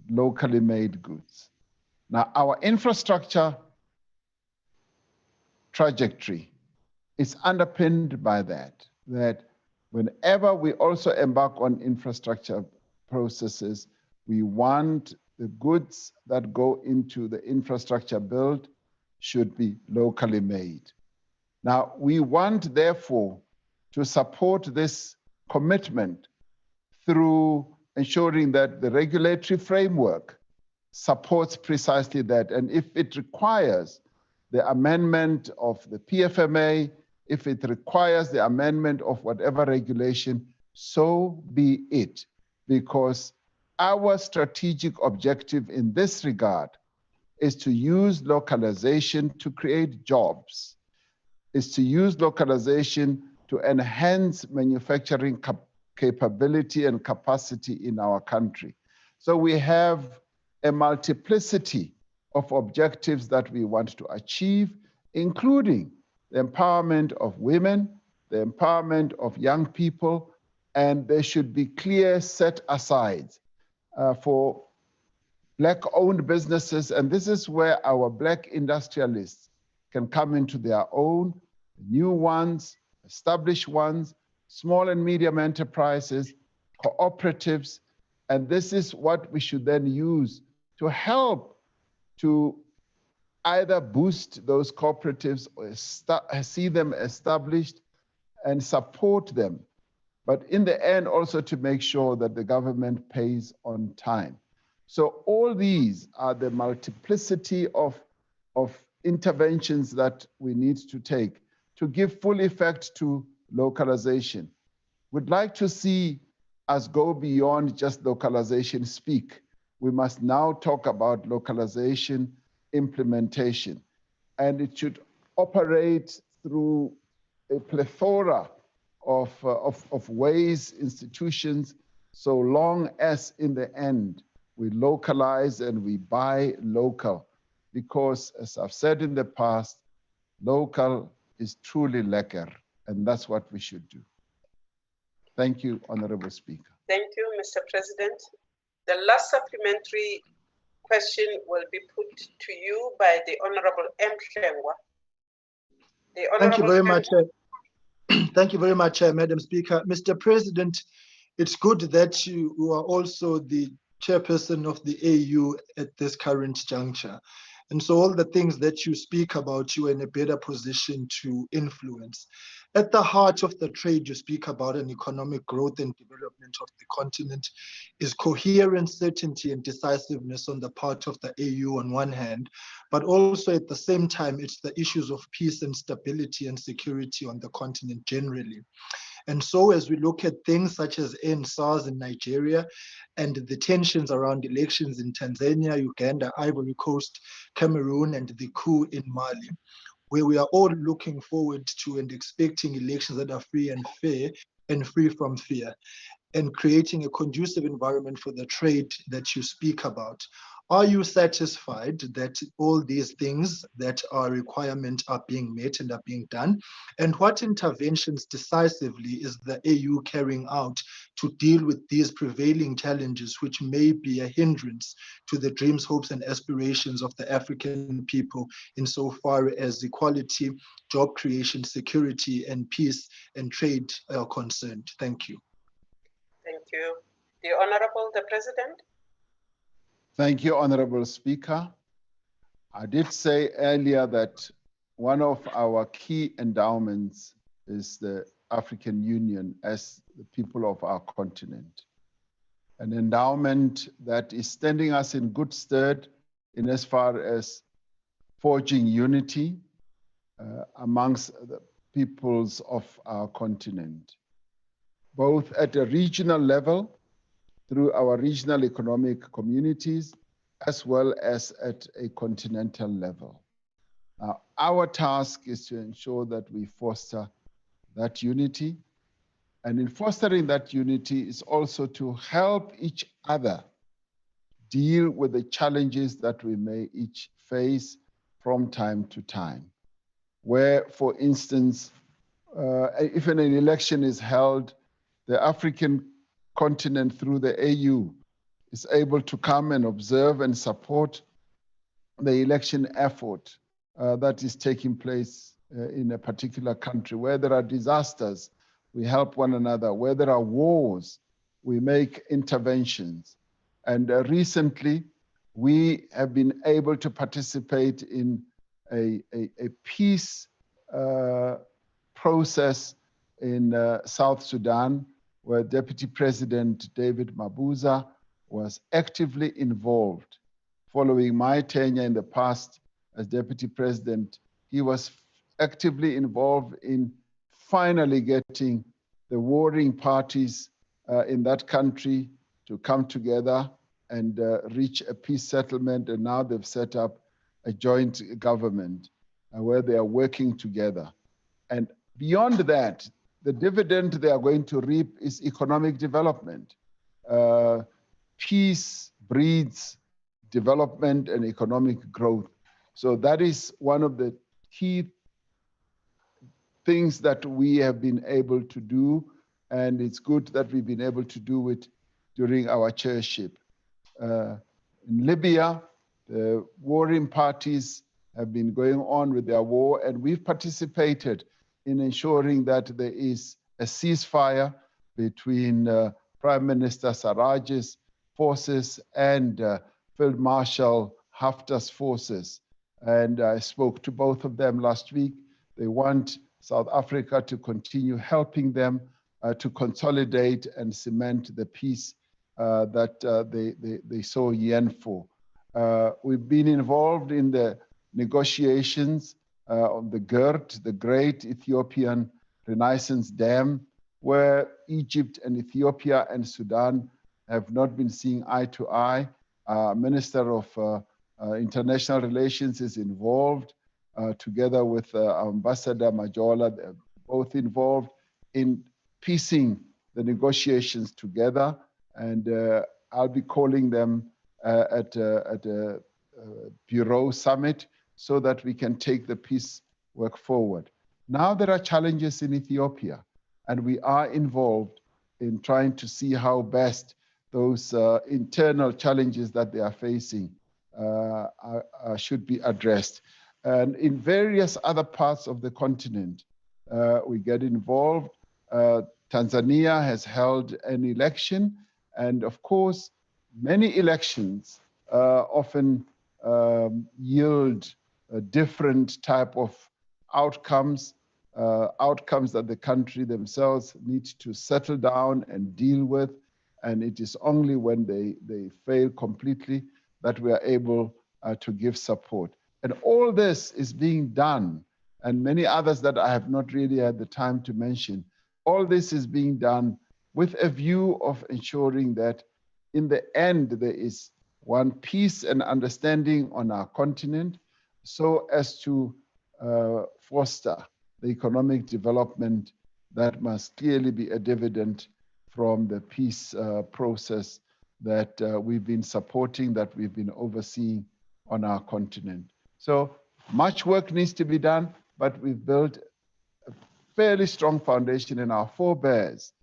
locally made goods. Now, our infrastructure trajectory is underpinned by that whenever we also embark on infrastructure processes, we want the goods that go into the infrastructure build should be locally made. Now, we want, therefore, to support this commitment through ensuring that the regulatory framework supports precisely that. And if it requires the amendment of the PFMA, if it requires the amendment of whatever regulation, so be it. Because our strategic objective in this regard is to use localization to create jobs, is to use localization to enhance manufacturing capability and capacity in our country. So we have a multiplicity of objectives that we want to achieve, including the empowerment of women, the empowerment of young people, and there should be clear set-asides for Black-owned businesses, and this is where our Black industrialists can come into their own, new ones, established ones, small and medium enterprises, cooperatives, and this is what we should then use to help to either boost those cooperatives or see them established and support them, but in the end also to make sure that the government pays on time. So all these are the multiplicity of interventions that we need to take to give full effect to localization. We'd like to see us go beyond just localization speak. We must now talk about localization implementation, and it should operate through a plethora of ways, institutions, so long as in the end we localize and we buy local, because as I've said in the past, local is truly lekker, and that's what we should do. Thank you, Honorable Speaker. Thank you, Mr. President. The last supplementary question will be put to you by the Honorable M. Hlengwa. Thank you very much. Thank you very much, Madam Speaker. Mr. President, it's good that you are also the chairperson of the AU at this current juncture. And so all the things that you speak about, you are in a better position to influence. At the heart of the trade you speak about and economic growth and development of the continent is coherent, certainty, and decisiveness on the part of the AU on one hand, but also at the same time, it's the issues of peace and stability and security on the continent generally. And so as we look at things such as SARS in Nigeria and the tensions around elections in Tanzania, Uganda, Ivory Coast, Cameroon, and the coup in Mali, where we are all looking forward to and expecting elections that are free and fair and free from fear, and creating a conducive environment for the trade that you speak about. Are you satisfied that all these things that are requirement are being met and are being done? And what interventions decisively is the AU carrying out to deal with these prevailing challenges, which may be a hindrance to the dreams, hopes, and aspirations of the African people insofar as equality, job creation, security, and peace and trade are concerned? Thank you. Thank you. The Honorable the President. Thank you, Honorable Speaker. I did say earlier that one of our key endowments is the African Union as the people of our continent. An endowment that is standing us in good stead in as far as forging unity amongst the peoples of our continent, both at a regional level through our regional economic communities, as well as at a continental level. Our task is to ensure that we foster that unity. And in fostering that unity is also to help each other deal with the challenges that we may each face from time to time. Where, for instance, if an election is held, the African continent through the AU is able to come and observe and support the election effort that is taking place in a particular country. Where there are disasters, we help one another. Where there are wars, we make interventions. And recently, we have been able to participate in a peace process in South Sudan, where Deputy President David Mabuza was actively involved. Following my tenure in the past as Deputy President, he was actively involved in finally getting the warring parties in that country to come together and reach a peace settlement. And now they've set up a joint government where they are working together. And beyond that, the dividend they are going to reap is economic development. Peace breeds development and economic growth. So that is one of the key things that we have been able to do, and it's good that we've been able to do it during our chairship. In Libya, the warring parties have been going on with their war, and we've participated in ensuring that there is a ceasefire between Prime Minister Sarraj's forces and Field Marshal Haftar's forces. And I spoke to both of them last week. They want South Africa to continue helping them to consolidate and cement the peace that they so yearn for. We've been involved in the negotiations on the GERD, the Great Ethiopian Renaissance Dam, where Egypt and Ethiopia and Sudan have not been seeing eye to eye. Minister of International Relations is involved, together with Ambassador Majola. They're both involved in piecing the negotiations together. And I'll be calling them at a Bureau Summit so that we can take the peace work forward. Now there are challenges in Ethiopia, and we are involved in trying to see how best those internal challenges that they are facing should be addressed. And in various other parts of the continent, we get involved. Tanzania has held an election, and of course, many elections often yield a different type of outcomes, outcomes that the country themselves need to settle down and deal with. And it is only when they fail completely that we are able to give support. And all this is being done, and many others that I have not really had the time to mention. All this is being done with a view of ensuring that in the end there is one peace and understanding on our continent, so as to foster the economic development that must clearly be a dividend from the peace process that we've been supporting, that we've been overseeing on our continent. So much work needs to be done, but we've built a fairly strong foundation, in our forebears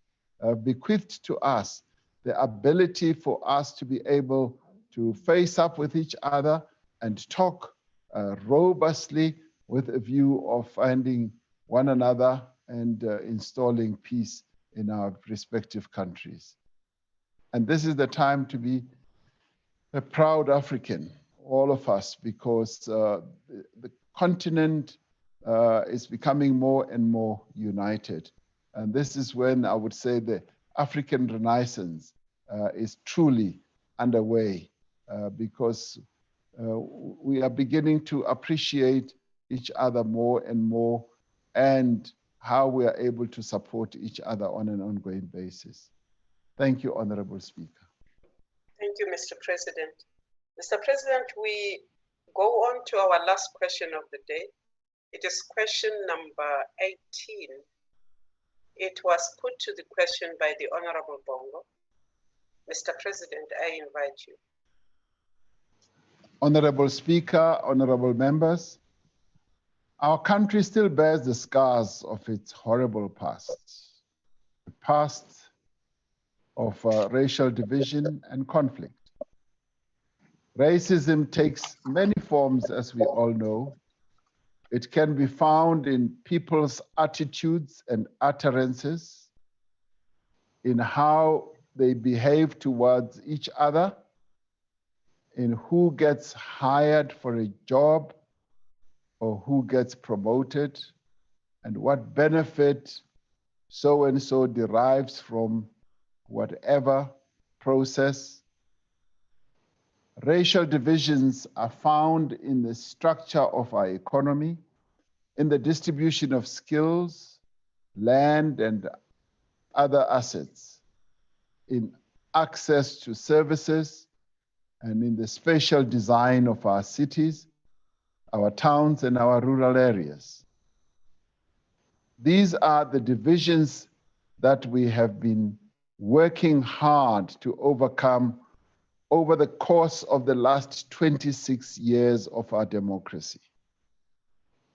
bequeathed to us the ability for us to be able to face up with each other and talk robustly with a view of finding one another and installing peace in our respective countries. And this is the time to be a proud African, all of us, because the continent is becoming more and more united. And this is when I would say the African Renaissance is truly underway, because we are beginning to appreciate each other more and more, and how we are able to support each other on an ongoing basis. Thank you, Honorable Speaker. Thank you, Mr. President. Mr. President, we go on to our last question of the day. It is question number 18. It was put to the question by the Honorable Bongo. Mr. President, I invite you. Honorable Speaker, honorable members, our country still bears the scars of its horrible past. The past of racial division and conflict. Racism takes many forms, as we all know. It can be found in people's attitudes and utterances, in how they behave towards each other, in who gets hired for a job or who gets promoted, and what benefit so-and-so derives from whatever process. Racial divisions are found in the structure of our economy, in the distribution of skills, land, and other assets, in access to services, and in the spatial design of our cities, our towns, and our rural areas. These are the divisions that we have been working hard to overcome over the course of the last 26 years of our democracy.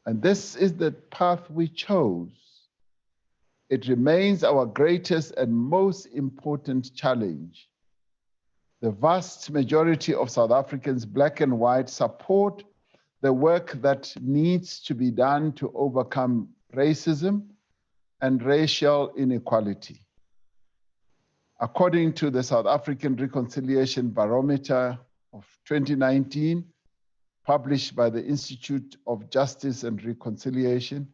And this is the path we chose. It remains our greatest and most important challenge. The vast majority of South Africans, black and white, support the work that needs to be done to overcome racism and racial inequality. According to the South African Reconciliation Barometer of 2019, published by the Institute of Justice and Reconciliation,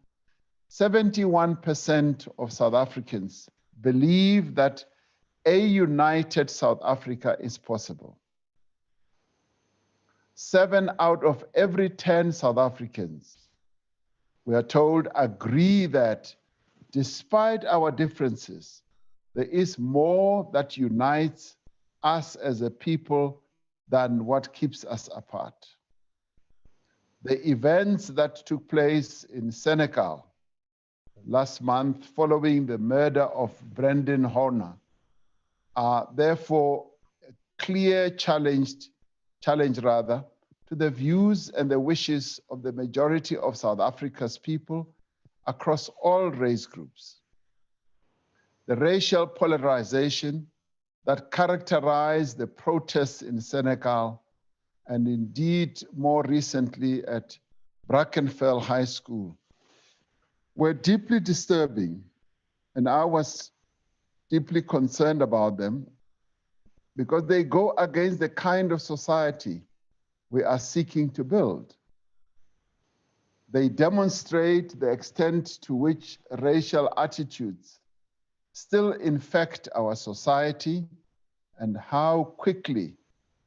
71% of South Africans believe that a united South Africa is possible. 7 out of every 10 South Africans, we are told, agree that despite our differences, there is more that unites us as a people than what keeps us apart. The events that took place in Senegal last month following the murder of Brendan Horner are therefore a clear challenge to the views and the wishes of the majority of South Africa's people across all race groups. The racial polarization that characterized the protests in Senegal, and indeed more recently at Brackenfell High School, were deeply disturbing, and I was deeply concerned about them because they go against the kind of society we are seeking to build. They demonstrate the extent to which racial attitudes still infect our society and how quickly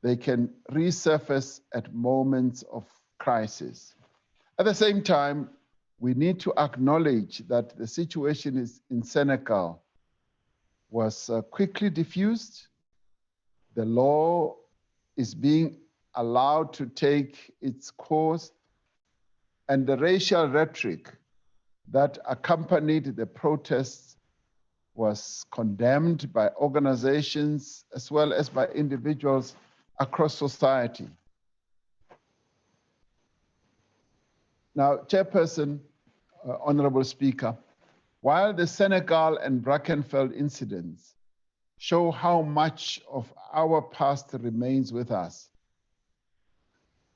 they can resurface at moments of crisis. At the same time, we need to acknowledge that the situation in Senegal was quickly diffused. The law is being allowed to take its course, and the racial rhetoric that accompanied the protests was condemned by organizations as well as by individuals across society. Now, Chairperson, Honorable Speaker, while the Senegal and Brackenfell incidents show how much of our past remains with us,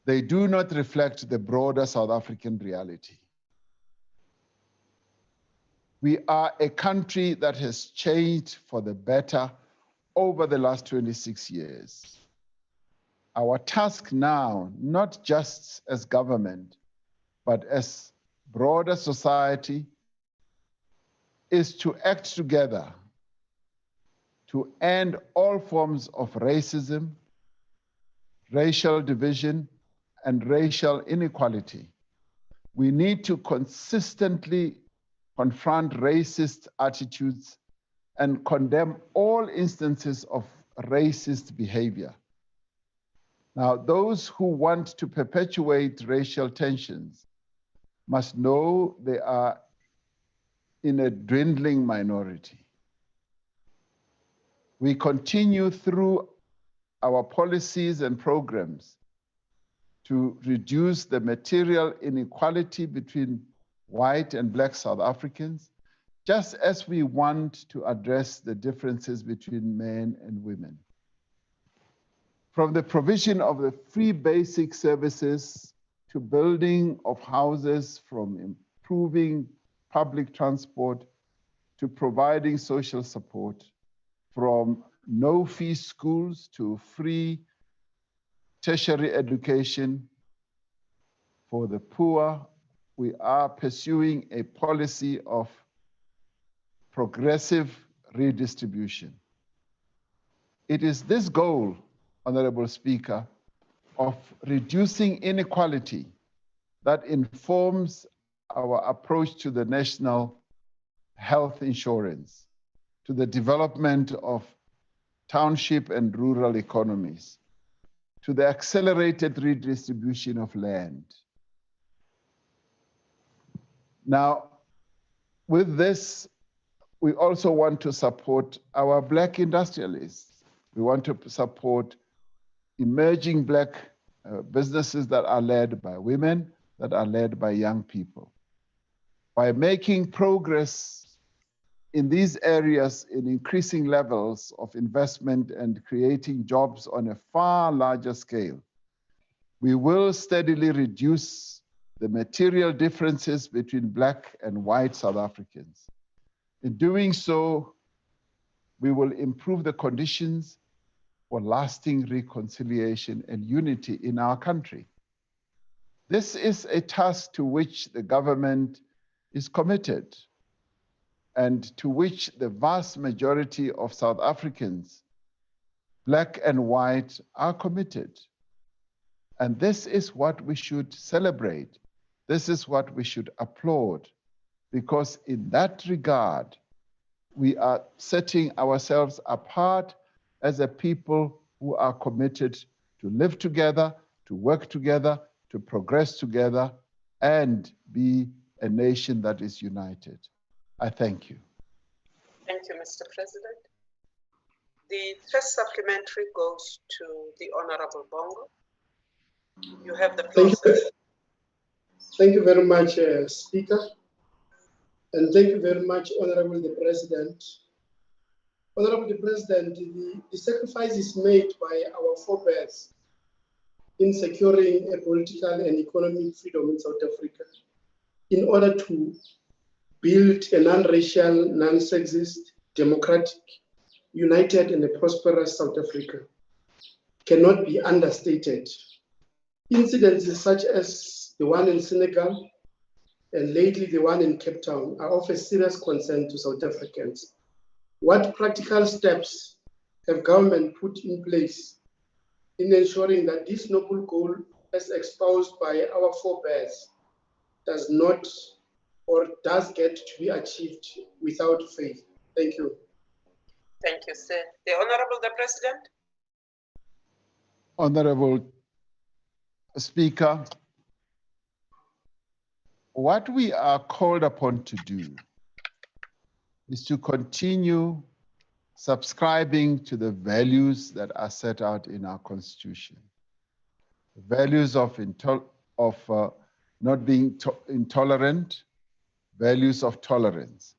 they do not reflect the broader South African reality. We are a country that has changed for the better over the last 26 years. Our task now, not just as government, but as broader society, is to act together to end all forms of racism, racial division, and racial inequality. We need to consistently confront racist attitudes and condemn all instances of racist behavior. Now, those who want to perpetuate racial tensions must know they are in a dwindling minority. We continue through our policies and programs to reduce the material inequality between white and black South Africans, just as we want to address the differences between men and women. From the provision of the free basic services to building of houses, from improving public transport to providing social support, from no-fee schools to free tertiary education for the poor, we are pursuing a policy of progressive redistribution. It is this goal, Honorable Speaker, of reducing inequality that informs our approach to the national health insurance, to the development of township and rural economies, to the accelerated redistribution of land. Now, with this, we also want to support our Black industrialists. We want to support emerging Black businesses that are led by women, that are led by young people. By making progress in these areas in increasing levels of investment and creating jobs on a far larger scale, we will steadily reduce the material differences between Black and white South Africans. In doing so, we will improve the conditions for lasting reconciliation and unity in our country. This is a task to which the government is committed and to which the vast majority of South Africans, Black and white, are committed. And this is what we should celebrate. This is what we should applaud, because in that regard, we are setting ourselves apart as a people who are committed to live together, to work together, to progress together, and be a nation that is united. I thank you. Thank you, Mr. President. The first supplementary goes to the Honorable Bongo. You have the floor, sir. Thank you very much, Speaker. And thank you very much, Honorable the President. Honorable the President, the sacrifices made by our forebears in securing a political and economic freedom in South Africa in order to build a non-racial, non-sexist, democratic, united and a prosperous South Africa cannot be understated. Incidents such as the one in Senegal and lately the one in Cape Town are of a serious concern to South Africans. What practical steps have government put in place in ensuring that this noble goal, as espoused by our forebears, does not or does get to be achieved without faith? Thank you. Thank you, sir. The Honorable the President. Honorable Speaker, what we are called upon to do is to continue subscribing to the values that are set out in our Constitution. The values of not being intolerant, values of tolerance,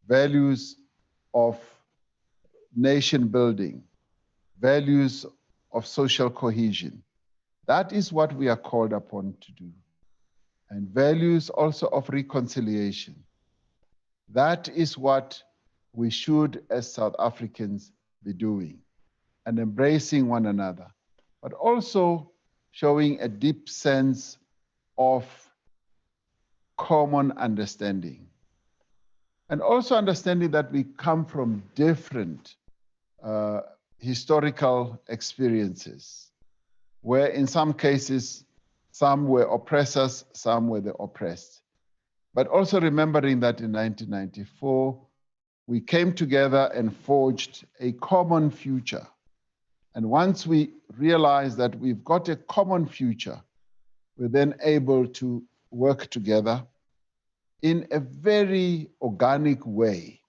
values of nation building, values of social cohesion. That is what we are called upon to do. And values also of reconciliation. That is what we should, as South Africans, be doing, and embracing one another, but also showing a deep sense of common understanding. And also understanding that we come from different historical experiences, where in some cases, some were oppressors, some were the oppressed. But also remembering that in 1994, we came together and forged a common future. And once we realize that we've got a common future, we're then able to work together in a very organic way,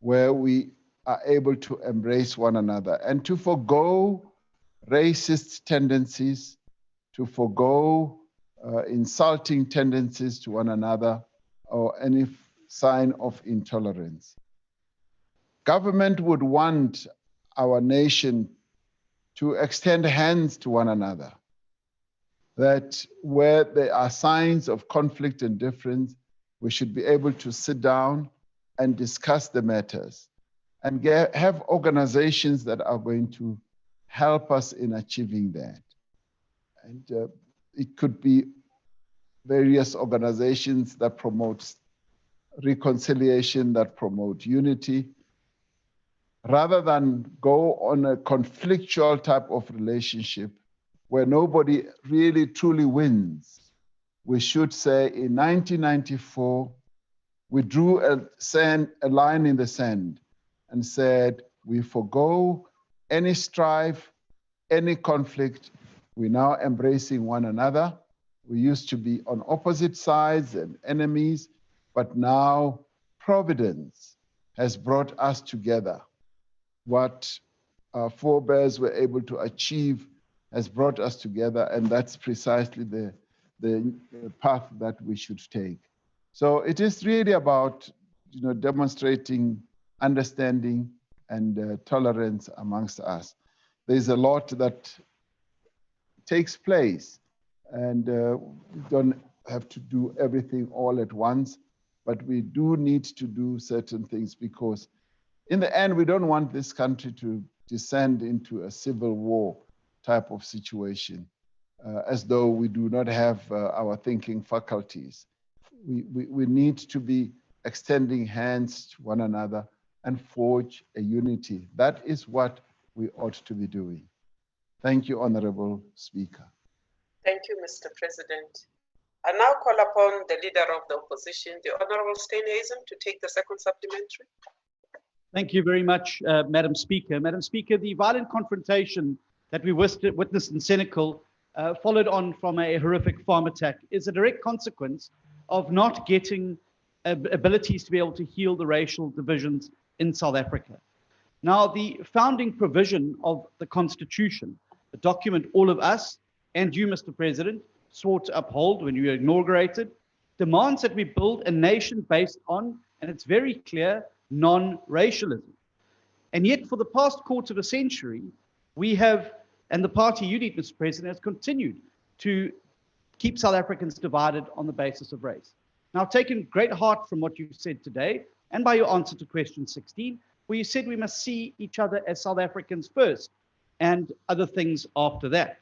where we are able to embrace one another and to forgo racist tendencies, to forgo insulting tendencies to one another, or any sign of intolerance. Government would want our nation to extend hands to one another, that where there are signs of conflict and difference, we should be able to sit down and discuss the matters and have organizations that are going to help us in achieving that. And it could be various organizations that promote reconciliation, that promote unity, rather than go on a conflictual type of relationship where nobody really truly wins. We should say in 1994, we drew a line in the sand and said, we forgo any strife, any conflict. We're now embracing one another. We used to be on opposite sides and enemies, but now Providence has brought us together. What our forebears were able to achieve has brought us together, and that's precisely the path that we should take. So it is really about, demonstrating understanding and tolerance amongst us. There's a lot that takes place, and we don't have to do everything all at once, but we do need to do certain things, because in the end, we don't want this country to descend into a civil war type of situation, as though we do not have our thinking faculties. We need to be extending hands to one another and forge a unity. That is what we ought to be doing. Thank you, Honorable Speaker. Thank you, Mr. President. I now call upon the Leader of the Opposition, the Honorable Steenhuisen, to take the second supplementary. Thank you very much, Madam Speaker. Madam Speaker, the violent confrontation that we witnessed in Senegal, followed on from a horrific farm attack, is a direct consequence of not getting abilities to be able to heal the racial divisions in South Africa. Now, the founding provision of the Constitution, the document all of us and you, Mr. President, swore to uphold when you were inaugurated, demands that we build a nation based on, and it's very clear, non-racialism. And yet, for the past quarter of a century, we have, and the party you lead, Mr. President, has continued to keep South Africans divided on the basis of race. Now, I've taken great heart from what you've said today, and by your answer to question 16, where you said we must see each other as South Africans first, and other things after that.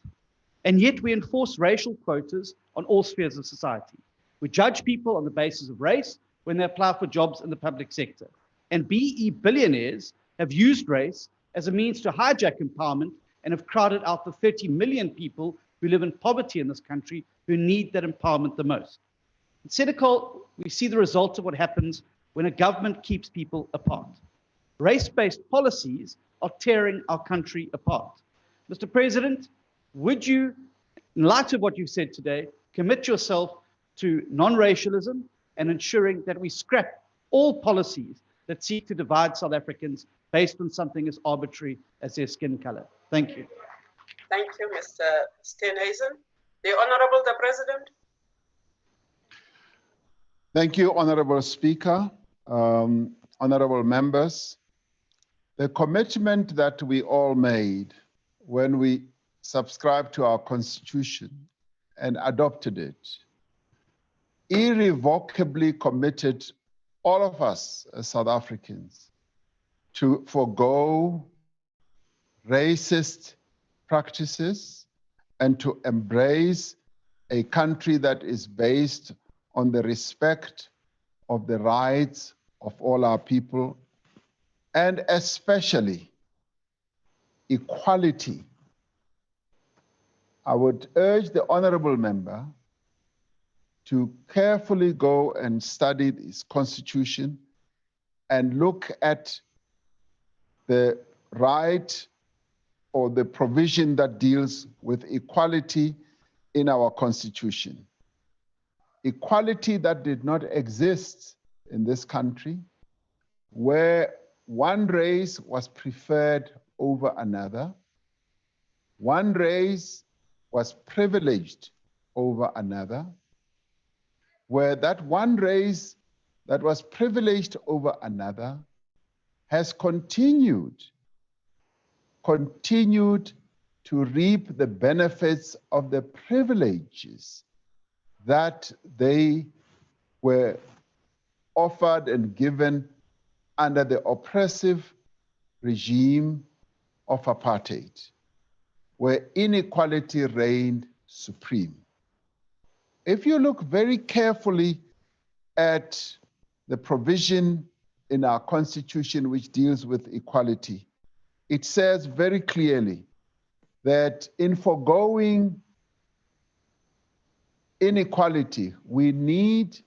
And yet we enforce racial quotas on all spheres of society. We judge people on the basis of race when they apply for jobs in the public sector. And BE billionaires have used race as a means to hijack empowerment and have crowded out the 30 million people who live in poverty in this country who need that empowerment the most. In Senegal, we see the results of what happens when a government keeps people apart. Race-based policies are tearing our country apart. Mr. President, would you, in light of what you've said today, commit yourself to non-racialism and ensuring that we scrap all policies that seek to divide South Africans based on something as arbitrary as their skin color? Thank you. Thank you, Mr. Steenhuisen. The Honorable the President. Thank you, Honorable Speaker, honorable members. The commitment that we all made when we subscribed to our Constitution and adopted it irrevocably committed all of us as South Africans to forgo racist practices and to embrace a country that is based on the respect of the rights of all our people, and especially equality. I would urge the honorable member to carefully go and study this constitution and look at the right or the provision that deals with equality in our constitution. Equality that did not exist in this country, where one race was preferred over another, one race was privileged over another, where that one race that was privileged over another has continued to reap the benefits of the privileges that they were offered and given under the oppressive regime of apartheid, where inequality reigned supreme. If you look very carefully at the provision in our constitution which deals with equality, it says very clearly that in foregoing inequality, we need,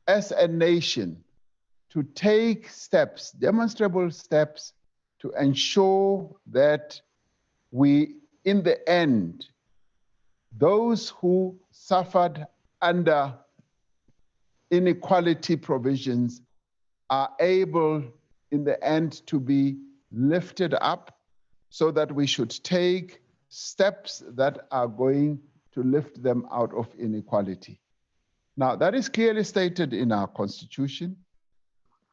as a nation, to take steps, demonstrable steps, to ensure that we, in the end, those who suffered under inequality provisions are able, in the end, to be lifted up, so that we should take steps that are going to lift them out of inequality. Now, that is clearly stated in our constitution.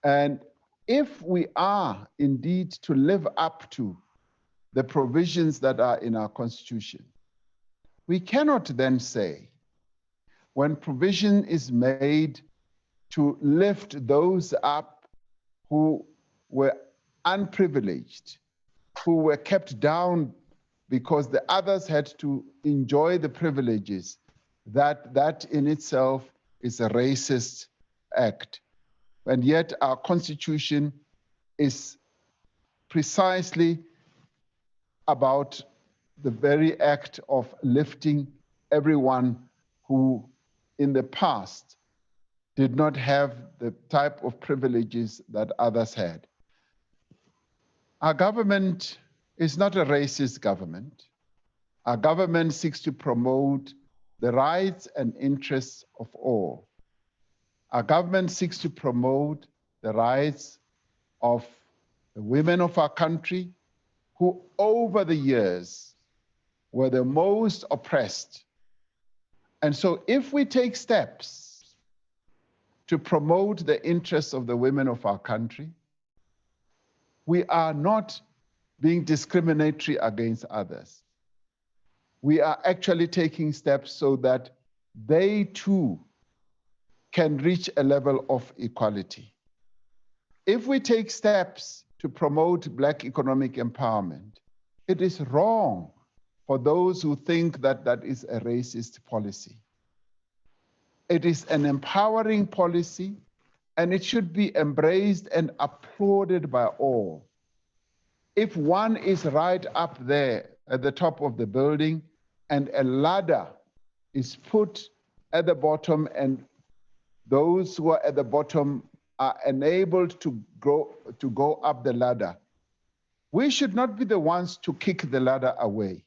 And if we are indeed to live up to the provisions that are in our constitution, we cannot then say, when provision is made to lift those up who were unprivileged, who were kept down because the others had to enjoy the privileges, that in itself is a racist act. And yet our constitution is precisely about the very act of lifting everyone who in the past did not have the type of privileges that others had. Our government is not a racist government. Our government seeks to promote the rights and interests of all. Our government seeks to promote the rights of the women of our country, who over the years were the most oppressed. And so if we take steps to promote the interests of the women of our country, we are not being discriminatory against others. We are actually taking steps so that they too can reach a level of equality. If we take steps to promote Black economic empowerment, it is wrong for those who think that that is a racist policy. It is an empowering policy, and it should be embraced and applauded by all. If one is right up there at the top of the building and a ladder is put at the bottom and those who are at the bottom are enabled to go up the ladder, we should not be the ones to kick the ladder away.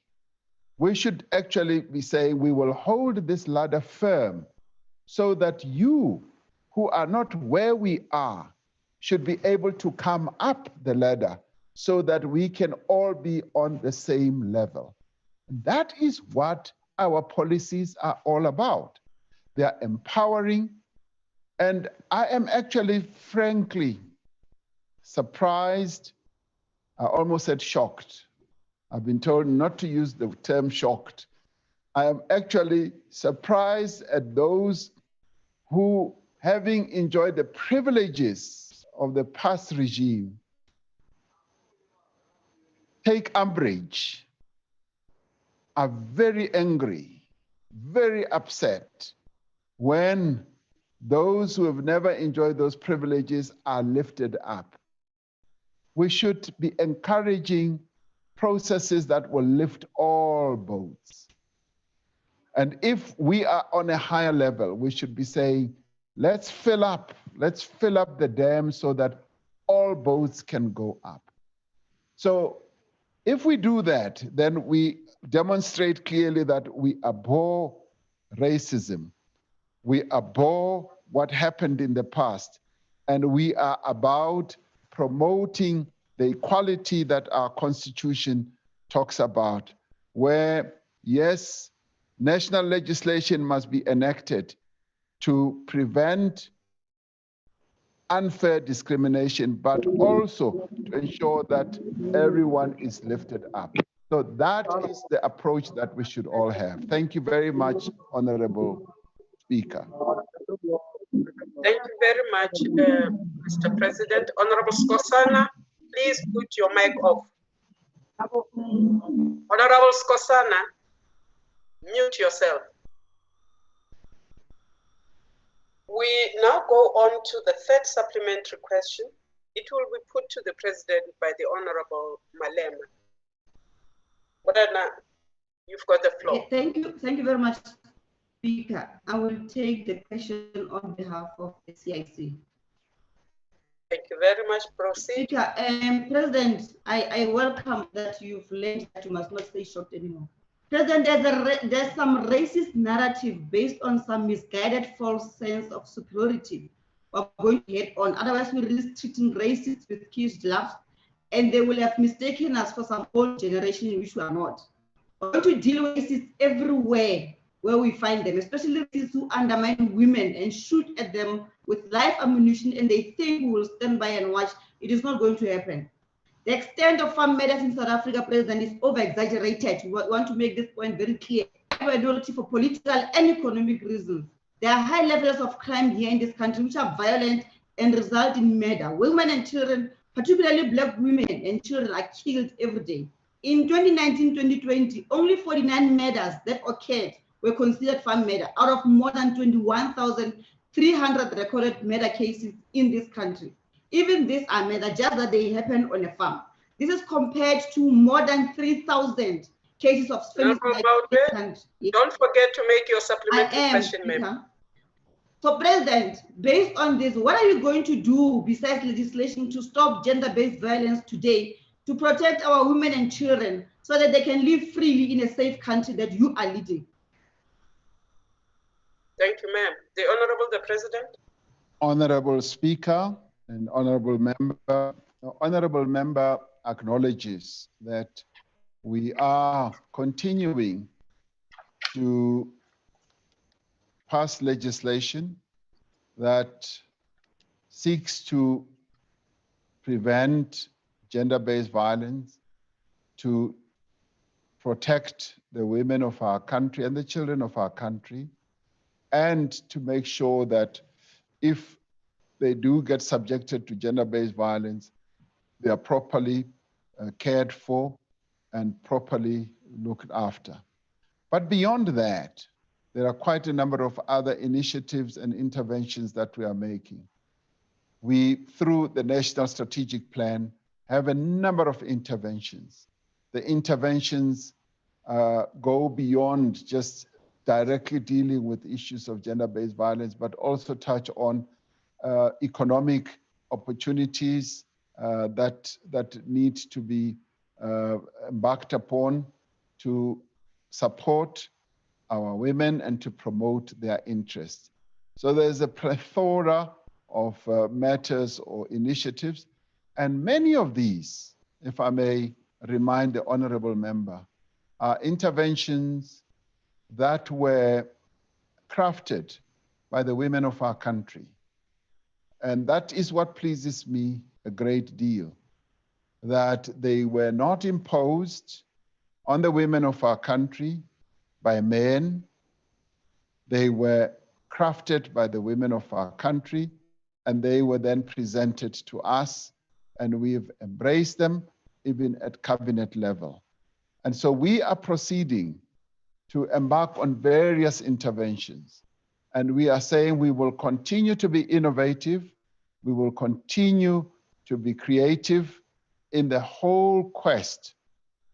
We should actually be saying we will hold this ladder firm so that you who are not where we are should be able to come up the ladder so that we can all be on the same level. That is what our policies are all about. They are empowering, and I am actually, frankly, surprised. I almost said shocked. I've been told not to use the term shocked. I am actually surprised at those who, having enjoyed the privileges of the past regime, take umbrage, are very angry, very upset when those who have never enjoyed those privileges are lifted up. We should be encouraging processes that will lift all boats. And if we are on a higher level, we should be saying, let's fill up the dam so that all boats can go up. So if we do that, then we demonstrate clearly that we abhor racism. We abhor what happened in the past, and we are about promoting the equality that our Constitution talks about, where, yes, national legislation must be enacted to prevent unfair discrimination, but also to ensure that everyone is lifted up. So that is the approach that we should all have. Thank you very much, Honorable Speaker. Thank you very much, Mr. President. Honorable Skosana, please put your mic off. Honorable Skosana, mute yourself. We now go on to the third supplementary question. It will be put to the President by the Honorable Malema. Morana, you've got the floor. Thank you very much, Speaker. I will take the question on behalf of the CIC. Thank you very much. Proceed. Speaker, President, I welcome that you've learned that you must not stay short anymore. President, there's some racist narrative based on some misguided false sense of superiority we're going to head on. Otherwise, we're really treating racists with kid gloves, and they will have mistaken us for some old generation in which we are not. We're going to deal with racists everywhere where we find them, especially those who undermine women and shoot at them with live ammunition, and they think we will stand by and watch. It is not going to happen. The extent of farm murders in South Africa, President, is over-exaggerated. We want to make this point very clear. Minority for political and economic reasons. There are high levels of crime here in this country which are violent and result in murder. Women and children, particularly Black women and children, are killed every day. In 2019-2020, only 49 murders that occurred were considered farm murder out of more than 21,300 recorded murder cases in this country. Even these are murder, just that they happen on a farm. This is compared to more than 3,000 cases of femicide. Don't forget to make your supplementary question, ma'am. So, President, based on this, what are you going to do besides legislation to stop gender-based violence today, to protect our women and children so that they can live freely in a safe country that you are leading? Thank you, ma'am. The Honorable the President. Honorable Speaker and Honorable Member acknowledges that we are continuing to pass legislation that seeks to prevent gender-based violence, to protect the women of our country and the children of our country, and to make sure that if they do get subjected to gender-based violence, they are properly cared for and properly looked after. But beyond that, there are quite a number of other initiatives and interventions that we are making. We, through the National Strategic Plan, have a number of interventions. The interventions go beyond just directly dealing with issues of gender-based violence, but also touch on economic opportunities that need to be embarked upon to support our women and to promote their interests. So there's a plethora of matters or initiatives, and many of these, if I may remind the honorable member, are interventions that were crafted by the women of our country. And that is what pleases me a great deal, that they were not imposed on the women of our country by men. They were crafted by the women of our country, and they were then presented to us, and we've embraced them even at cabinet level. And so we are proceeding to embark on various interventions. And we are saying we will continue to be innovative. We will continue to be creative in the whole quest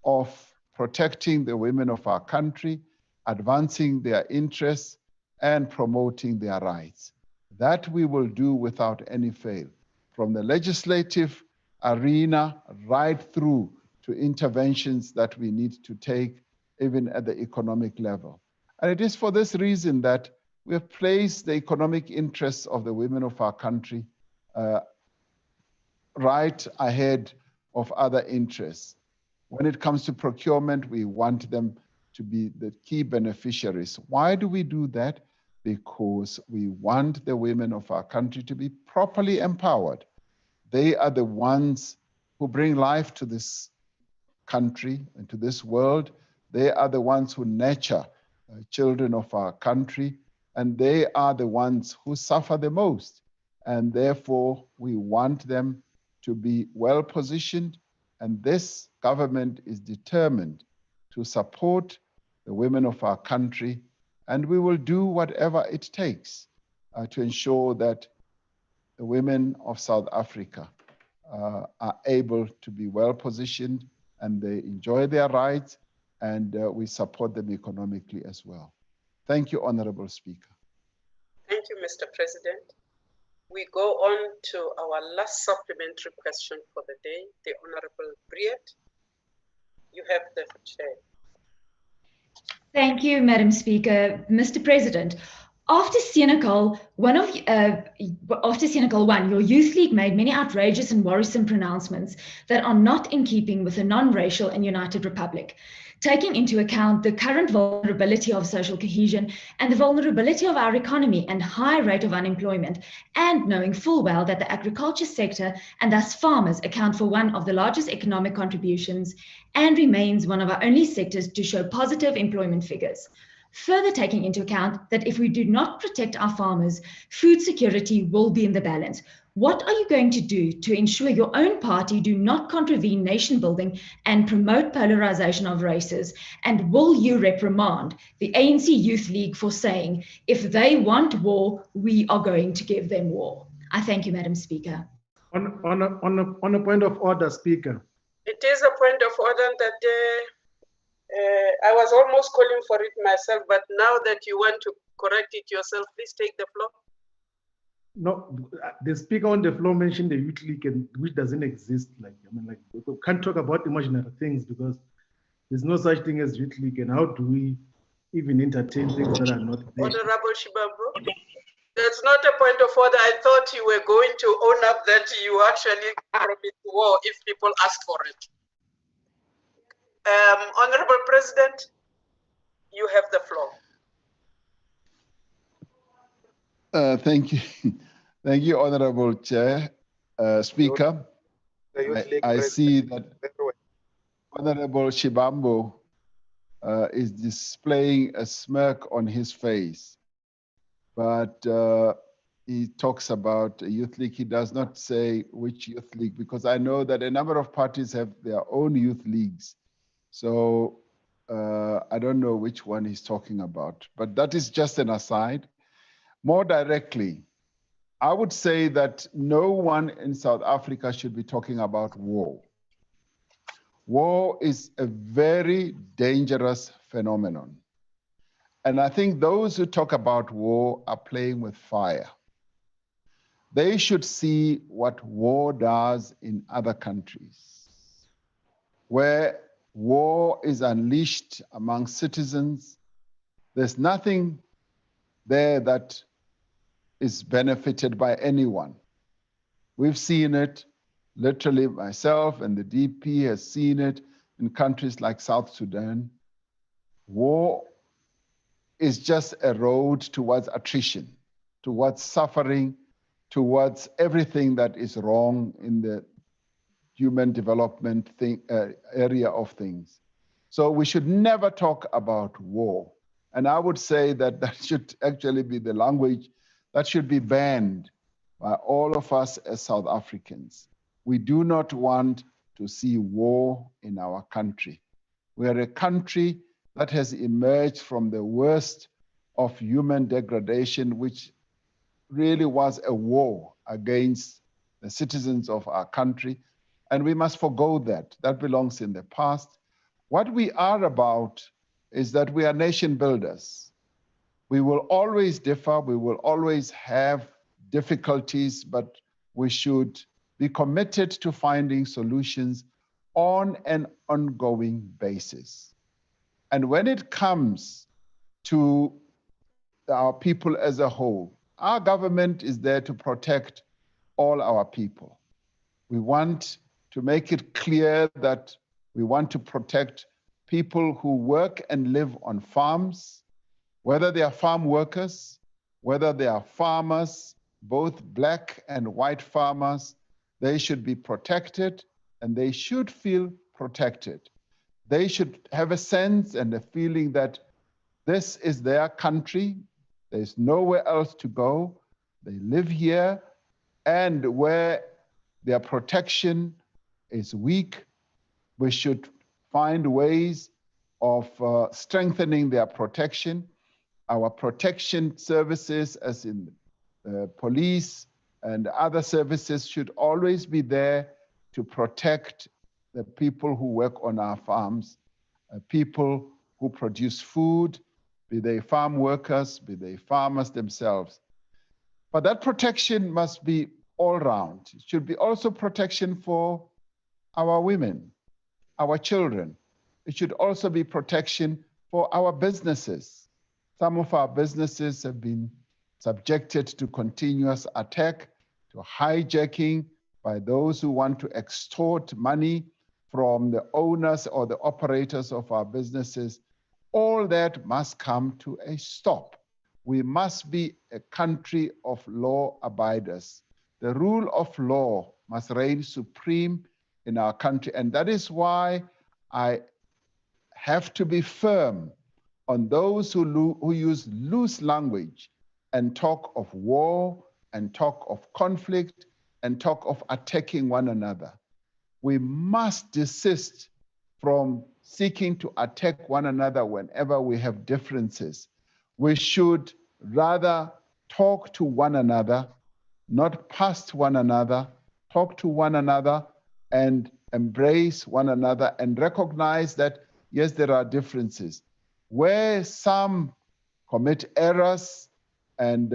of protecting the women of our country, advancing their interests, and promoting their rights. That we will do without any fail, from the legislative arena right through to interventions that we need to take even at the economic level. And it is for this reason that we have placed the economic interests of the women of our country right ahead of other interests. When it comes to procurement, we want them to be the key beneficiaries. Why do we do that? Because we want the women of our country to be properly empowered. They are the ones who bring life to this country and to this world. They are the ones who nurture children of our country, and they are the ones who suffer the most. And therefore, we want them to be well positioned, and this government is determined to support the women of our country, and we will do whatever it takes to ensure that the women of South Africa are able to be well positioned and they enjoy their rights, and we support them economically as well. Thank you, Honorable Speaker. Thank you, Mr. President. We go on to our last supplementary question for the day, the Honorable Briet. You have the chair. Thank you, Madam Speaker. Mr. President, after Senegal 1, your youth league made many outrageous and worrisome pronouncements that are not in keeping with a non-racial and united republic. Taking into account the current vulnerability of social cohesion and the vulnerability of our economy and high rate of unemployment, and knowing full well that the agriculture sector and thus farmers account for one of the largest economic contributions and remains one of our only sectors to show positive employment figures. Further taking into account that if we do not protect our farmers, food security will be in the balance. What are you going to do to ensure your own party do not contravene nation building and promote polarization of races? And will you reprimand the ANC Youth League for saying, if they want war, we are going to give them war? I thank you, Madam Speaker. On a point of order, Speaker. It is a point of order that I was almost calling for it myself, but now that you want to correct it yourself, please take the floor. No, the speaker on the floor mentioned the youth league, which doesn't exist. We can't talk about imaginary things because there's no such thing as youth league. And how do we even entertain things that are not there? Honorable Shibambo, that's not a point of order. I thought you were going to own up that you actually promised war if people asked for it. Honorable President, you have the floor. Thank you. Thank you, Honorable Chair, Speaker. I see that Honorable Shibambo is displaying a smirk on his face, but he talks about a youth league. He does not say which youth league, because I know that a number of parties have their own youth leagues. So I don't know which one he's talking about, but that is just an aside. More directly, I would say that no one in South Africa should be talking about war. War is a very dangerous phenomenon. And I think those who talk about war are playing with fire. They should see what war does in other countries, where war is unleashed among citizens. There's nothing there that is benefited by anyone. We've seen it, literally myself and the DP has seen it in countries like South Sudan. War is just a road towards attrition, towards suffering, towards everything that is wrong in the human development area of things. So we should never talk about war. And I would say that that should actually be the language that should be banned by all of us as South Africans. We do not want to see war in our country. We are a country that has emerged from the worst of human degradation, which really was a war against the citizens of our country. And we must forgo that. That belongs in the past. What we are about is that we are nation builders. We will always differ, we will always have difficulties, but we should be committed to finding solutions on an ongoing basis. And when it comes to our people as a whole, our government is there to protect all our people. We want to make it clear that we want to protect people who work and live on farms, whether they are farm workers, whether they are farmers, both black and white farmers, they should be protected and they should feel protected. They should have a sense and a feeling that this is their country, there's nowhere else to go, they live here, and where their protection is weak, we should find ways of strengthening their protection. Our protection services, as in police and other services, should always be there to protect the people who work on our farms, people who produce food, be they farm workers, be they farmers themselves. But that protection must be all round. It should be also protection for our women, our children. It should also be protection for our businesses. Some of our businesses have been subjected to continuous attack, to hijacking by those who want to extort money from the owners or the operators of our businesses. All that must come to a stop. We must be a country of law abiders. The rule of law must reign supreme in our country, and that is why I have to be firm on those who use loose language and talk of war and talk of conflict and talk of attacking one another. We must desist from seeking to attack one another whenever we have differences. We should rather talk to one another, not past one another, talk to one another and embrace one another and recognize that, yes, there are differences. Where some commit errors and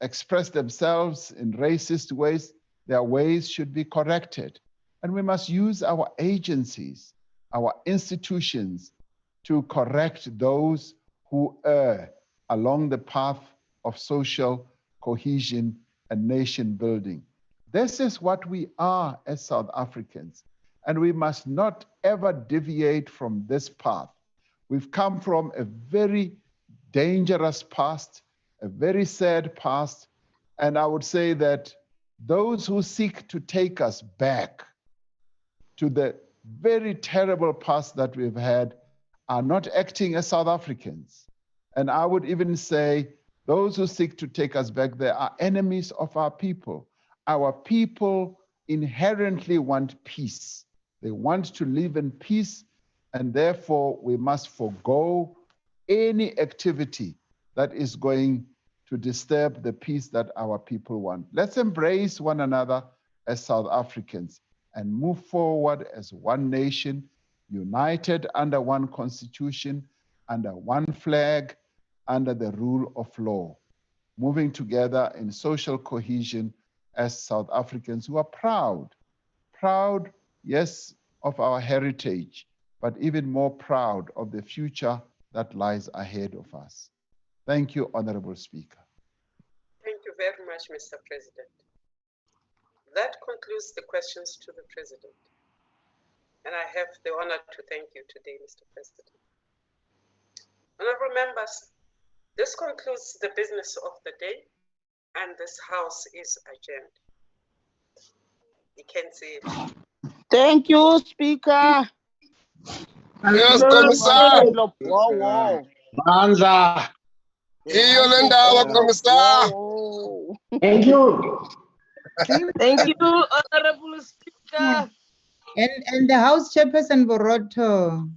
express themselves in racist ways, their ways should be corrected. And we must use our agencies, our institutions, to correct those who err along the path of social cohesion and nation building. This is what we are as South Africans, and we must not ever deviate from this path. We've come from a very dangerous past, a very sad past, and I would say that those who seek to take us back to the very terrible past that we've had are not acting as South Africans. And I would even say those who seek to take us back there are enemies of our people. Our people inherently want peace. They want to live in peace, and therefore we must forego any activity that is going to disturb the peace that our people want. Let's embrace one another as South Africans and move forward as one nation, united under one constitution, under one flag, under the rule of law, moving together in social cohesion as South Africans who are proud, yes, of our heritage, but even more proud of the future that lies ahead of us. Thank you, Honorable Speaker. Thank you very much, Mr. President. That concludes the questions to the President. And I have the honor to thank you today, Mr. President. Honorable members, this concludes the business of the day, and this House is adjourned. You can see it. Thank you, Speaker. Yes, Commissar. Wow. Mandla. Iyo le ndaba, Commissar. Thank you. Thank you, Honorable Speaker. And the House Chairperson Boroto.